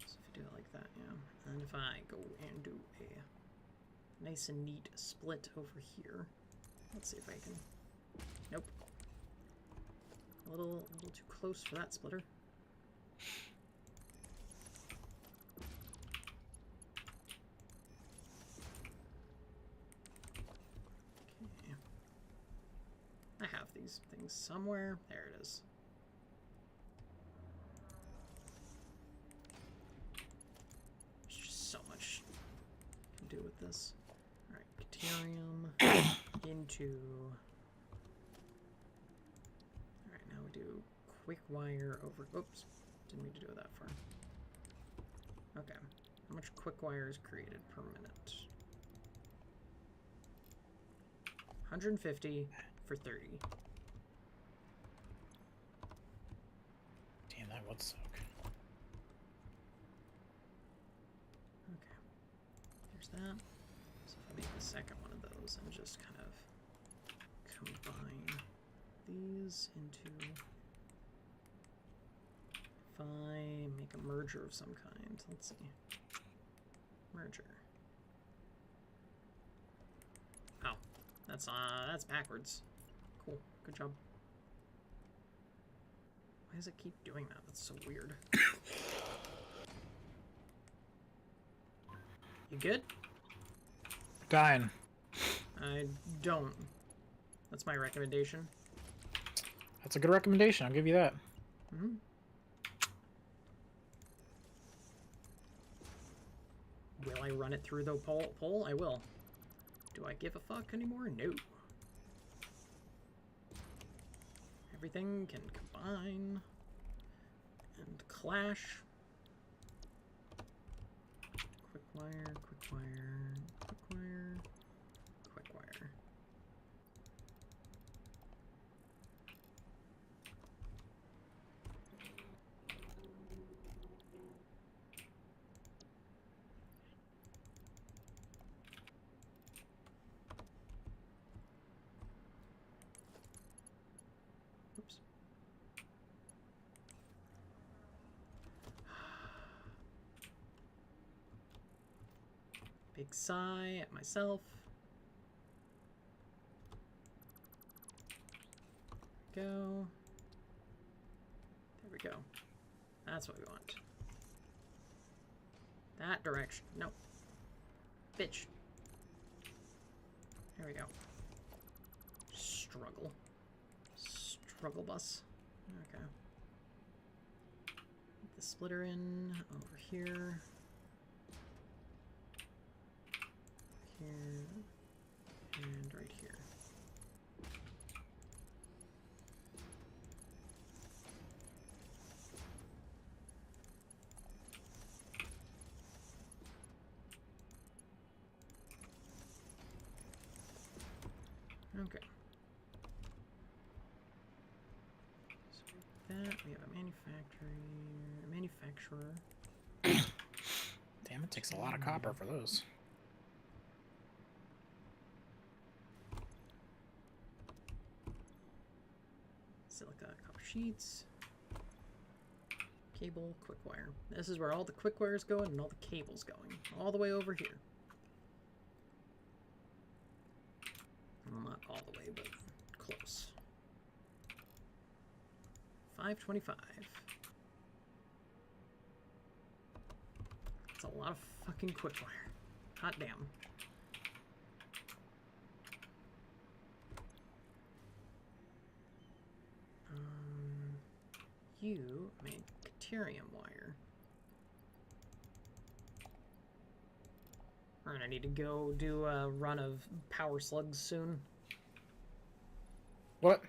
So if you do it like that, yeah. And if I go and do a nice and neat split over here, let's see if I can. Nope. A little too close for that splitter. Okay. I have these things somewhere. There it is. There's just so much I can do with this. Alright, Caterium into... Alright, now we do quick wire over... Oops, didn't mean to do it that far. Okay, how much quick wire is created per minute? 150 for 30. Damn, that would suck. Okay, there's that. So if I make the second one of those and just kind of combine these into... If I make a merger of some kind, let's see. Merger. Oh, that's backwards. Cool, good job. Why does it keep doing that? That's so weird. You good? Dying. I don't. That's my recommendation. That's a good recommendation. I'll give you that. Mm-hmm. Will I run it through the pole? I will. Do I give a fuck anymore? No. Everything can combine and clash. Quick wire, quick wire, quick wire, quick wire. Oops. Big sigh at myself. Go. There we go. That's what we want. That direction. Nope. Bitch. There we go. Struggle. Struggle bus. Okay. Put the splitter in over here. Here. And right here. Okay. So with that, we have a manufacturer. Damn, it takes a lot of copper for those. Silica copper sheets. Cable, quick wire. This is where all the quick wires go and all the cables going. All the way over here. Well, not all the way, but close. 525. That's a lot of fucking quick wire. Hot damn. You made Caterium wire. We're gonna need to go do a run of power slugs soon. What?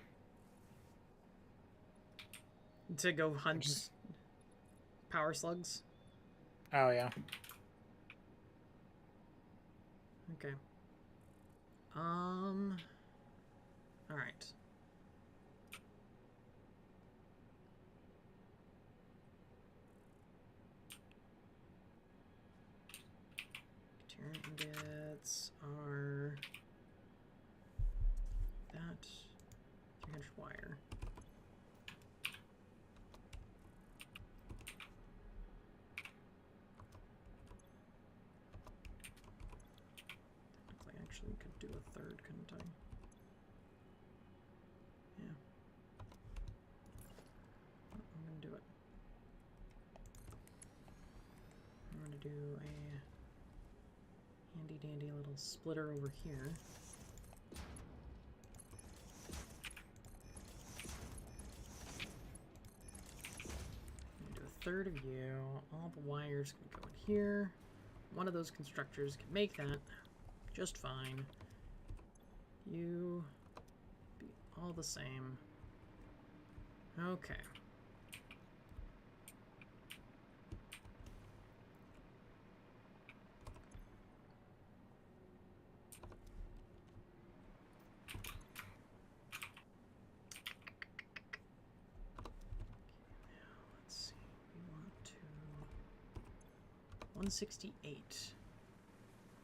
To go hunt power slugs. Oh, yeah. Okay. All right. Ingots are that 300 wire. I actually could do a third, couldn't I? Yeah. Oh, I'm gonna do it. I'm gonna do a handy dandy little splitter over here. I'm gonna do a third of you. All the wires can go in here. One of those constructors can make that just fine. You be all the same. Okay. Let's see. We want to 168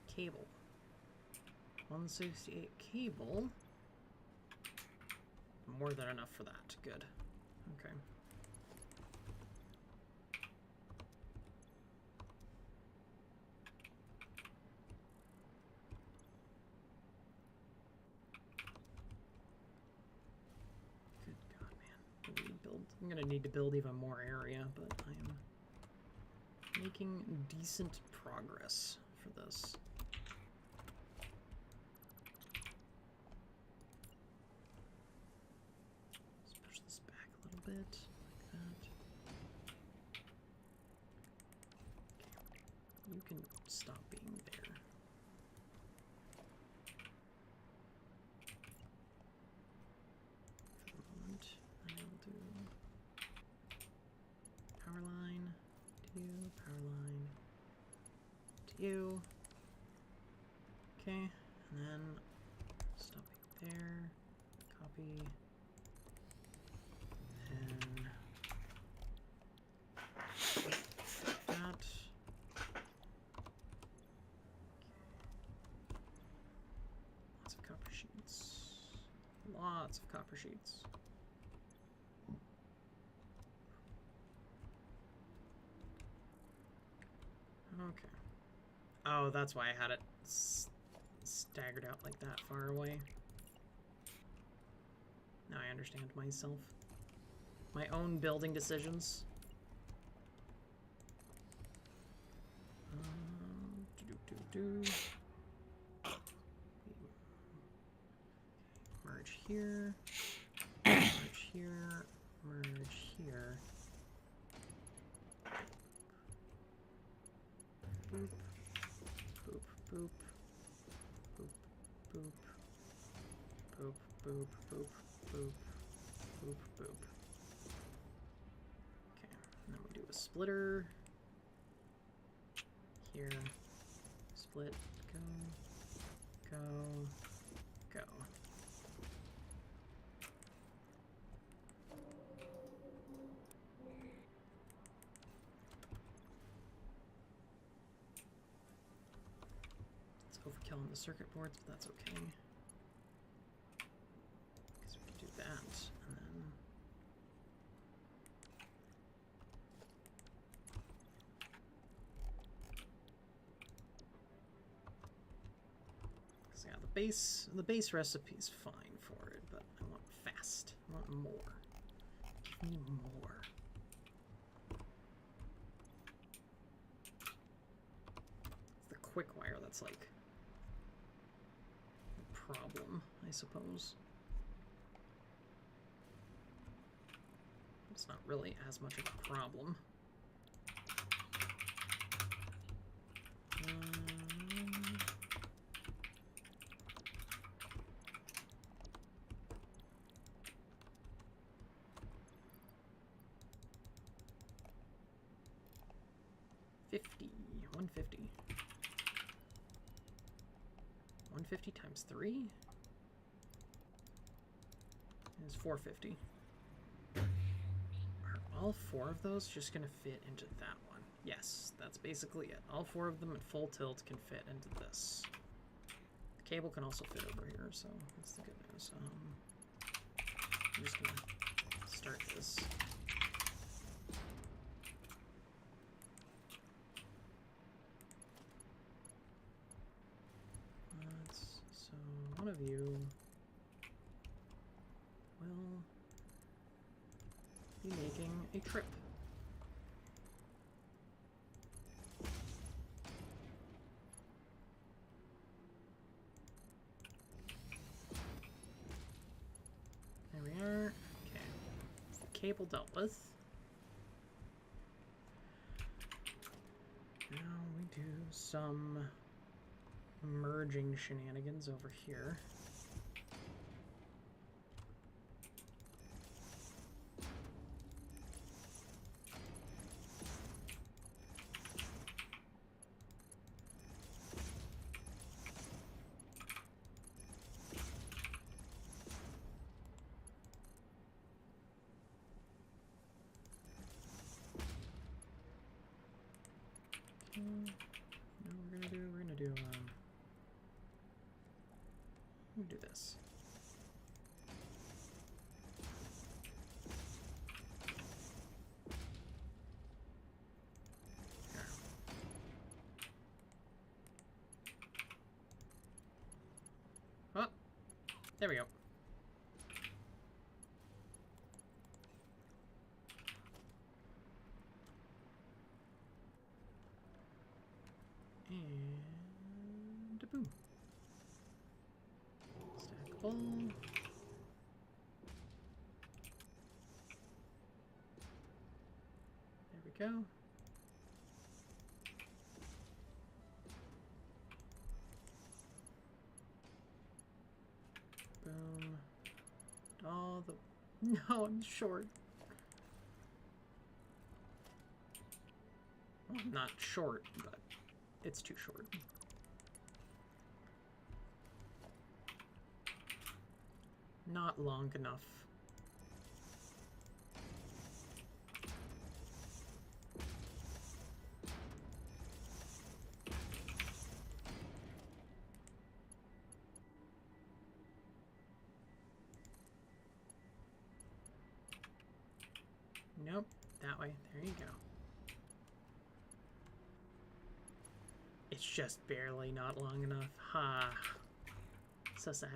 cable. 168 cable. More than enough for that. Good. Okay. Good God, man. I'm gonna need to build even more area, but I am making decent progress for this. Let's push this back a little bit, like that. Okay. You can stop being there. For the moment, I'll do power line to you, power line to you. Okay, and then stop it there, copy, and that. Lots of copper sheets. Lots of copper sheets. Okay. Oh, that's why I had it staggered out like that far away. Now I understand myself. My own building decisions. Merge here. Merge here. Merge here. Boop. Boop. Boop. Boop. Boop. Boop. Boop. Boop. Boop. Boop. Boop. Okay, and then we do a splitter. Here. Split. Go. Go. Go. It's overkill on the circuit boards, but that's okay. Because we can do that, and then... Because yeah, the base recipe is fine for it, but I want fast. I want more. Give me more. It's the quick wire that's like the problem, I suppose. It's not really as much of a problem. 50. 150. 150 times 3 is 450. Are all 4 of those just going to fit into that one? Yes, that's basically it. All 4 of them at full tilt can fit into this. The cable can also fit over here, so that's the good news. I'm just going to start this. So one of you will be making a trip. There we are. Okay. The cable dealt with. Now we do some merging shenanigans over here. Okay. Now we're gonna do this. Here. Oh, there we go. And boom. Stackable. There we go. Boom. All the... No, I'm short. Well, not short, but it's too short. Not long enough. Nope, that way. There you go. It's just barely not long enough. Ha. So sad.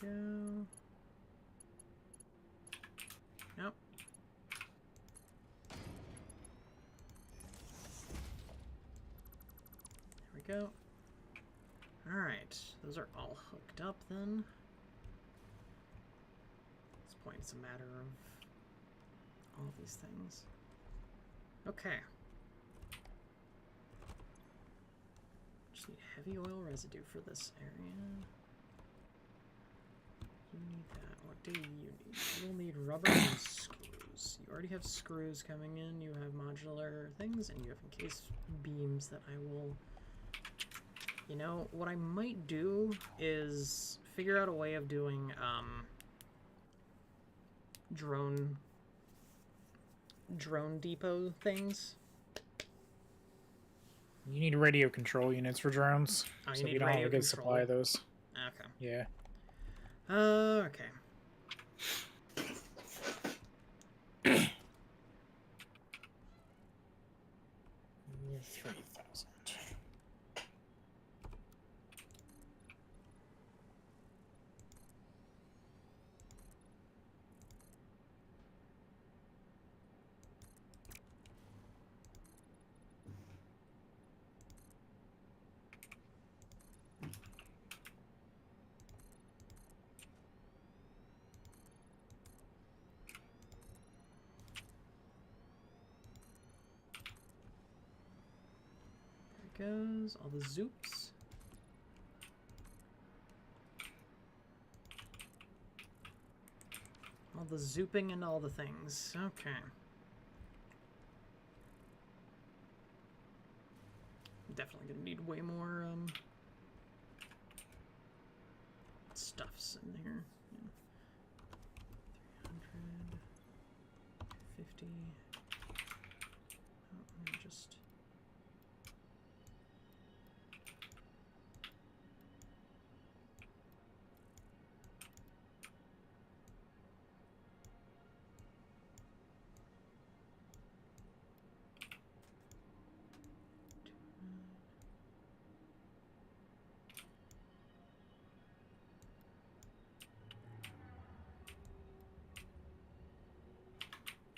There we go. Nope. There we go. Alright, those are all hooked up then. At this point, it's a matter of all these things. Okay. Just need heavy oil residue for this area. You need that. What do you need? You'll need rubber and screws. You already have screws coming in, you have modular things, and you have encased beams that I will... You know, what I might do is figure out a way of doing, drone depot things. You need radio control units for drones, Oh, you so need we don't have radio a good control. supply of those. Okay. Yeah. Okay. You're 3,000. goes. All the zoops. All the zooping and all the things. Okay. Definitely gonna need way more stuffs in here. Yeah. 300, 50. Oh, I'm gonna just.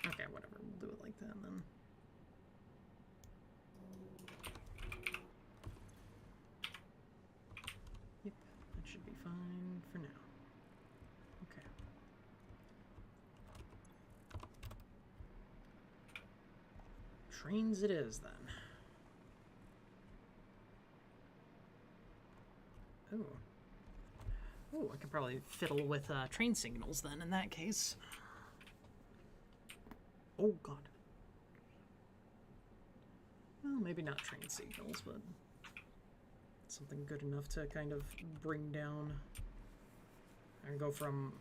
Okay, whatever. We'll do it like that then. Yep, that should be fine for now. Okay. Trains it is then. Ooh. Ooh, I could probably fiddle with train signals then in that case. Oh god. Well, maybe not train signals, but something good enough to kind of bring down. I can go from,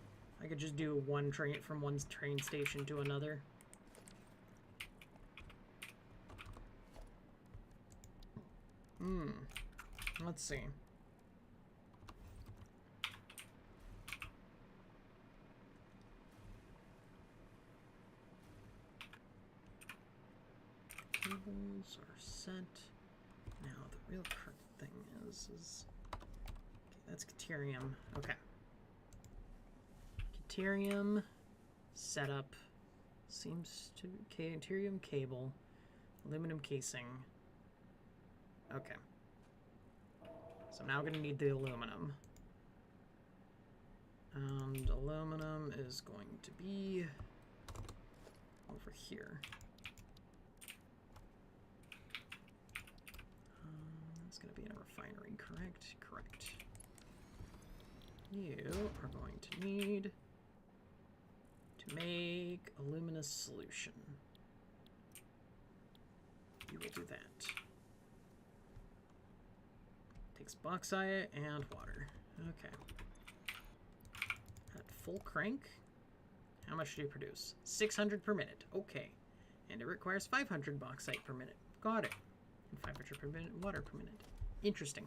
I could just do one train from one train station to another. Let's see. Cables are set. Now the real thing is okay, that's Caterium. Okay. Caterium setup seems to Caterium cable, aluminum casing. Okay. So now I'm gonna need the aluminum. And aluminum is going to be over here. It's going to be in a refinery, correct? Correct. You are going to need to make a luminous solution. You will do that. Takes bauxite and water. Okay. At full crank, how much do you produce? 600 per minute. Okay. And it requires 500 bauxite per minute. Got it. And 500 per minute water per minute. Interesting.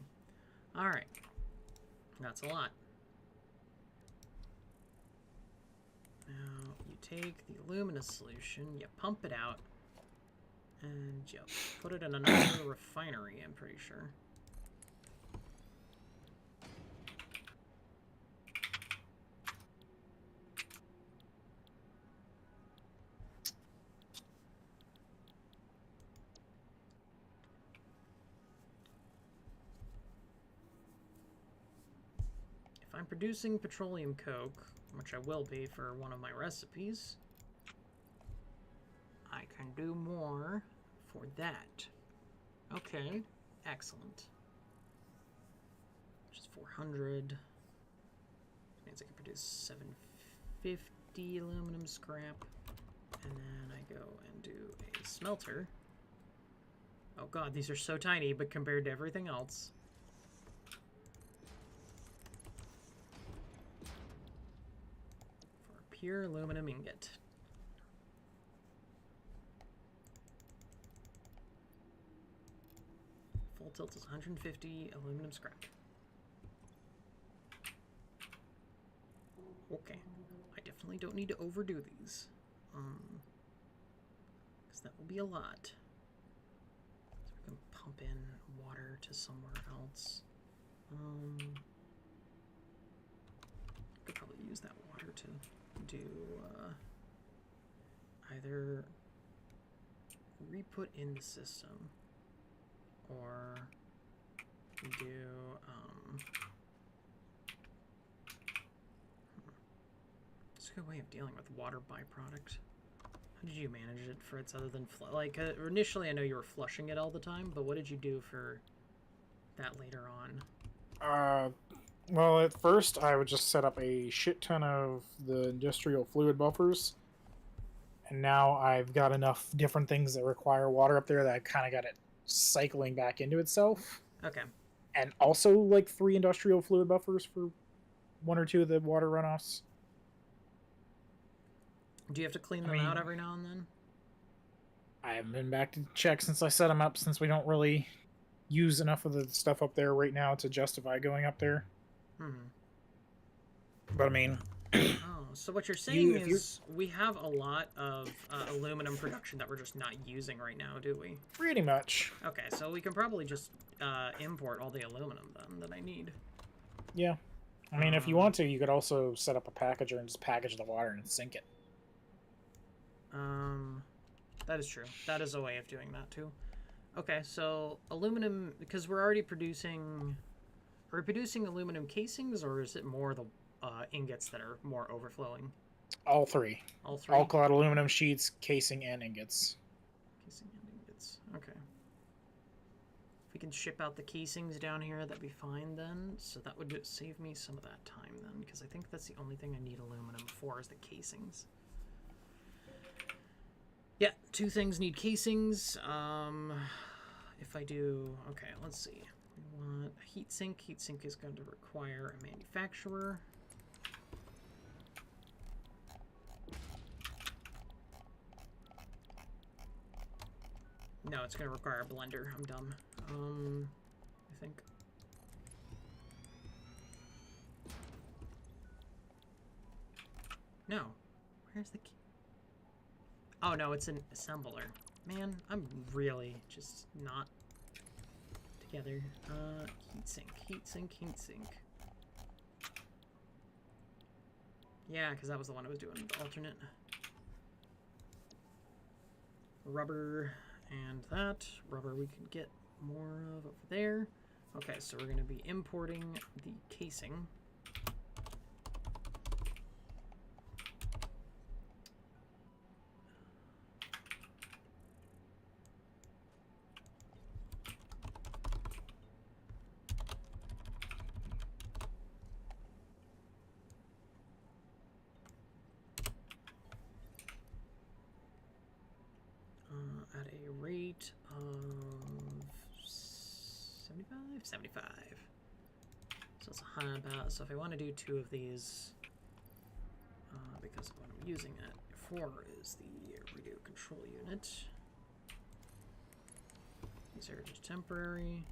Alright. That's a lot. Now, you take the luminous solution, you pump it out, and you put it in another refinery, I'm pretty sure. If I'm producing petroleum coke, which I will be for one of my recipes, I can do more for that. Okay, excellent. Which is 400. Which means I can produce 750 aluminum scrap. And then I go and do a smelter. Oh god, these are so tiny, but compared to everything else. For a pure aluminum ingot. Full tilt is 150 aluminum scrap. Okay, I definitely don't need to overdo these. Because that will be a lot. So we can pump in water to somewhere else. Could probably use that water to do either re-put in the system or do it's a good way of dealing with water byproduct. How did you manage it, Fritz, other than... initially I know you were flushing it all the time, but what did you do for that later on? Well, at first I would just set up a shit ton of the industrial fluid buffers. And now I've got enough different things that require water up there that I kind of got it cycling back into itself. Okay. And also like 3 industrial fluid buffers for 1 or 2 of the water runoffs. Do you have to clean them out every now and then? I haven't been back to check since I set them up, since we don't really use enough of the stuff up there right now to justify going up there. But I mean... Oh, so what you're saying is we have a lot of aluminum production that we're just not using right now, do we? Pretty much. Okay, so we can probably just import all the aluminum then that I need. Yeah. I mean, if you want to, you could also set up a packager and just package the water and sink it. That is true. That is a way of doing that too. Okay, so aluminum, because we're already producing... Are we producing aluminum casings, or is it more the ingots that are more overflowing? All 3. All 3? All clad aluminum sheets, casing, and ingots. Casing and ingots. Okay. If we can ship out the casings down here, that'd be fine then. So that would save me some of that time then, because I think that's the only thing I need aluminum for is the casings. Yeah, 2 things need casings. If I do... Okay, let's see. We want a heatsink. Heatsink is going to require a manufacturer. No, it's going to require a blender. I'm dumb. I think. No. Where's the key? Oh, no, it's an assembler. Man, I'm really just not together. Heatsink. Yeah, because that was the one I was doing, the alternate. Rubber and that. Rubber we can get more of over there. Okay, so we're going to be importing the casing. At a rate of 75. So it's about. So if I want to do 2 of these, because what I'm using it for is the radio control unit. These are just temporary.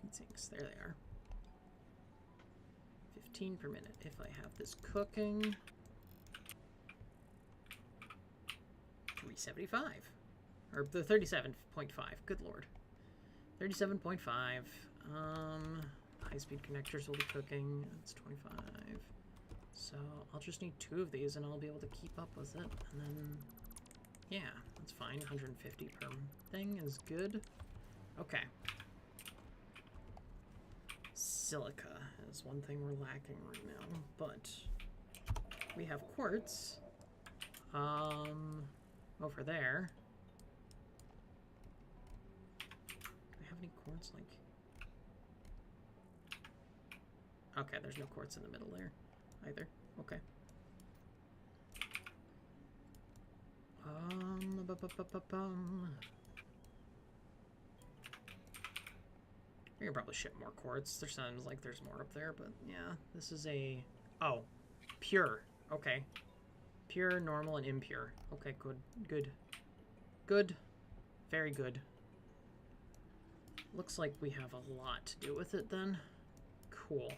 Heatsinks, there they are. 15 per minute. If I have this cooking, 375, or the 37.5. Good lord, 37.5. High-speed connectors will be cooking. That's 25. So I'll just need 2 of these, and I'll be able to keep up with it. And then, yeah, that's fine. 150 per thing is good. Okay. Silica is one thing we're lacking right now, but we have quartz over there. Do we have any quartz? Like, okay, there's no quartz in the middle there either. Okay. We can probably ship more quartz. There sounds like there's more up there, but yeah, this is a... Oh, pure. Okay. Pure, normal, and impure. Okay, good. Good. Good. Very good. Looks like we have a lot to do with it then. Cool.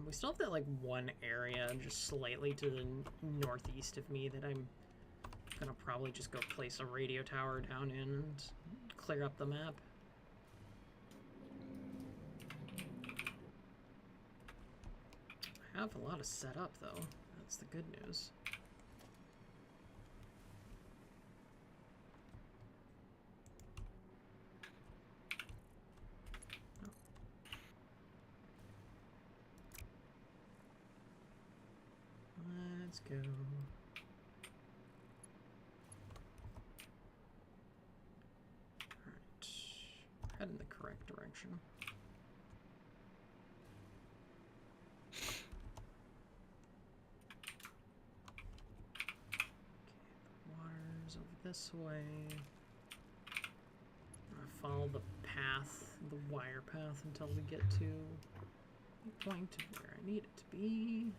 We still have that, like, one area just slightly to the northeast of me that I'm gonna probably just go place a radio tower down in and clear up the map. I have a lot of set up, though. That's the good news. go. Alright. Head in the correct direction. Water's over this way. I'm gonna follow the path, the wire path, until we get to the point of where I need it to be.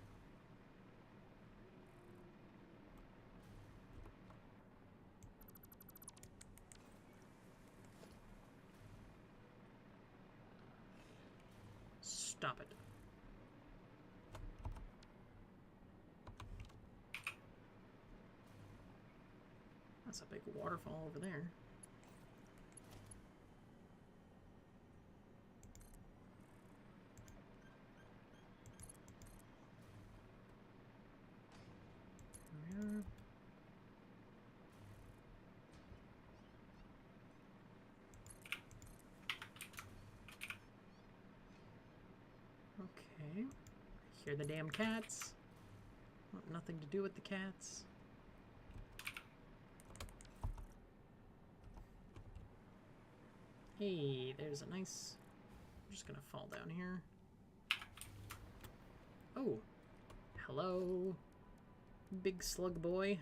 Stop it. That's a big waterfall over there. Here we are. Okay. I hear the damn cats. Want nothing to do with the cats. Hey, there's a nice... I'm just gonna fall down here. Oh. Hello. Big slug boy.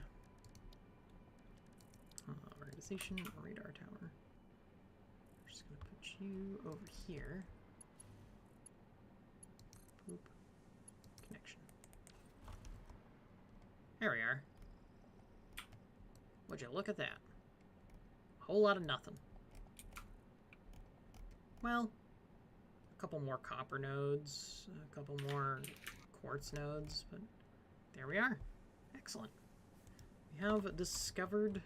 Organization, radar tower. I'm just gonna put you over here. Boop. Connection. There we are. Would you look at that? A whole lot of nothing. Well, a couple more copper nodes, a couple more quartz nodes, but there we are. Excellent. We have discovered a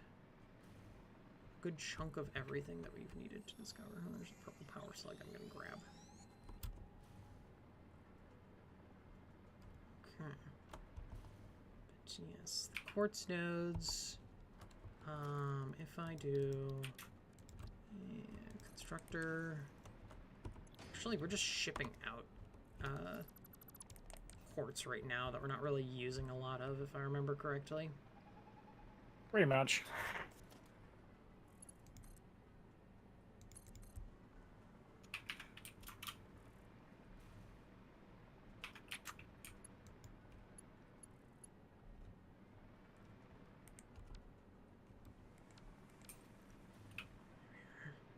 good chunk of everything that we've needed to discover. Oh, there's a purple power slug I'm going to grab. Okay. But yes, the quartz nodes. If I do a constructor... Actually, we're just shipping out quartz right now that we're not really using a lot of, if I remember correctly. Pretty much.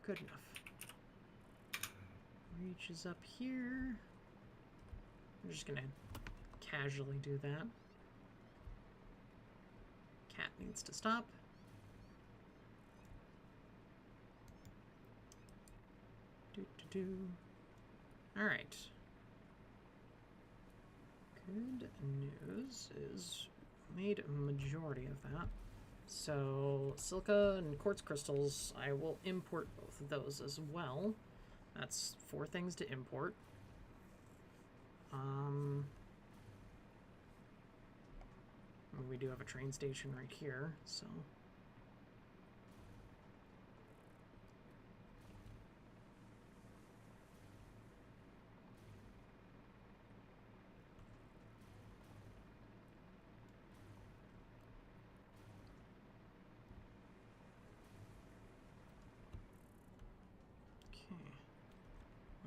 Good enough. Reaches up here. I'm just gonna casually do that. Cat needs to stop. Alright. Good news is made a majority of that. So silica and quartz crystals, I will import both of those as well. That's 4 things to import. We do have a train station right here, so...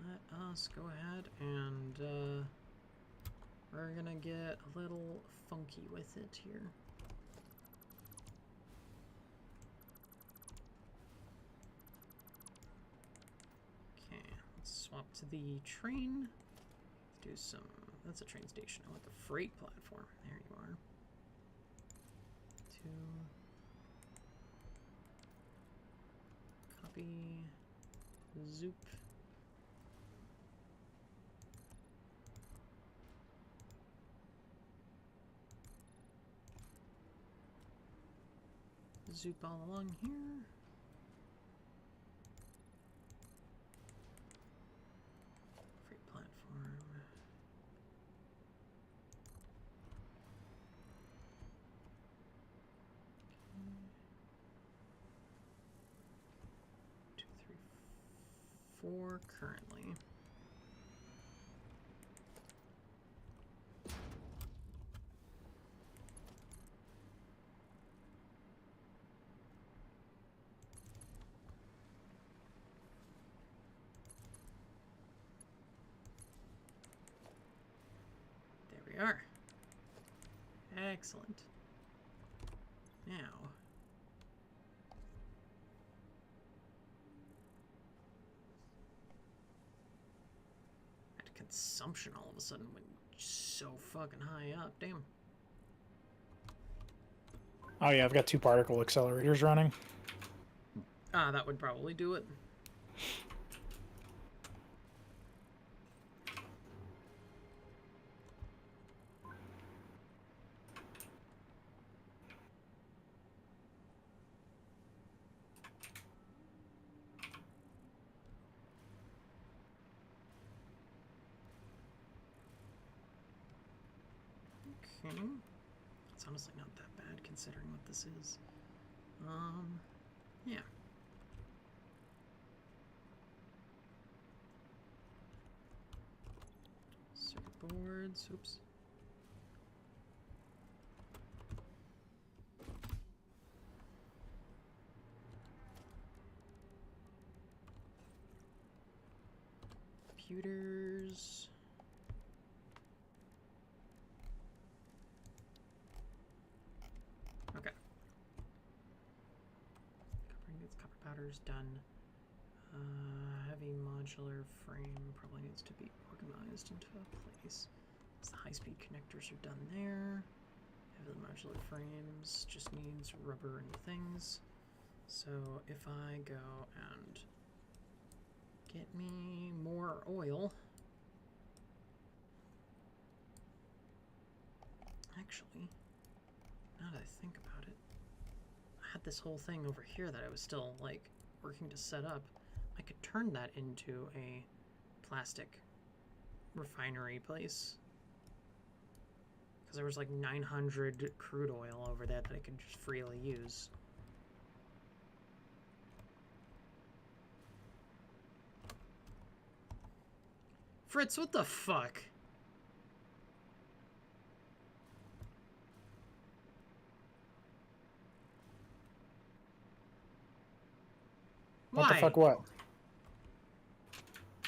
Let us go ahead and we're gonna get a little funky with it here. Okay, let's swap to the train. Let's do some, that's a train station. I want the freight platform. There you are. 2. Copy. Zoop. Zoop all along here. Freight platform. Okay. 2, 3, 4 currently. are. Excellent. Now. That consumption all of a sudden went so fucking high up. Damn. Oh yeah, I've got 2 particle accelerators running. Ah, that would probably do it. Okay. It's honestly not that bad considering what this is. Yeah. Circuit boards, oops. Computers. Okay. Covering its copper powder's done. Heavy modular frame probably needs to be organized into a place. So the high-speed connectors are done there. Heavy modular frames just needs rubber and things. So if I go and get me more oil. Actually, now that I think about it, I had this whole thing over here that I was still, like, working to set up. I could turn that into a plastic refinery place. Because there was like 900 crude oil over there that I could just freely use. Fritz, what the fuck? What the fuck, what?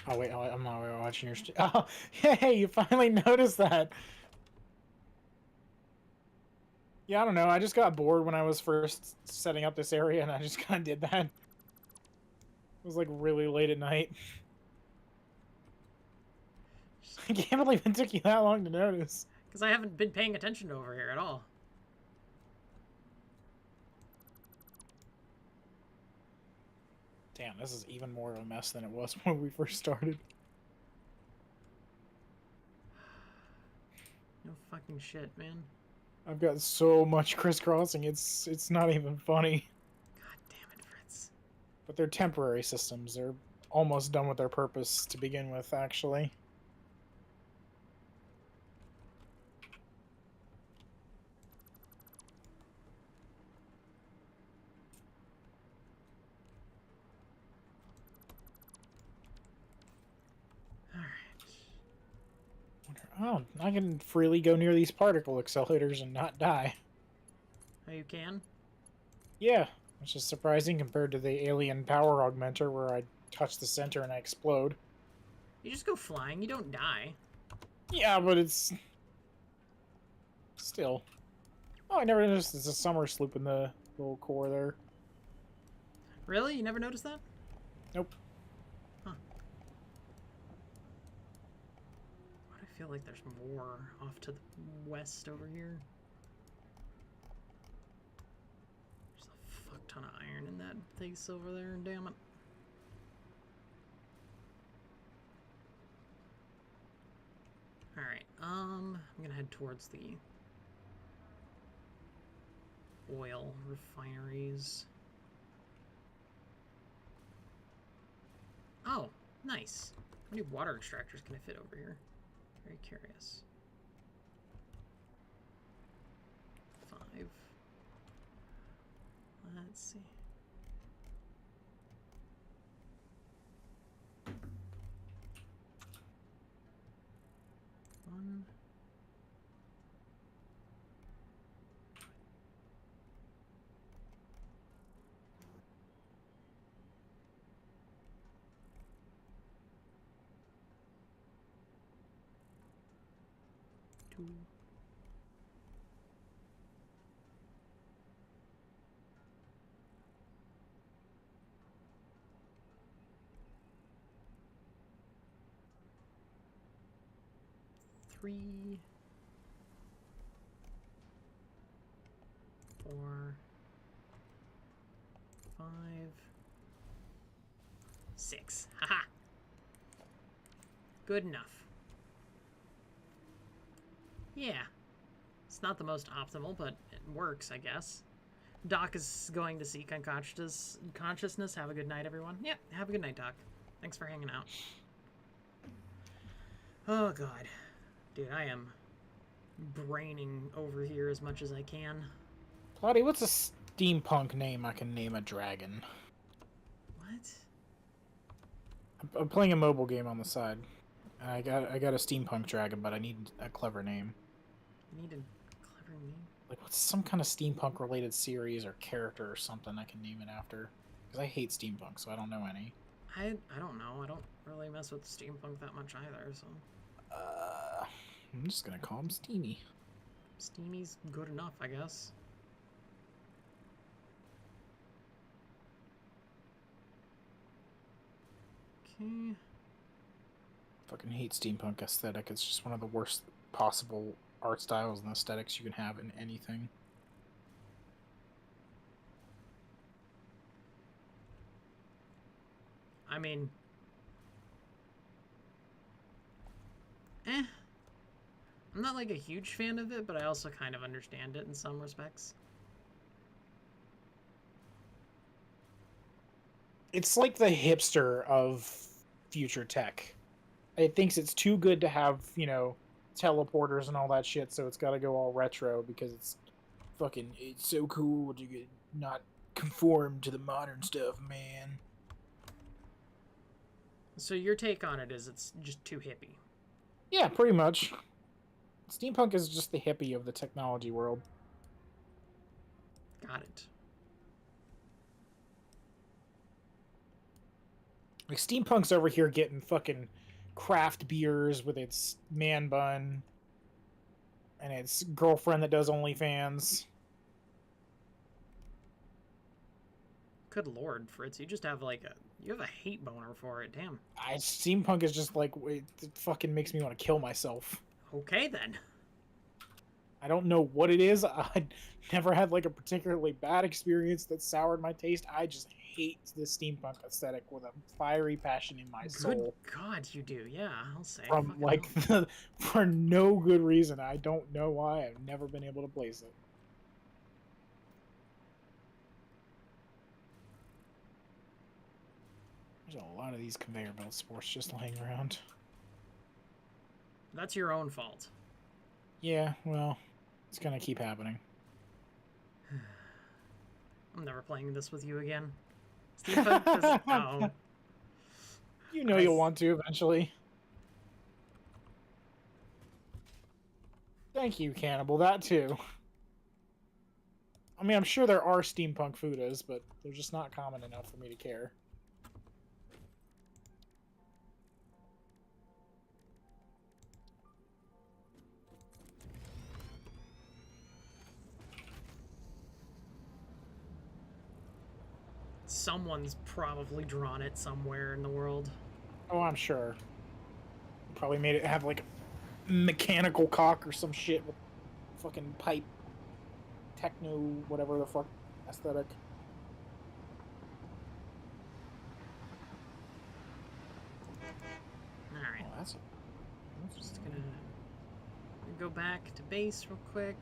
Oh, wait, I'm not watching your Oh, hey, you finally noticed that. Yeah, I don't know. I just got bored when I was first setting up this area, and I just kind of did that. It was, like, really late at night. I can't believe it took you that long to notice. Because I haven't been paying attention over here at all. Damn, this is even more of a mess than it was when we first started. No fucking shit, man. I've got so much crisscrossing, it's not even funny. God damn it, Fritz. But they're temporary systems. They're almost done with their purpose to begin with, actually. Oh, I can freely go near these particle accelerators and not die. Oh, you can? Yeah, which is surprising compared to the alien power augmenter where I touch the center and I explode. You just go flying, you don't die. Yeah, but it's... still. Oh, I never noticed there's a summer sloop in the little core there. Really? You never noticed that? Nope. Huh. I feel like there's more off to the west over here. There's a fuck ton of iron in that place over there, damn it. Alright, I'm gonna head towards the oil refineries. Oh, nice. How many water extractors can I fit over here? Very curious. 5. Let's see. One. 2. Three, 4, 5, 6. Haha. Good enough. Yeah. It's not the most optimal, but it works, I guess. Doc is going to seek consciousness. Have a good night, everyone. Yeah, have a good night, Doc. Thanks for hanging out. Oh, God. Dude, I am braining over here as much as I can. Claudia, what's a steampunk name I can name a dragon? What? I'm playing a mobile game on the side. And I got a steampunk dragon, but I need a clever name. You need a clever name? Like, what's some kind of steampunk related series or character or something I can name it after? Because I hate steampunk, so I don't know any. I don't know. I don't really mess with steampunk that much either, so... I'm just gonna call him Steamy. Steamy's good enough, I guess. Okay. Fucking hate steampunk aesthetic. It's just one of the worst possible art styles and aesthetics you can have in anything. I mean... I'm not like a huge fan of it, but I also kind of understand it in some respects. It's like the hipster of future tech. It thinks it's too good to have, you know, teleporters and all that shit, so it's got to go all retro because it's so cool to not conform to the modern stuff, man. So your take on it is it's just too hippie. Yeah, pretty much. Steampunk is just the hippie of the technology world. Got it. Like, steampunk's over here getting fucking craft beers with its man bun and its girlfriend that does OnlyFans. Good lord, Fritz, you just have like you have a hate boner for it, damn. Steampunk is just like, it fucking makes me want to kill myself. Okay then. I don't know what it is. I never had like a particularly bad experience that soured my taste. I just hate the steampunk aesthetic with a fiery passion in my soul. Good God, you do. Yeah, I'll say. From Fucking like hell. for no good reason. I don't know why. I've never been able to place it. There's a lot of these conveyor belt sports just laying around. That's your own fault. Yeah, well, it's gonna keep happening. I'm never playing this with you again. Steampunk does... Oh. You know you'll want to eventually. Thank you, Cannibal. That too. I mean, I'm sure there are steampunk Fudas, but they're just not common enough for me to care. Someone's probably drawn it somewhere in the world. Oh, I'm sure. Probably made it have like a mechanical cock or some shit with fucking pipe, techno, whatever the fuck aesthetic. Alright. Oh, that's Just gonna go back to base real quick.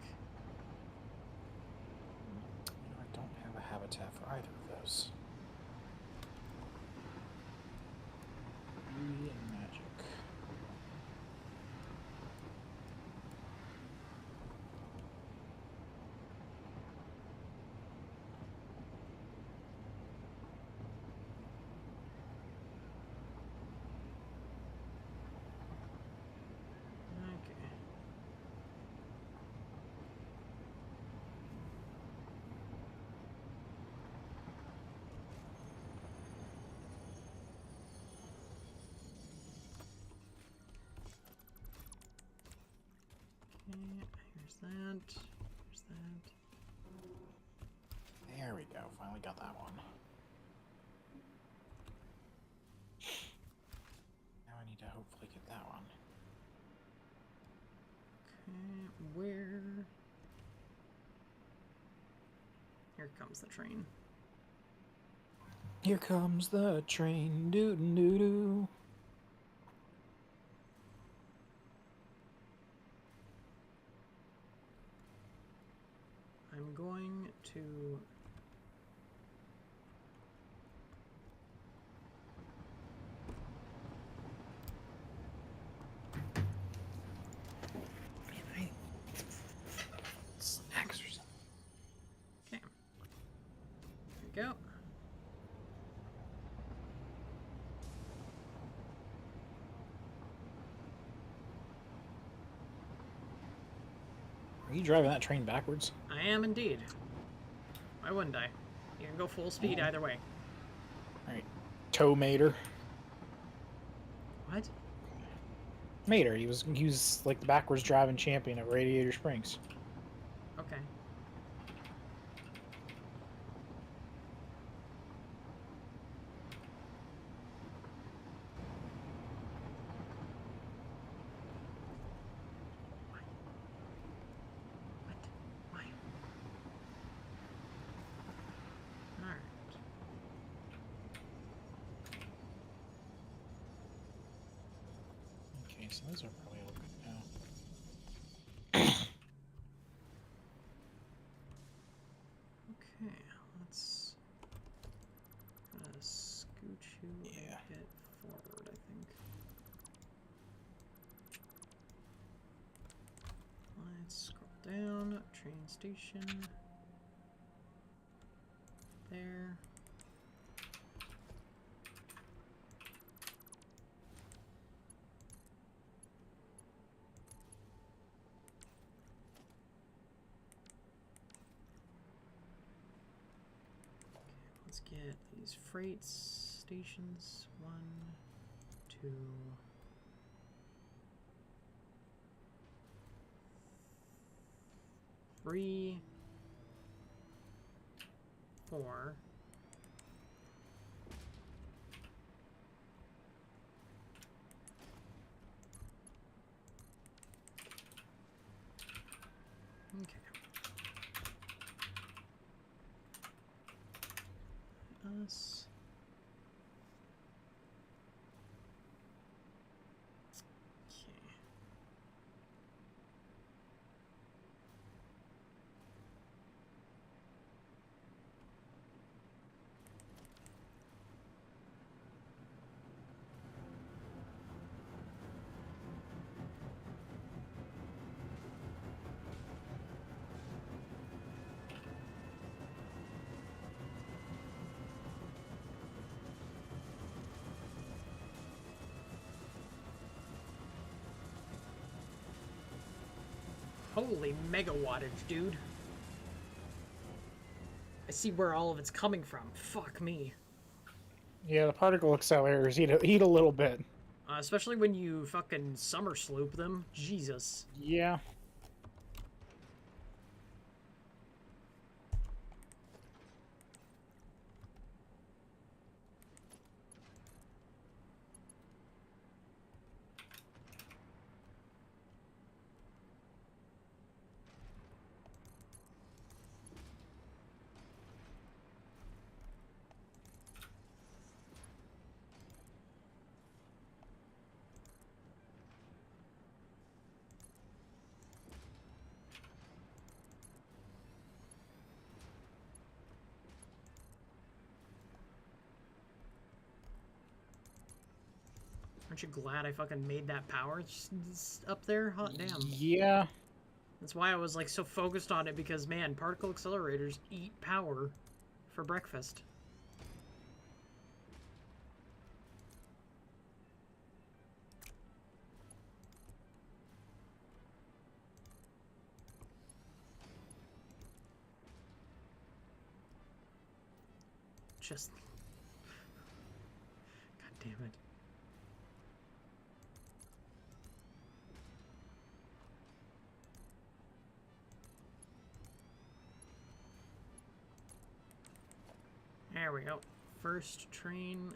You know, I don't have a habitat for either of those. Beauty and magic. Okay. There's that. There's that. There we go. Finally got that one. Now I need to hopefully get that one. Okay, where? Here comes the train. Here comes the train. Doo doo doo. I'm going to... Snacks or something. Okay. There we go. Are you driving that train backwards? I am indeed. Why wouldn't I? You can go full speed either way. Alright. Tow Mater. What? Mater, he was like the backwards driving champion at Radiator Springs. Okay. What? Why? Alright. Okay, so those are probably all good now. Okay, let's scooch you Yeah. a bit forward, I think. Let's scroll down, train station. There. Let's get these freight stations. 1, 2, 3, 4. Okay. Us. Okay. Holy mega wattage, dude. I see where all of it's coming from. Fuck me. Yeah, the particle accelerators eat a little bit. Especially when you fucking summer sloop them. Jesus. Yeah. Aren't you glad I fucking made that power up there? Hot damn. Yeah. That's why I was like so focused on it, because man, particle accelerators eat power for breakfast. Just... God damn it. There we go. First train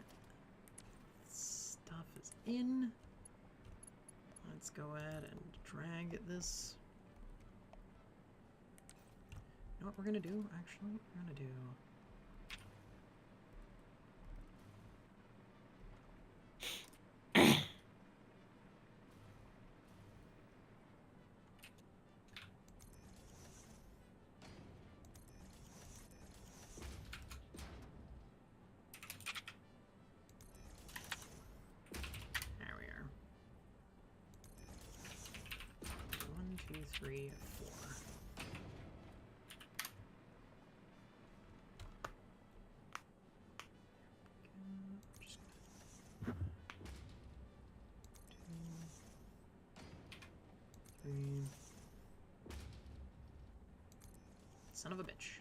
stuff is in. Let's go ahead and drag this. You know what we're gonna do, actually? We're gonna do... There we are. 1, 2, 3, 4. Just gonna... 2, 3. Son of a bitch.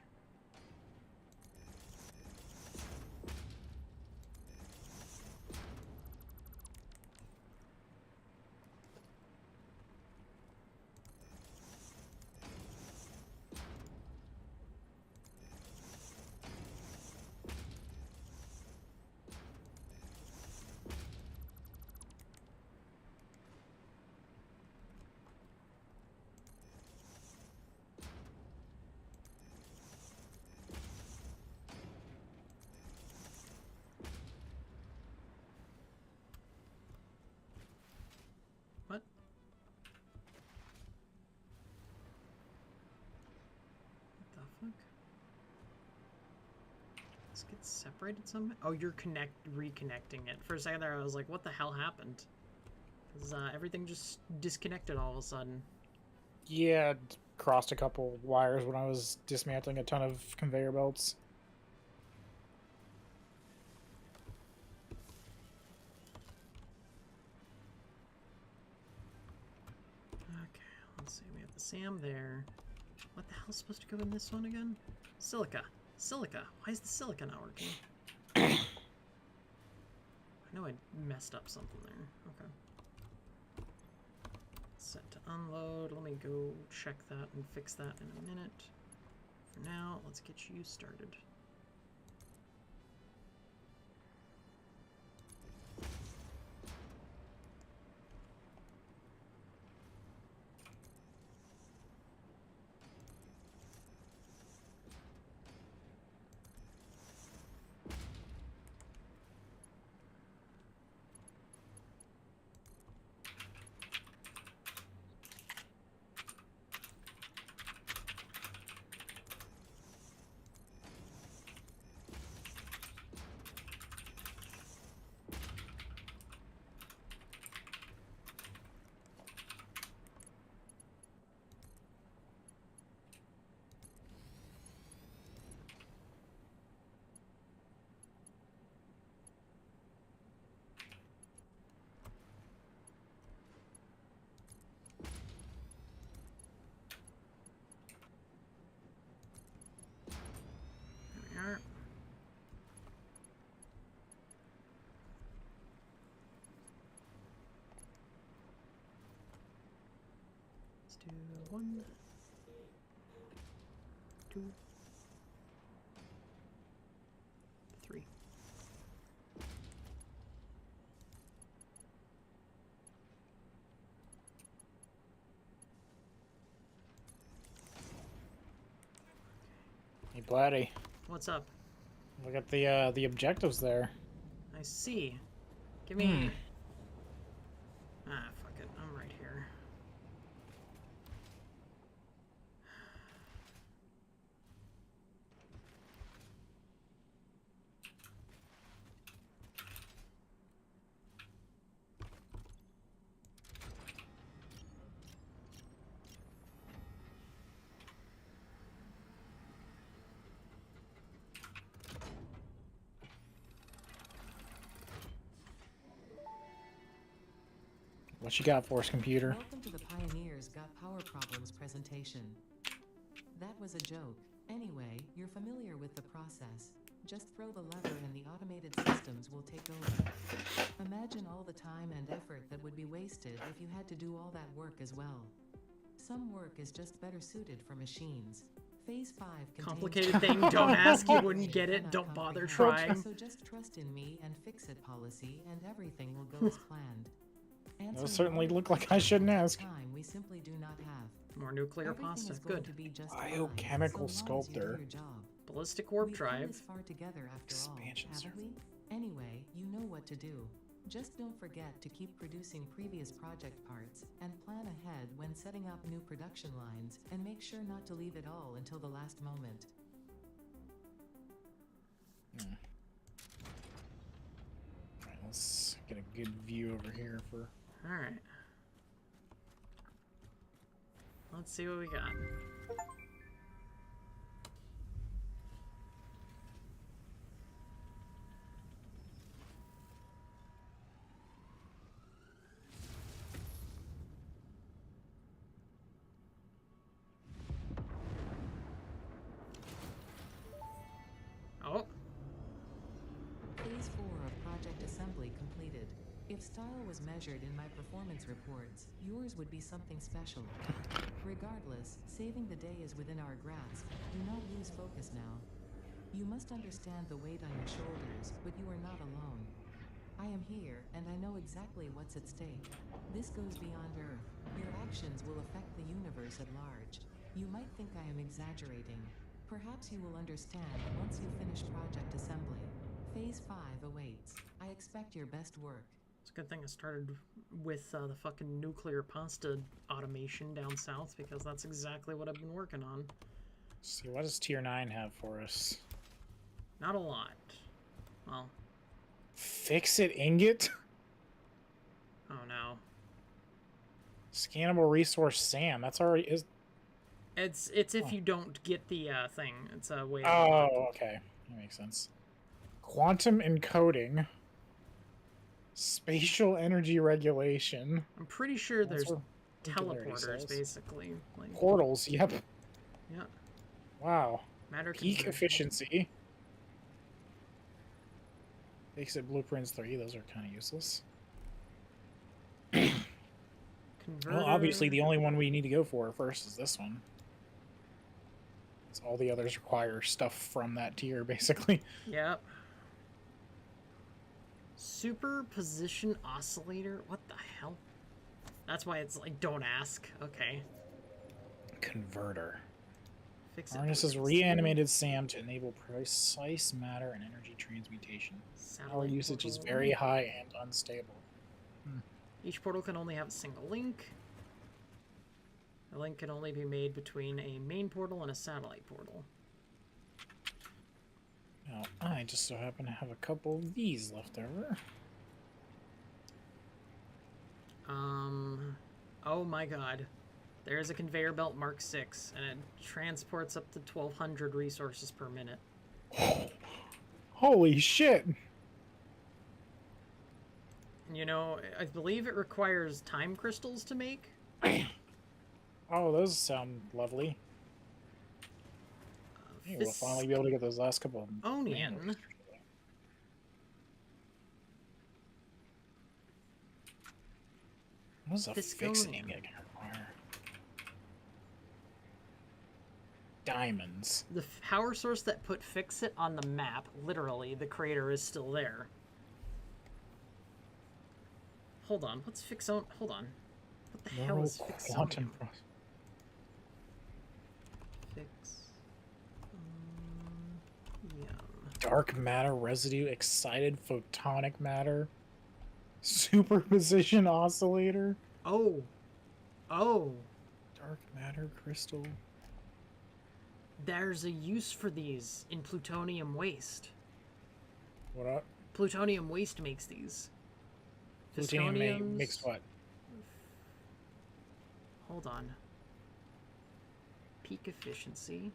What? What the fuck? This gets separated somehow? Oh, you're reconnecting it. For a second there, I was like, what the hell happened? Because everything just disconnected all of a sudden. Yeah, crossed a couple wires when I was dismantling a ton of conveyor belts. Okay, let's see. We have the SAM there. What the hell's supposed to go in this one again? Silica. Silica. Why is the silica not working? I know I messed up something there. Okay. Set to unload. Let me go check that and fix that in a minute. For now, let's get you started. There we are. Let's do 1, 2, 3. Hey, Blatty, What's up? look at the objectives there. I see. Give me... Ah, fuck it. I'm right here. What you got for us, computer? Welcome to the Pioneers Got Power Problems presentation. That was a joke. Anyway, you're familiar with the process. Just throw the lever and the automated systems will take over. Imagine all the time and effort that would be wasted if you had to do all that work as well. Some work is just better suited for machines. Phase 5 contains Complicated thing, don't ask, you wouldn't get it, don't bother trying. So just trust in me and fix it policy, and everything will go as planned. Those certainly look like I shouldn't ask. Time we simply do not have. More nuclear Everything pasta, is going good. to be just Biochemical fine, so long as you do sculptor. your job. Ballistic warp We've come drive. this far together after Expansion all, haven't we? Anyway, you know what to do. Just don't forget to keep producing previous project parts, and plan ahead when setting up new production lines, and make sure not to leave it all until the last moment. Alright, let's get a good view over here for... Alright. Let's see what we got. Oh, Phase 4 of project assembly completed. If style was measured in my performance reports, yours would be something special. Regardless, saving the day is within our grasp. Do not lose focus now. You must understand the weight on your shoulders, but you are not alone. I am here, and I know exactly what's at stake. This goes beyond Earth. Your actions will affect the universe at large. You might think I am exaggerating. Perhaps you will understand once you finish project assembly. Phase 5 awaits. I expect your best work. it's a good thing I started with the fucking nuclear pasta automation down south, because that's exactly what I've been working on. Let's see, what does Tier 9 have for us? Not a lot. Well, Fix-it ingot? oh no. Scannable resource SAM. That's already... is. It's if you don't get the thing. It's a way to Oh, okay. That makes sense. Quantum encoding. Spatial energy regulation. I'm pretty sure That's there's what Singularity teleporters, says. basically. Like, Portals, yep. yeah. Wow. Matter Peak conversion. efficiency. Fix-it blueprints 3. Those are kind of useless. Well, obviously the only one we need to go for first is this one. All the others require stuff from that tier, basically. Yep. Superposition oscillator? What the hell? That's why it's like, don't ask. Okay. Converter. Fix it. Harnesses please. reanimated SAM to enable precise matter and energy transmutation. Power Satellite usage is portal. very high and unstable. Each portal can only have a single link. A link can only be made between a main portal and a satellite portal. Now, I just so happen to have a couple of these left over. Oh my god. There's a conveyor belt Mark 6, and it transports up to 1,200 resources per minute. Holy shit! You know, I believe it requires time crystals to make. Oh, those sound lovely. Hey, we'll finally be able to get those last couple of Onion. What does a fixing Fisconium. it require? Diamonds. The power source that put Fix-It on the map, literally, the crater is still there. Hold on, what's Fixon? Hold on. What the hell is Fixonium? Quantum dark matter residue, excited photonic matter, superposition oscillator. Oh. Oh. Dark matter crystal. There's a use for these in plutonium waste. What up? Plutonium waste makes these. Plutonium makes what? Hold on. Peak efficiency.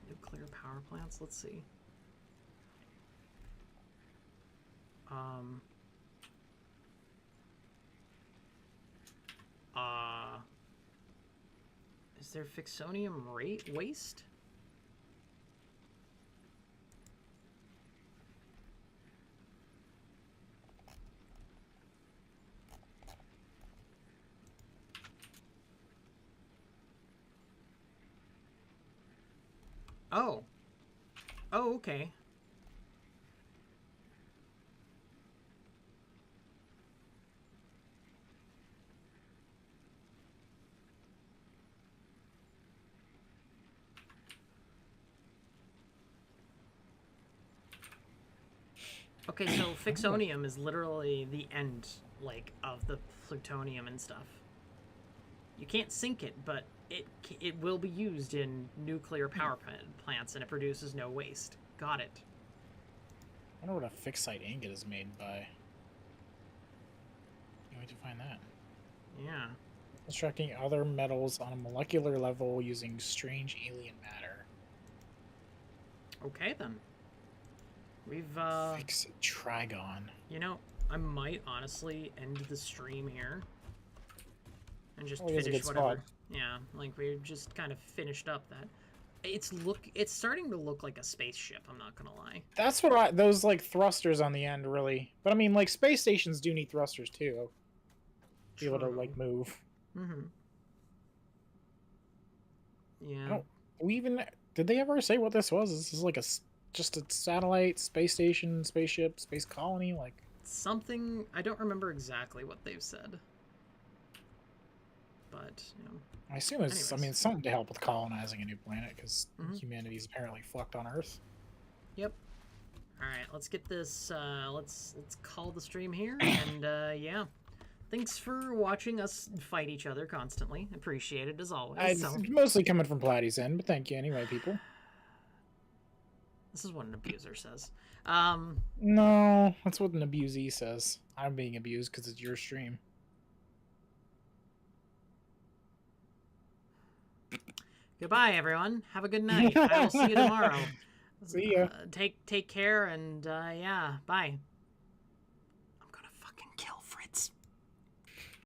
Nuclear power plants. Let's see. Is there Fixonium waste? Oh. Oh, okay. Okay, so Fixonium is literally the end, like, of the plutonium and stuff. You can't sink it, but it will be used in nuclear power plants, and it produces no waste. Got it. I wonder what a fixite ingot is made by. You need to find that. Yeah. Constructing other metals on a molecular level using strange alien matter. Okay, then. We've, Fixit trigon. You know, I might honestly end the stream here. And just Always a finish good whatever. spot. Yeah, like we just kind of finished up that. It's starting to look like a spaceship, I'm not gonna lie. That's what those like thrusters on the end really. But I mean, like space stations do need thrusters too. Be able to like move. Mm-hmm. Yeah. I don't, did they ever say what this was? This is like just a satellite, space station, spaceship, space colony, like something. I don't remember exactly what they've said. But, you know. I assume it's. I mean, it's something to help with colonizing a new planet because Mhm. humanity's apparently fucked on Earth. Yep. All right, let's get this. Let's call the stream here, and yeah. Thanks for watching us fight each other constantly. Appreciate it as always. It's mostly coming from Platty's end, but thank you anyway, people. This is what an abuser says. No, that's what an abusee says. I'm being abused because it's your stream. Goodbye, everyone. Have a good night. I will see you tomorrow. See ya. Take care, and yeah, bye.